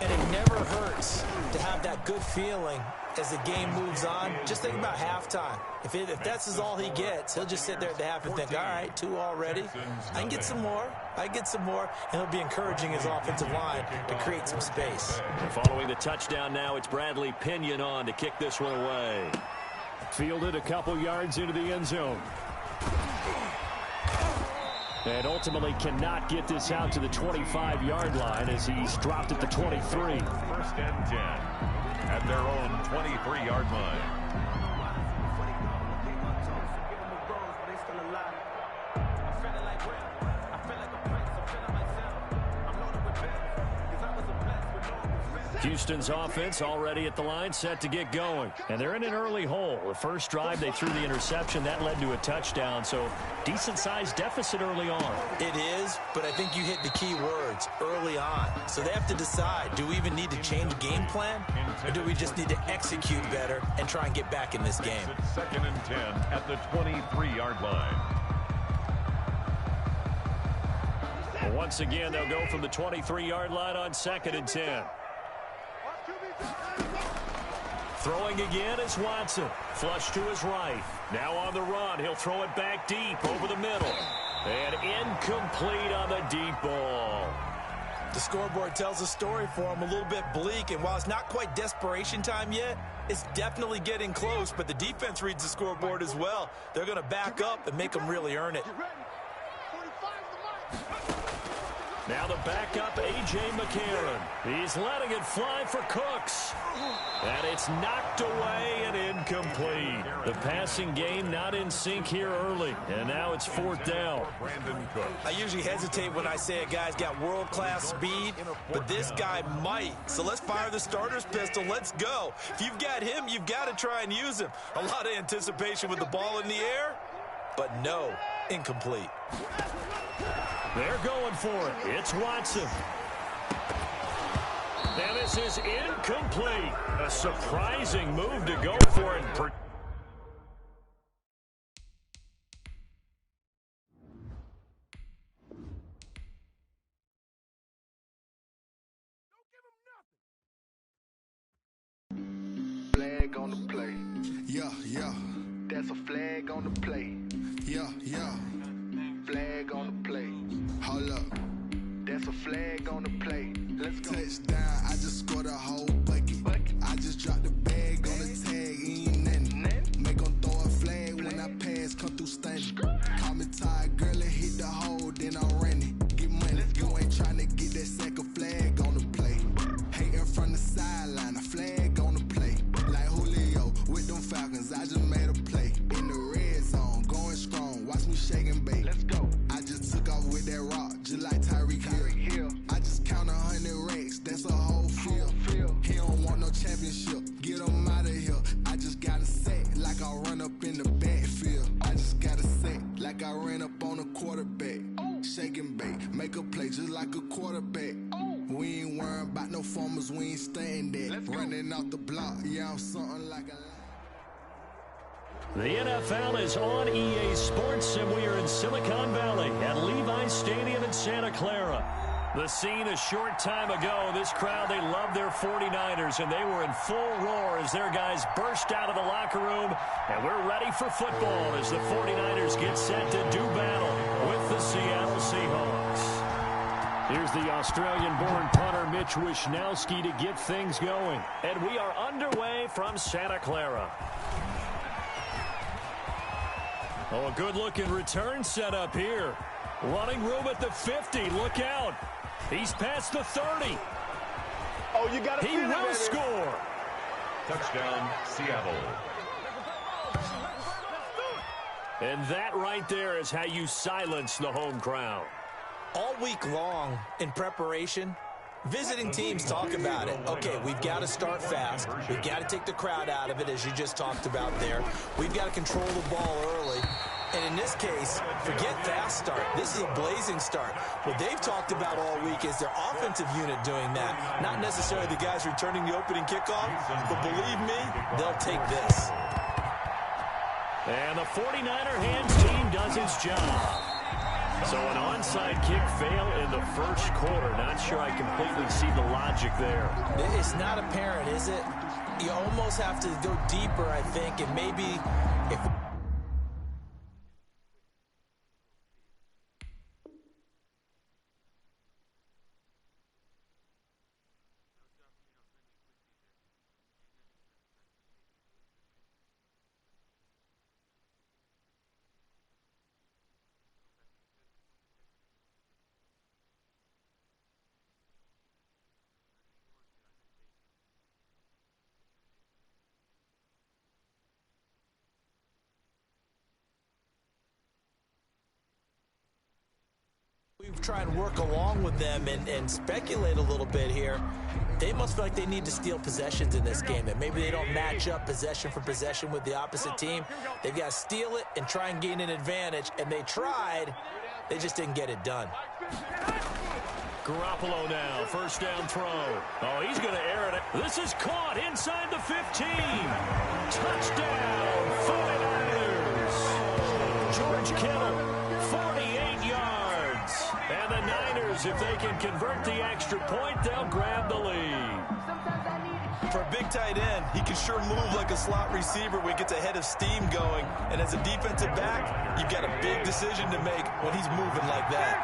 And it never hurts to have that good feeling as the game moves on. Just think about halftime. If that's all he gets, he'll just sit there at the half and think, all right, 2 already. I can get some more. And he'll be encouraging his offensive line to create some space. And following the touchdown now, it's Bradley Pinion on to kick this one away. Fielded a couple yards into the end zone. And ultimately cannot get this out to the 25-yard line as he's dropped at the 23. 1st and 10 at their own 23-yard line. Houston's offense already at the line, set to get going. And they're in an early hole. The first drive, they threw the interception. That led to a touchdown, so decent-sized deficit early on. It is, but I think you hit the key words, early on. So they have to decide, do we even need to change game plan, or do we just need to execute better and try and get back in this game? 2nd and 10 at the 23-yard line. Well, once again, they'll go from the 23-yard line on 2nd and 10. Throwing again is Watson. Flush to his right. Now on the run. He'll throw it back deep over the middle. And incomplete on the deep ball. The scoreboard tells a story for him, a little bit bleak. And while it's not quite desperation time yet, it's definitely getting close. But the defense reads the scoreboard as well. They're going to back up and make them really earn it. Now the backup, A.J. McCarron. He's letting it fly for Cooks. And it's knocked away and incomplete. The passing game not in sync here early. And now it's 4th down. I usually hesitate when I say a guy's got world-class speed, but this guy might. So let's fire the starter's pistol. Let's go. If you've got him, you've got to try and use him. A lot of anticipation with the ball in the air, but no, incomplete. They're going for it. It's Watson. And this is incomplete. A surprising move to go for it. Flag on the play. Yeah. That's a flag on the play. Yeah. Flag on the play. Hold up. That's a flag on the play. Let's go. Touchdown. I just scored a whole bucket. I just dropped the bag on the tag. Ain't nothing. Make them throw a flag when I pass. Come through stunning. Call me tired, girl, and hit the hole. Then I'm running. Get money. You ain't trying to get that second flag on the play. Hating from the sideline. A flag on the play. Like Julio with them Falcons. I just made a play. In the red zone. Going strong. Watch me shake and bake. Let's go. I just took off with that rock. Just like Tyreek Hill. I just count 100 racks. That's a whole field. He don't want no championship. Get him out of here. I just got a set like I run up in the backfield. I just got a set like I ran up on a quarterback. Shake and bake. Make a play just like a quarterback. We ain't worrying about no formers. We ain't staying there. Running out the block. Yeah, I'm something like a... The NFL is on EA Sports, and we are in Silicon Valley at Levi's Stadium in Santa Clara. The scene a short time ago, this crowd, they love their 49ers, and they were in full roar as their guys burst out of the locker room, and we're ready for football as the 49ers get set to do battle with the Seattle Seahawks. Here's the Australian-born punter Mitch Wishnowsky to get things going, and we are underway from Santa Clara. Oh, a good-looking return set up here. Running room at the 50. Look out. He's past the 30. Oh, you got to He will score. Touchdown, Seattle. And that right there is how you silence the home crowd. All week long in preparation, visiting teams talk about it. Okay, we've got to start fast. We've got to take the crowd out of it, as you just talked about there. We've got to control the ball early. And in this case, forget fast start. This is a blazing start. What they've talked about all week is their offensive unit doing that. Not necessarily the guys returning the opening kickoff, but believe me, they'll take this. And the 49er hands team does its job. So an onside kick fail in the first quarter. Not sure I completely see the logic there. It's not apparent, is it? You almost have to go deeper, I think, and maybe if... We try and work along with them and speculate a little bit here. They must feel like they need to steal possessions in this game, and maybe they don't match up possession for possession with the opposite team. They've got to steal it and try and gain an advantage, and they tried. They just didn't get it done. Garoppolo now, first down throw. Oh, he's going to air it. This is caught inside the 15. Touchdown, 49ers. George Kittle, 48 yards. And the Niners, if they can convert the extra point, they'll grab the lead. For a big tight end, he can sure move like a slot receiver when he gets a head of steam going. And as a defensive back, you've got a big decision to make when he's moving like that.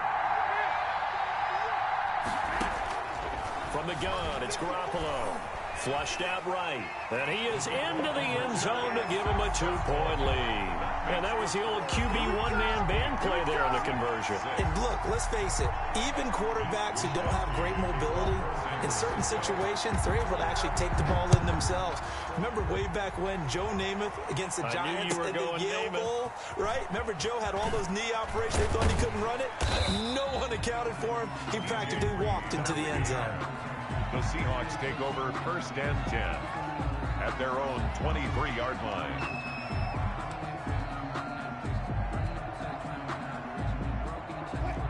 From the gun, it's Garoppolo. Flushed out right. And he is into the end zone to give him a 2-point lead. And that was the old QB one-man band play there in the conversion. And look, let's face it, even quarterbacks who don't have great mobility, in certain situations, they're able to actually take the ball in themselves. Remember way back when Joe Namath against the Giants in the Yale Bowl, right? Remember Joe had all those knee operations. They thought he couldn't run it. No one accounted for him. He practically walked into the end zone. The Seahawks take over first and 10 at their own 23-yard line.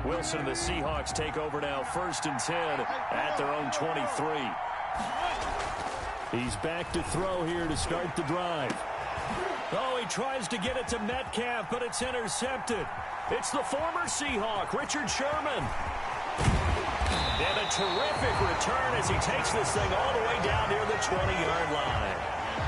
Wilson and the Seahawks take over now first and 10 at their own 23. He's back to throw here to start the drive. Oh, he tries to get it to Metcalf, but it's intercepted. It's the former Seahawk, Richard Sherman. And a terrific return as he takes this thing all the way down near the 20-yard line.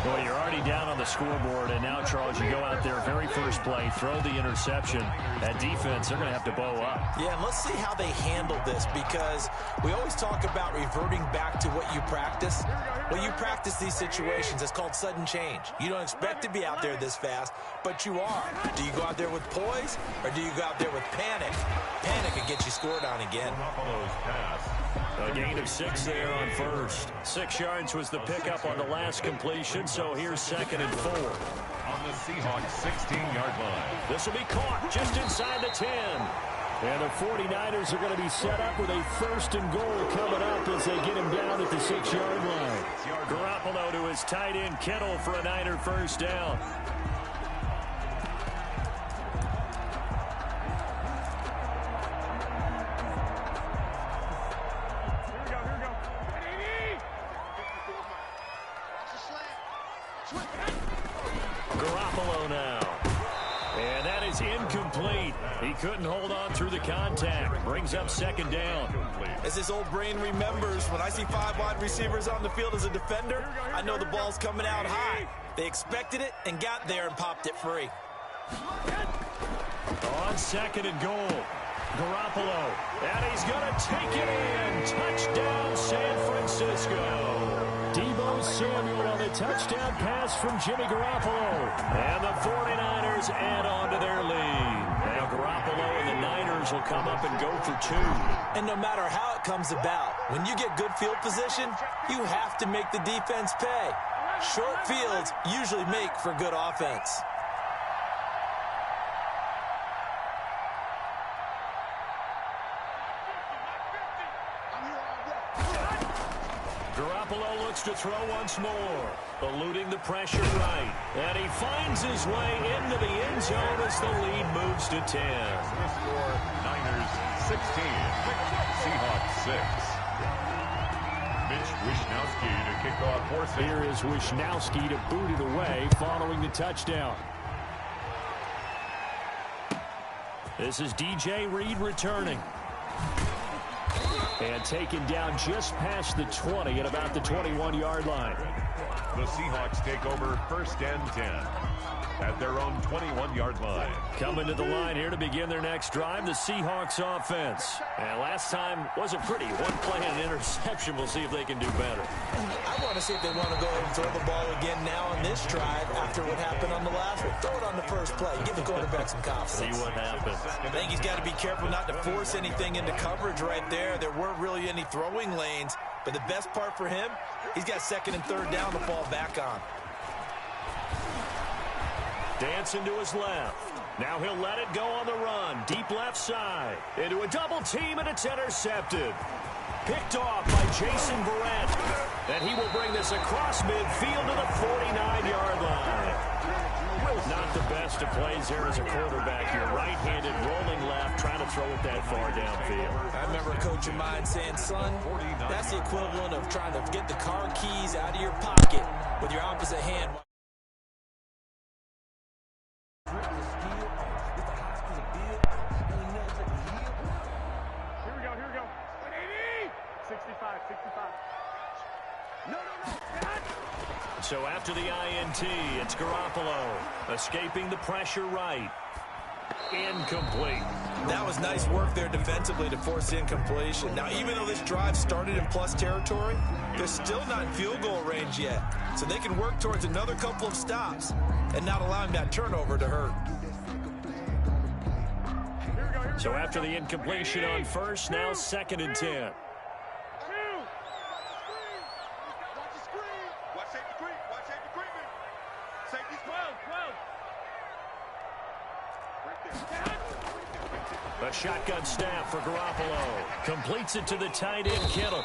Well, you're already down on the scoreboard, and now, Charles, you go out there, very first play, throw the interception. That defense, they're going to have to bow up. Yeah, and let's see how they handle this, because we always talk about reverting back to what you practice. Well, you practice these situations. It's called sudden change. You don't expect to be out there this fast, but you are. Do you go out there with poise, or do you go out there with panic? Panic can get you scored on again. A gain of 6 there on first. 6 yards was the pickup on the last completion, so here's second and 4. On the Seahawks 16-yard line. This will be caught just inside the 10. And the 49ers are going to be set up with a first and goal coming up as they get him down at the 6-yard line. Garoppolo to his tight end Kittle for a Niner first down. Garoppolo now. And that is incomplete. He couldn't hold on through the contact. Brings up second down. As his old brain remembers, when I see 5 wide receivers on the field as a defender, I know the ball's coming out high. They expected it and got there and popped it free. On second and goal, Garoppolo. And he's going to take it in. Touchdown, San Francisco. Deebo Samuel on the touchdown pass from Jimmy Garoppolo. And the 49ers add on to their lead. Now Garoppolo and the Niners will come up and go for 2. And no matter how it comes about, when you get good field position, you have to make the defense pay. Short fields usually make for good offense. Garoppolo looks to throw once more, eluding the pressure right. And he finds his way into the end zone as the lead moves to 10. The score, Niners 16, Seahawks 6. Mitch Wishnowsky to kick off for Saints. Here is Wishnowsky to boot it away following the touchdown. This is DJ Reed returning. And taken down just past the 20 at about the 21-yard line. The Seahawks take over 1st and 10 at their own 21-yard line. Coming to the line here to begin their next drive, the Seahawks offense. And last time wasn't pretty. One play and an interception. We'll see if they can do better. I want to see if they want to go ahead and throw the ball again now on this drive after what happened on the last one. Throw it on the first play. Give the quarterback some confidence. See what happens. I think he's got to be careful not to force anything into coverage right there. There weren't really any throwing lanes. But the best part for him, he's got 2nd and 3rd down to fall back on. Dancing to his left. Now he'll let it go on the run. Deep left side. Into a double team, and it's intercepted. Picked off by Jason Verrett. And he will bring this across midfield to the 49-yard line. Not the best of plays there as a quarterback. You're right-handed, rolling left, trying to throw it that far downfield. I remember a coach of mine saying, son, that's the equivalent of trying to get the car keys out of your pocket with your opposite hand. Here we go. 65. No. So after the INT, it's Garoppolo escaping the pressure right. Incomplete. That was nice work there defensively to force the incompletion. Now, even though this drive started in plus territory, they're still not in field goal range yet. So they can work towards another couple of stops and not allowing that turnover to hurt. So after the incompletion on first, now 2nd and 10. A shotgun snap for Garoppolo. Completes it to the tight end, Kittle.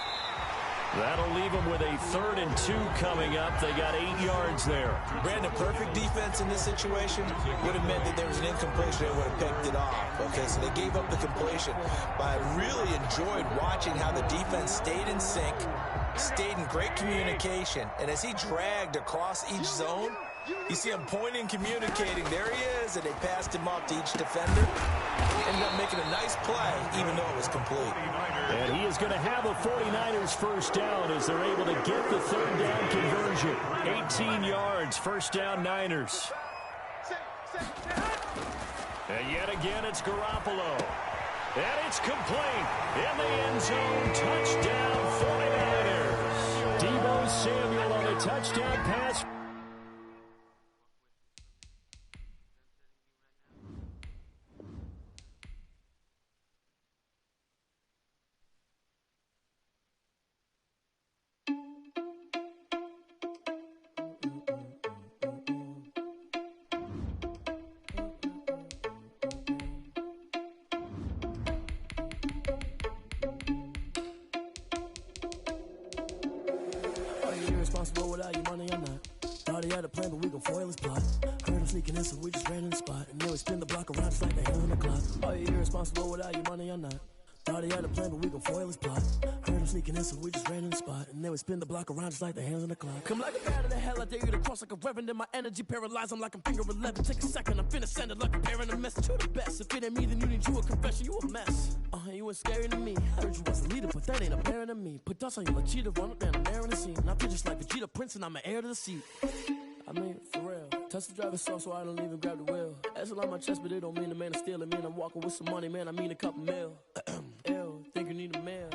That'll leave them with a 3rd and 2 coming up. They got 8 yards there. Brandon, perfect defense in this situation would have meant that there was an incompletion. They would have picked it off. Okay, so they gave up the completion. But I really enjoyed watching how the defense stayed in sync, stayed in great communication. And as he dragged across each zone, you see him pointing, communicating. There he is, and they passed him off to each defender. Ended up making a nice play, even though it was complete. And he is going to have a 49ers first down as they're able to get the 3rd down conversion. 18 yards, first down Niners. And yet again, it's Garoppolo. And it's complete. In the end zone, touchdown 49ers. Deebo Samuel on a touchdown pass. Irresponsible without your money or not. Thought he had a plan, but we gon' foil his plot. Heard him sneaking in, so we just ran in the spot. And then we spin the block around just like the hell in the clock. Are you irresponsible without your money or not? Thought he had a plan, but we gon' foil his plot. Heard him sneaking in, so we just ran in the spot. And then we spin the block around just like the hands on the clock. Come like a bat of the hell, I dare you to cross like a reverend. And my energy paralyzed, I'm like I'm finger 11. Take a second, I'm finna send it like a parent a message. You the best, if it ain't me, then you need you a confession. You a mess, you ain't scary to me. Heard you was a leader, but that ain't apparent to me. Put dust on you like cheetah, run up down the air in the scene. I feel just like Vegeta Prince, and I'm an heir to the seat. I mean, for real. Touch the driver's soft, so I don't even grab the wheel. That's on my chest, but it don't mean the man is stealing. Man, I'm walking with some money, man, I mean a couple mil. Ew, think you need a mail.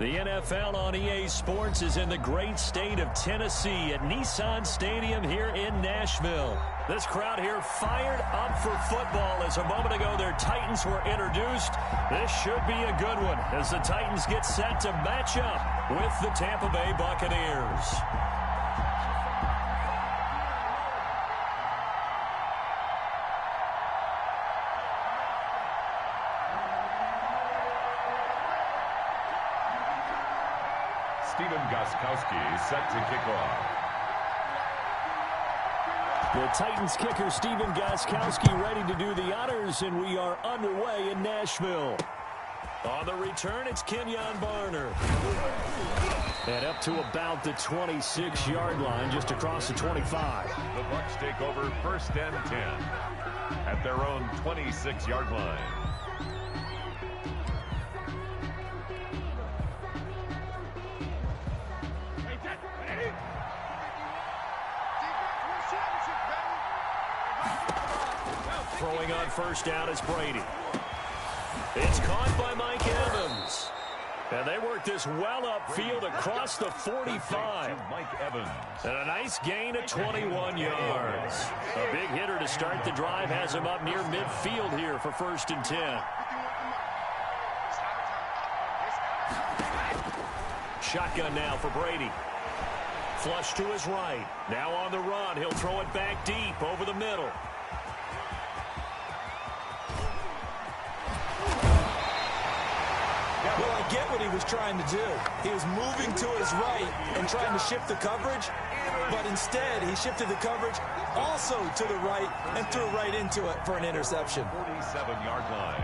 The NFL on EA Sports is in the great state of Tennessee at Nissan Stadium here in Nashville. This crowd here fired up for football as a moment ago their Titans were introduced. This should be a good one as the Titans get set to match up with the Tampa Bay Buccaneers. Stephen Gostkowski set to kick off. The Titans kicker Stephen Gostkowski ready to do the honors, and we are underway in Nashville. On the return, it's Kenyon Barner. And up to about the 26-yard line, just across the 25. The Bucs take over 1st and 10. at their own 26-yard line. Throwing on first down is Brady. It's caught by Mike Evans. And they work this well upfield across the 45. Mike Evans. And a nice gain of 21 yards. A big hitter to start the drive has him up near midfield here for 1st and 10. Shotgun now for Brady. Flush to his right. Now on the run. He'll throw it back deep over the middle. Well, I get what he was trying to do. He was moving to his right and trying to shift the coverage, but instead he shifted the coverage also to the right and threw right into it for an interception. 47-yard line.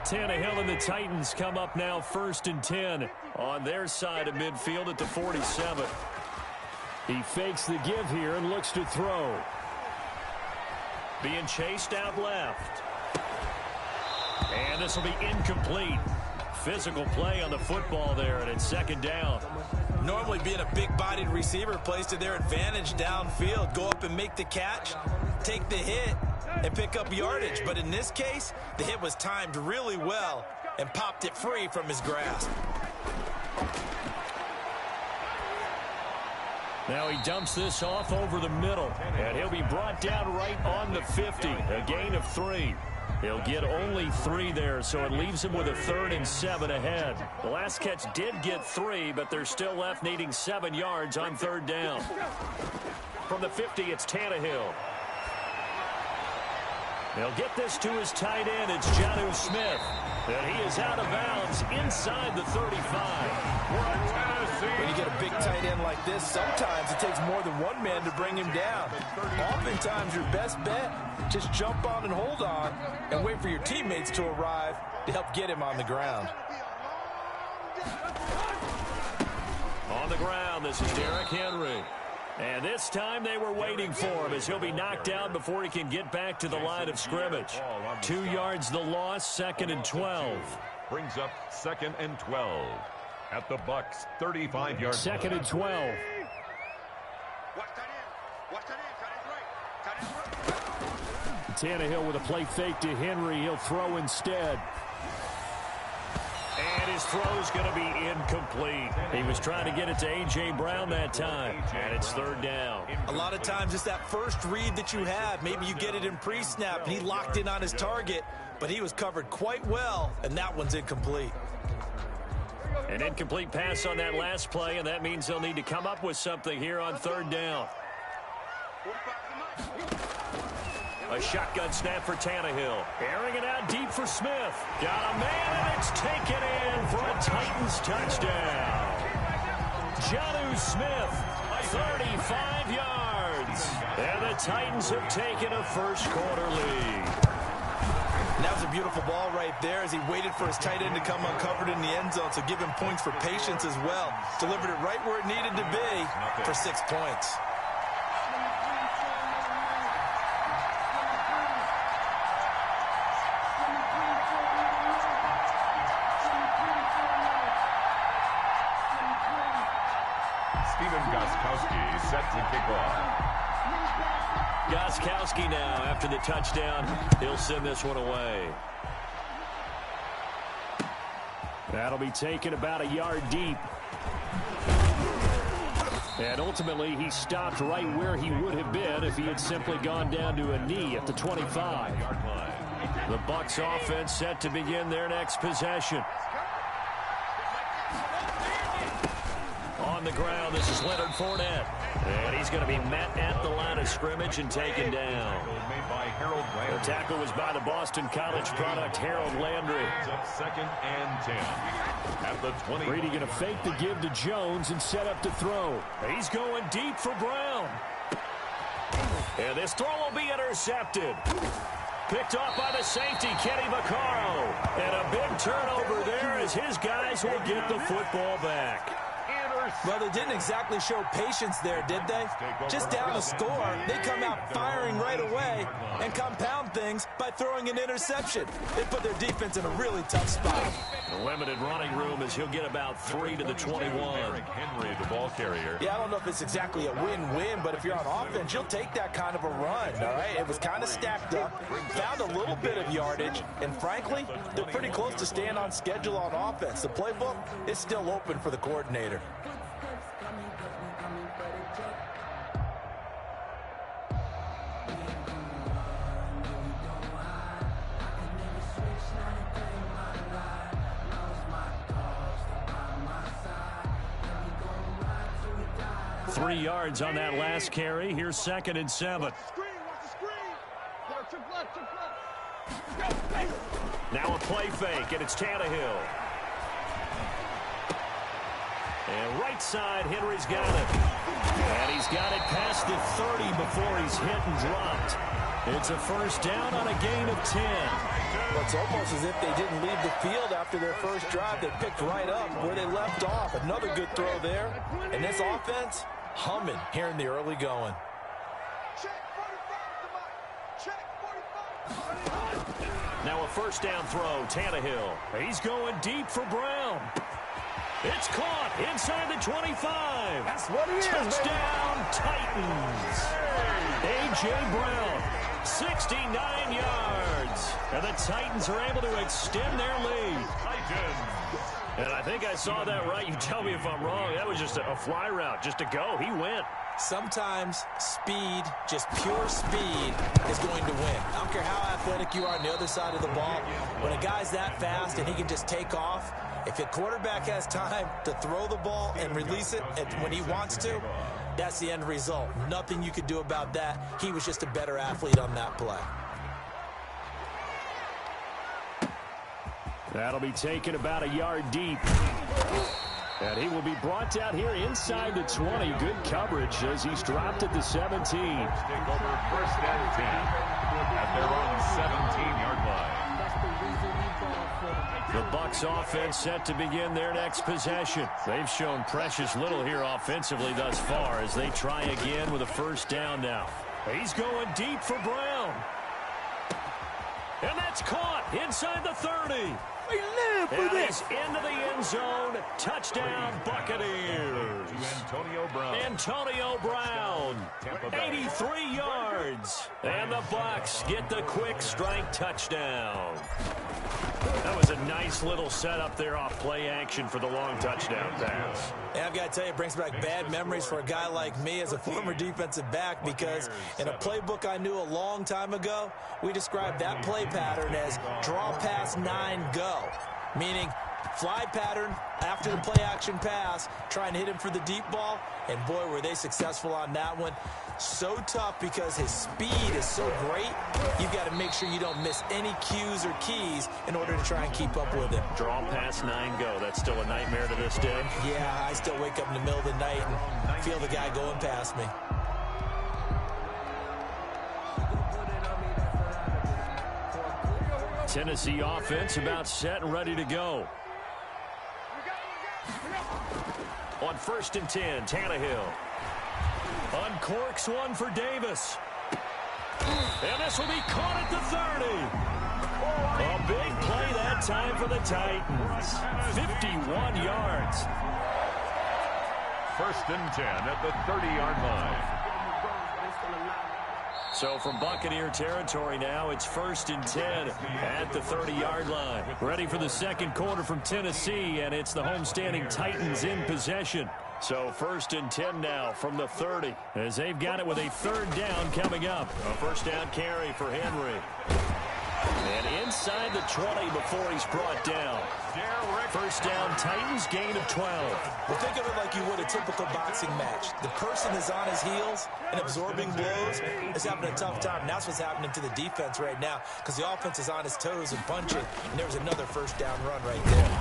Tannehill and the Titans come up now 1st and 10 on their side of midfield at the 47. He fakes the give here and looks to throw. Being chased out left. And this will be incomplete. Physical play on the football there, and it's 2nd down. Normally being a big-bodied receiver plays to their advantage downfield. Go up and make the catch, take the hit, and pick up yardage. But in this case, the hit was timed really well and popped it free from his grasp. Now he dumps this off over the middle, and he'll be brought down right on the 50, a gain of 3. He'll get only 3 there, so it leaves him with a 3rd and 7 ahead. The last catch did get 3, but they're still left needing 7 yards on 3rd down. From the 50, it's Tannehill. They'll get this to his tight end. It's Jonnu Smith. And he is out of bounds inside the 35. When you get a big tight end like this, sometimes it takes more than one man to bring him down. Oftentimes, your best bet, just jump on and hold on and wait for your teammates to arrive to help get him on the ground. On the ground, this is Derrick Henry. And this time they were waiting for him as he'll be knocked down before he can get back to the line of scrimmage. 2 yards the loss, 2nd and 12. Brings up 2nd and 12 at the Bucs' 35-yard line. 2nd and 12. Tannehill with a play fake to Henry. He'll throw instead. And his throw's going to be incomplete. He was trying to get it to A.J. Brown that time, and it's 3rd down. A lot of times it's that first read that you have. Maybe you get it in pre-snap, and he locked in on his target, but he was covered quite well, and that one's incomplete. An incomplete pass on that last play, and that means they'll need to come up with something here on 3rd down. A shotgun snap for Tannehill. Airing it out deep for Smith. Got a man, and it's taken in for a Titans touchdown. Jonnu Smith, 35 yards. And the Titans have taken a first-quarter lead. And that was a beautiful ball right there as he waited for his tight end to come uncovered in the end zone, so give him points for patience as well. Delivered it right where it needed to be for 6 points. Set to kick off. Gostkowski now after the touchdown. He'll send this one away. That'll be taken about a yard deep. And ultimately he stopped right where he would have been if he had simply gone down to a knee at the 25. The Bucs offense set to begin their next possession. On the ground, this is Leonard Fournette. And he's going to be met at the line of scrimmage and taken down. The tackle was by the Boston College product, Harold Landry. 2nd and 10 at the 20. Brady going to fake the give to Jones and set up to throw. He's going deep for Brown. And this throw will be intercepted. Picked off by the safety, Kenny Vaccaro. And a big turnover there as his guys will get the football back. Well, they didn't exactly show patience there, did they? Just down a score, they come out firing right away and compound things by throwing an interception. They put their defense in a really tough spot. The limited running room as he'll get about 3 to the 21. Henry, the ball carrier. Yeah, I don't know if it's exactly a win-win, but if you're on offense, you'll take that kind of a run, all right? It was kind of stacked up, found a little bit of yardage, and frankly, they're pretty close to staying on schedule on offense. The playbook is still open for the coordinator. Three yards on that last carry. Here's 2nd and 7. Now a play fake, and it's Tannehill. And right side, Henry's got it. And he's got it past the 30 before he's hit and dropped. It's a first down on a gain of 10. Well, it's almost as if they didn't leave the field after their first drive. They picked right up where they left off. Another good throw there. And this offense, humming here in the early going. Now a first down throw, Tannehill. He's going deep for Brown. It's caught inside the 25. That's what he is. Touchdown, Titans. A.J. Brown, 69 yards. And the Titans are able to extend their lead. And I think I saw that right. You tell me if I'm wrong. That was just a fly route, just to go. He went. Sometimes speed, just pure speed, is going to win. I don't care how athletic you are on the other side of the ball. When a guy's that fast and he can just take off, if a quarterback has time to throw the ball and release it when he wants to, that's the end result. Nothing you could do about that. He was just a better athlete on that play. That'll be taken about a yard deep. And he will be brought down here inside the 20. Good coverage as he's dropped at the 17. Take over 1st and 10 at their own 17-yard line. The Bucs offense set to begin their next possession. They've shown precious little here offensively thus far as they try again with a first down now. He's going deep for Brown. And that's caught inside the 30. We live for this. Into the end zone. Touchdown, Buccaneers. Antonio Brown. 83 yards. And the Bucs get the quick strike touchdown. That was a nice little setup there off play action for the long touchdown pass. Yeah, I've got to tell you, it brings back bad memories for a guy like me as a former defensive back, because in a playbook I knew a long time ago, we described that play pattern as draw pass 9 go, meaning fly pattern after the play action pass, trying to hit him for the deep ball, and boy, were they successful on that one. So tough because his speed is so great, you've got to make sure you don't miss any cues or keys in order to try and keep up with him. Draw pass 9 go. That's still a nightmare to this day. Yeah, I still wake up in the middle of the night and feel the guy going past me. Tennessee offense about set and ready to go. On 1st and 10, Tannehill uncorks one for Davis. And this will be caught at the 30. A big play that time for the Titans. 51 yards. 1st and 10 at the 30-yard line. So from Buccaneer territory now, it's 1st and 10 at the 30-yard line. Ready for the second quarter from Tennessee, and it's the homestanding Titans in possession. So 1st and 10 now from the 30 as they've got it with a 3rd down coming up. A first down carry for Henry. And inside the 20 before he's brought down. First down, Titans, gain of 12. Well, think of it like you would a typical boxing match. The person is on his heels and absorbing blows is having a tough time. And that's what's happening to the defense right now, because the offense is on his toes and punching. And there was another first down run right there.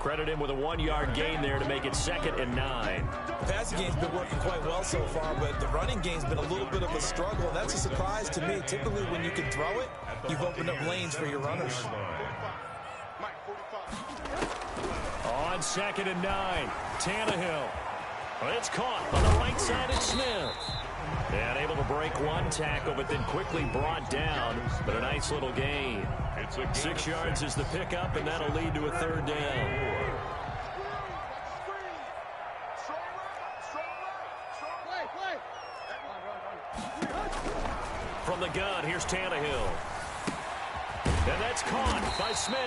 Credit him with a 1-yard gain there to make it 2nd and 9. The passing game's been working quite well so far, but the running game's been a little bit of a struggle, and that's a surprise to me. Typically, when you can throw it, you've opened up lanes for your runners. On on 2nd and 9. Tannehill. It's caught on the right side of Smith. And able to break one tackle, but then quickly brought down. But a nice little gain. 6 yards is the pickup, and that'll lead to a 3rd down. From the gun, here's Tannehill. And that's caught by Smith.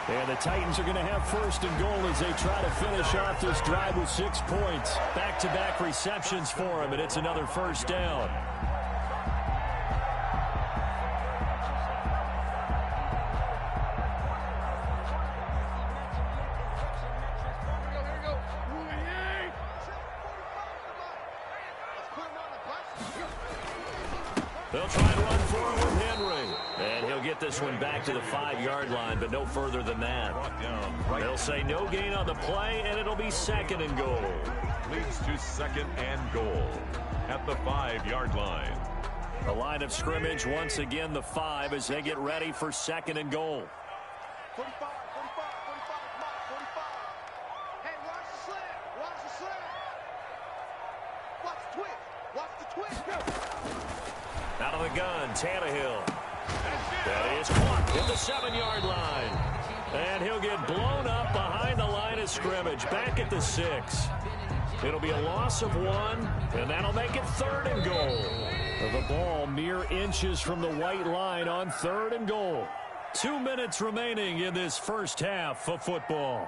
And the Titans are going to have 1st and goal as they try to finish off this drive with 6 points. Back-to-back receptions for him, and it's another 1st down. They'll try to run forward with Henry. And he'll get this one back to the 5-yard line, but no further than that. They'll say no gain on the play, and it'll be 2nd and goal. Leads to 2nd and goal at the 5-yard line. The line of scrimmage, once again, the 5 as they get ready for 2nd and goal. 45, 45, 45. Hey, watch the slant. Watch the slant. Watch the twitch. Watch the twitch. Go. Out of the gun, Tannehill. That is caught at the 7-yard line. And he'll get blown up behind the line of scrimmage, back at the 6. It'll be a loss of 1, and that'll make it 3rd and goal. The ball mere inches from the white line on 3rd and goal. 2 minutes remaining in this first half of football.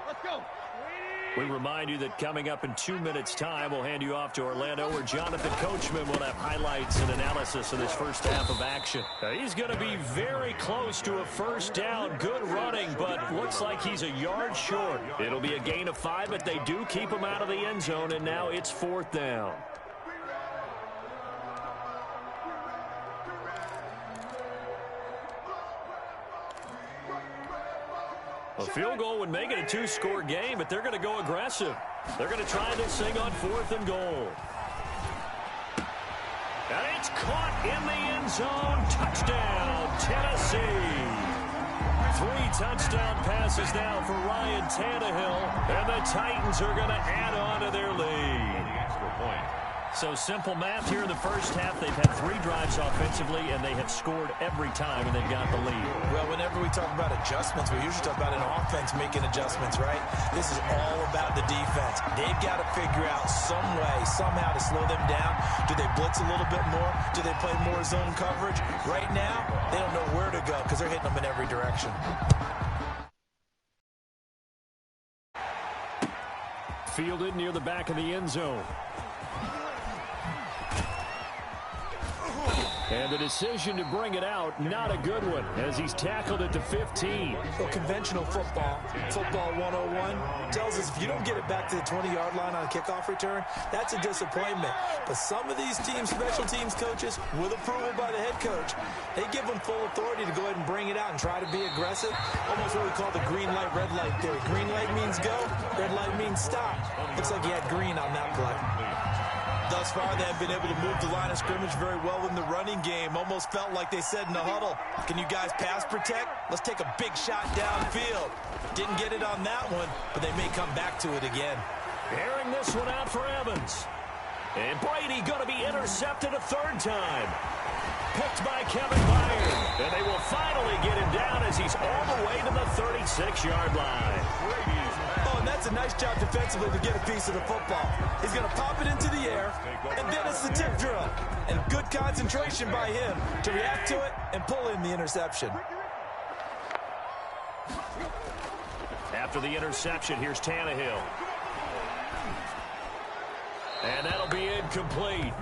Let's go. We remind you that coming up in 2 minutes' time, we'll hand you off to Orlando, where Jonathan Coachman will have highlights and analysis of this first half of action. Now, he's going to be very close to a 1st down. Good running, but looks like he's a yard short. It'll be a gain of 5, but they do keep him out of the end zone, and now it's 4th down. A field goal would make it a 2-score game, but they're going to go aggressive. They're going to try this thing on 4th and goal. And it's caught in the end zone. Touchdown, Tennessee. 3 touchdown passes now for Ryan Tannehill, and the Titans are going to add on to their lead. The extra point. So simple math here in the first half. They've had 3 drives offensively, and they have scored every time, and they've got the lead. Well, whenever we talk about adjustments, we usually talk about an offense making adjustments, right? This is all about the defense. They've got to figure out some way, somehow to slow them down. Do they blitz a little bit more? Do they play more zone coverage? Right now, they don't know where to go because they're hitting them in every direction. Fielded near the back of the end zone. And the decision to bring it out, not a good one, as he's tackled at the 15. Well, conventional football 101, tells us if you don't get it back to the 20-yard line on a kickoff return, that's a disappointment. But some of these teams, special teams coaches, with approval by the head coach, they give them full authority to go ahead and bring it out and try to be aggressive. Almost what we call the green light, red light theory. Green light means go, red light means stop. Looks like he had green on that play. Thus far, they have been able to move the line of scrimmage very well in the running game. Almost felt like they said in the huddle, can you guys pass protect? Let's take a big shot downfield. Didn't get it on that one, but they may come back to it again. Airing this one out for Evans. And Brady going to be intercepted a 3rd time. Picked by Kevin Byard. And they will finally get him down as he's all the way to the 36-yard line. Oh, and that's a nice job defensively to get a piece of the football. He's going to pop it into the air, and then it's the tip drill. And good concentration by him to react to it and pull in the interception. After the interception, here's Tannehill. And that'll be incomplete.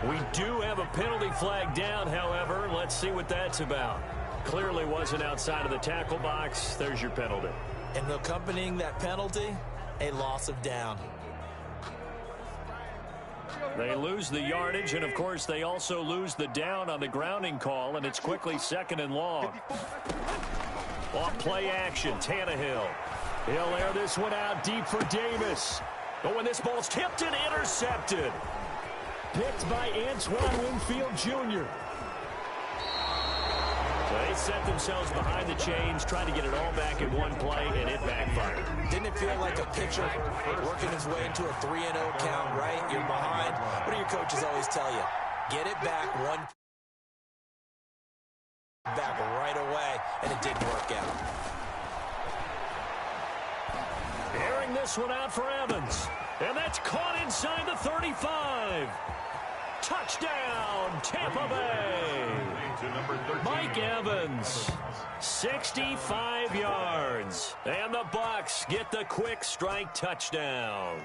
We do have a penalty flag down, however. Let's see what that's about. Clearly wasn't outside of the tackle box. There's your penalty. And accompanying that penalty, a loss of down. They lose the yardage, and, of course, they also lose the down on the grounding call, and it's quickly 2nd and long. Off play action, Tannehill. He'll air this one out deep for Davis. Oh, and this ball's tipped and intercepted. Picked by Antoine Winfield Jr. They set themselves behind the chains, trying to get it all back in one play, and it backfired. Didn't it feel like a pitcher working his way into a 3-0 count, right? You're behind. What do your coaches always tell you? Get it back one back right away, and it didn't work out. Airing this one out for Evans. And that's caught inside the 35. Touchdown, Tampa Bay. Mike Evans, 65 yards. And the Bucs get the quick strike touchdown.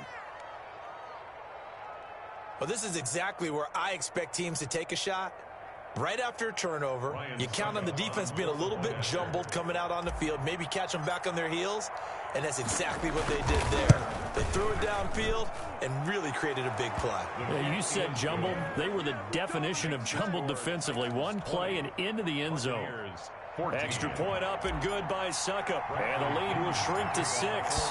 Well, this is exactly where I expect teams to take a shot. Right after a turnover, you count on the defense being a little bit jumbled coming out on the field, maybe catch them back on their heels, and that's exactly what they did there. They threw it downfield and really created a big play. Yeah, you said jumbled. They were the definition of jumbled defensively. One play and into the end zone. Extra point up and good by Suckup. And the lead will shrink to 6.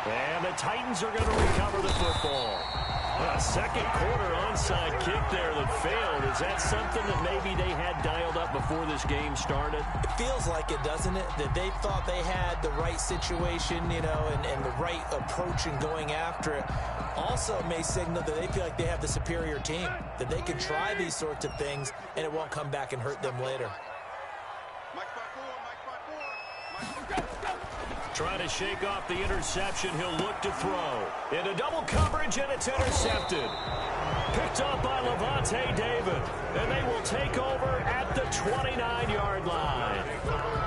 And the Titans are going to recover the football. A second quarter onside kick there that failed. Is that something that maybe they had dialed up before this game started? It feels like it, doesn't it? That they thought they had the right situation, you know, and the right approach in going after it. Also may signal that they feel like they have the superior team, that they can try these sorts of things and it won't come back and hurt them later. Trying to shake off the interception. He'll look to throw. Into double coverage, and it's intercepted. Picked up by Levante David. And they will take over at the 29-yard line.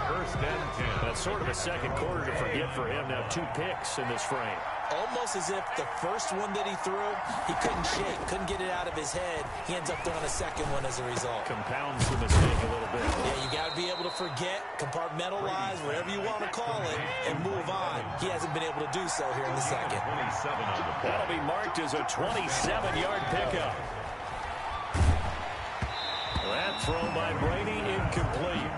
First and 10. That's sort of a second quarter to forget for him. Now 2 picks in this frame. Almost as if the first one that he threw, he couldn't shake, couldn't get it out of his head. He ends up throwing a second one as a result. Compounds the mistake a little bit. Yeah, you got to be able to forget, compartmentalize, whatever you want to call it, and move on. He hasn't been able to do so here in the second. That'll be marked as a 27-yard pickup. That throw by Brady incomplete.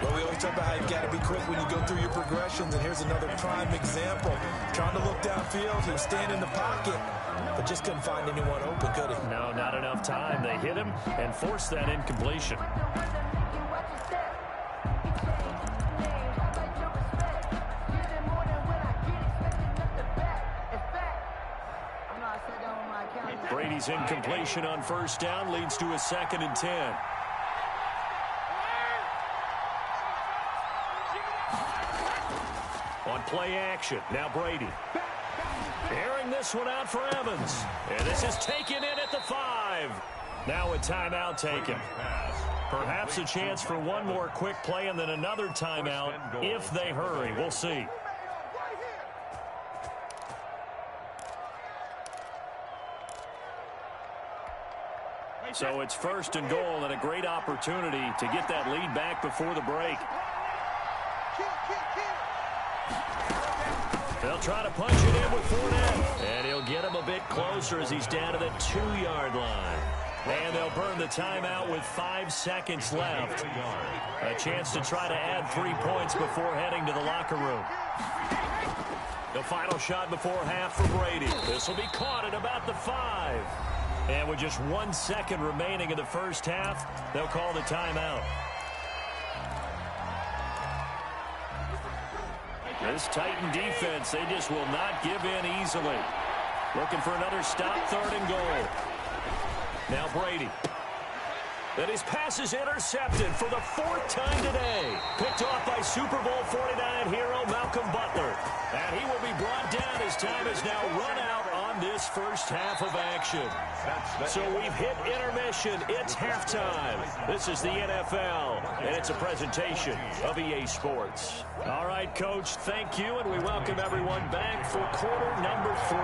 Well, we always talk about how you've got to be quick when you go through your progressions, and here's another prime example. Trying to look downfield, he was standing in the pocket, but just couldn't find anyone open, could he? No, not enough time. They hit him and forced that incompletion. Brady's incompletion on first down leads to a 2nd and 10. On play action, now Brady. Airing this one out for Evans. And this is taken in at the 5. Now a timeout taken. Perhaps a chance for one more quick play and then another timeout if they hurry. We'll see. So it's 1st and goal and a great opportunity to get that lead back before the break. They'll try to punch it in with Fournette. And he'll get him a bit closer as he's down to the 2-yard line. And they'll burn the timeout with 5 seconds left. A chance to try to add 3 points before heading to the locker room. The final shot before half for Brady. This will be caught at about the 5. And with just 1 second remaining in the first half, they'll call the timeout. This Titan defense, they just will not give in easily. Looking for another stop, 3rd and goal. Now Brady. And his pass is intercepted for the 4th time today. Picked off by Super Bowl 49 hero Malcolm Butler. And he will be brought down as time is now run out on this first half of action. So we've hit intermission. It's halftime. This is the NFL, and it's a presentation of EA Sports. All right, Coach, thank you, and we welcome everyone back for quarter number 3.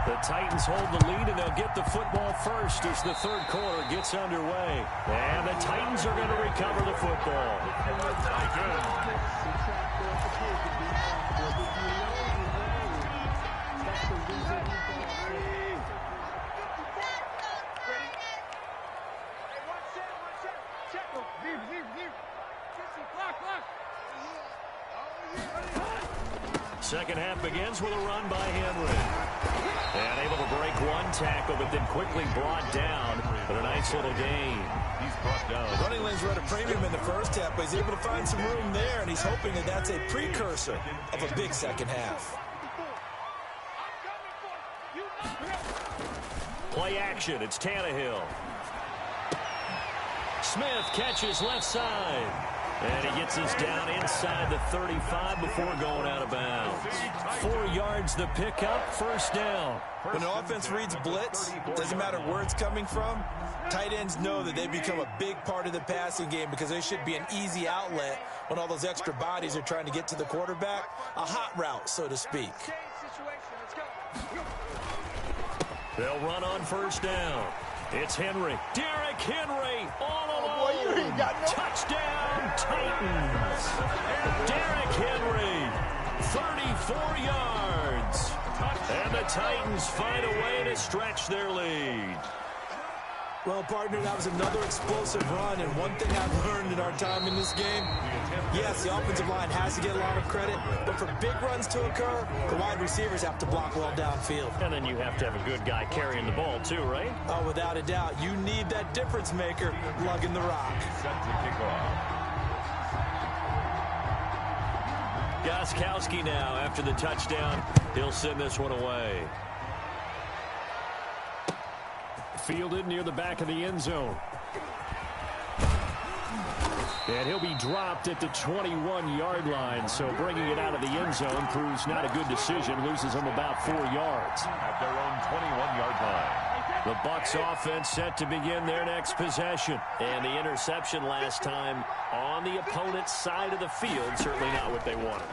The Titans hold the lead, and they'll get the football first as the 3rd quarter gets underway. And the Titans are going to recover the football. Second half begins with a run by Henry. And able to break one tackle, but then quickly brought down. But a nice little gain. He's brought down. Running lanes were at a premium in the first half, but he's able to find some room there, and he's hoping that that's a precursor of a big second half. Play action. It's Tannehill. Smith catches left side. And he gets us down inside the 35 before going out of bounds. 4 yards the pickup, first down. When an offense reads blitz, doesn't matter where it's coming from, tight ends know that they become a big part of the passing game because they should be an easy outlet when all those extra bodies are trying to get to the quarterback. A hot route, so to speak. They'll run on first down. It's Henry. Derrick Henry all alone. Boy, you ain't got no... Touchdown, Titans. Derrick Henry, 34 yards. And the Titans find a way to stretch their lead. Well, partner, that was another explosive run, and one thing I've learned in our time in this game, yes, the offensive line has to get a lot of credit, but for big runs to occur, the wide receivers have to block well downfield. And then you have to have a good guy carrying the ball too, right? Oh, without a doubt. You need that difference maker lugging the rock. Set to kick off. Gostkowski now after the touchdown. He'll send this one away. Fielded near the back of the end zone. And he'll be dropped at the 21-yard line, so bringing it out of the end zone proves not a good decision. Loses him about 4 yards. At their own 21-yard line. The Bucs offense set to begin their next possession. And the interception last time on the opponent's side of the field, certainly not what they wanted.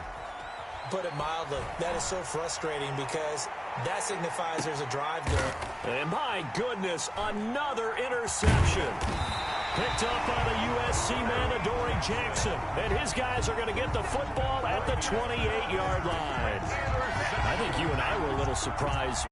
Put it mildly, that is so frustrating because that signifies there's a drive going. And my goodness, another interception. Picked up by the USC man, Adoree Jackson. And his guys are going to get the football at the 28-yard line. I think you and I were a little surprised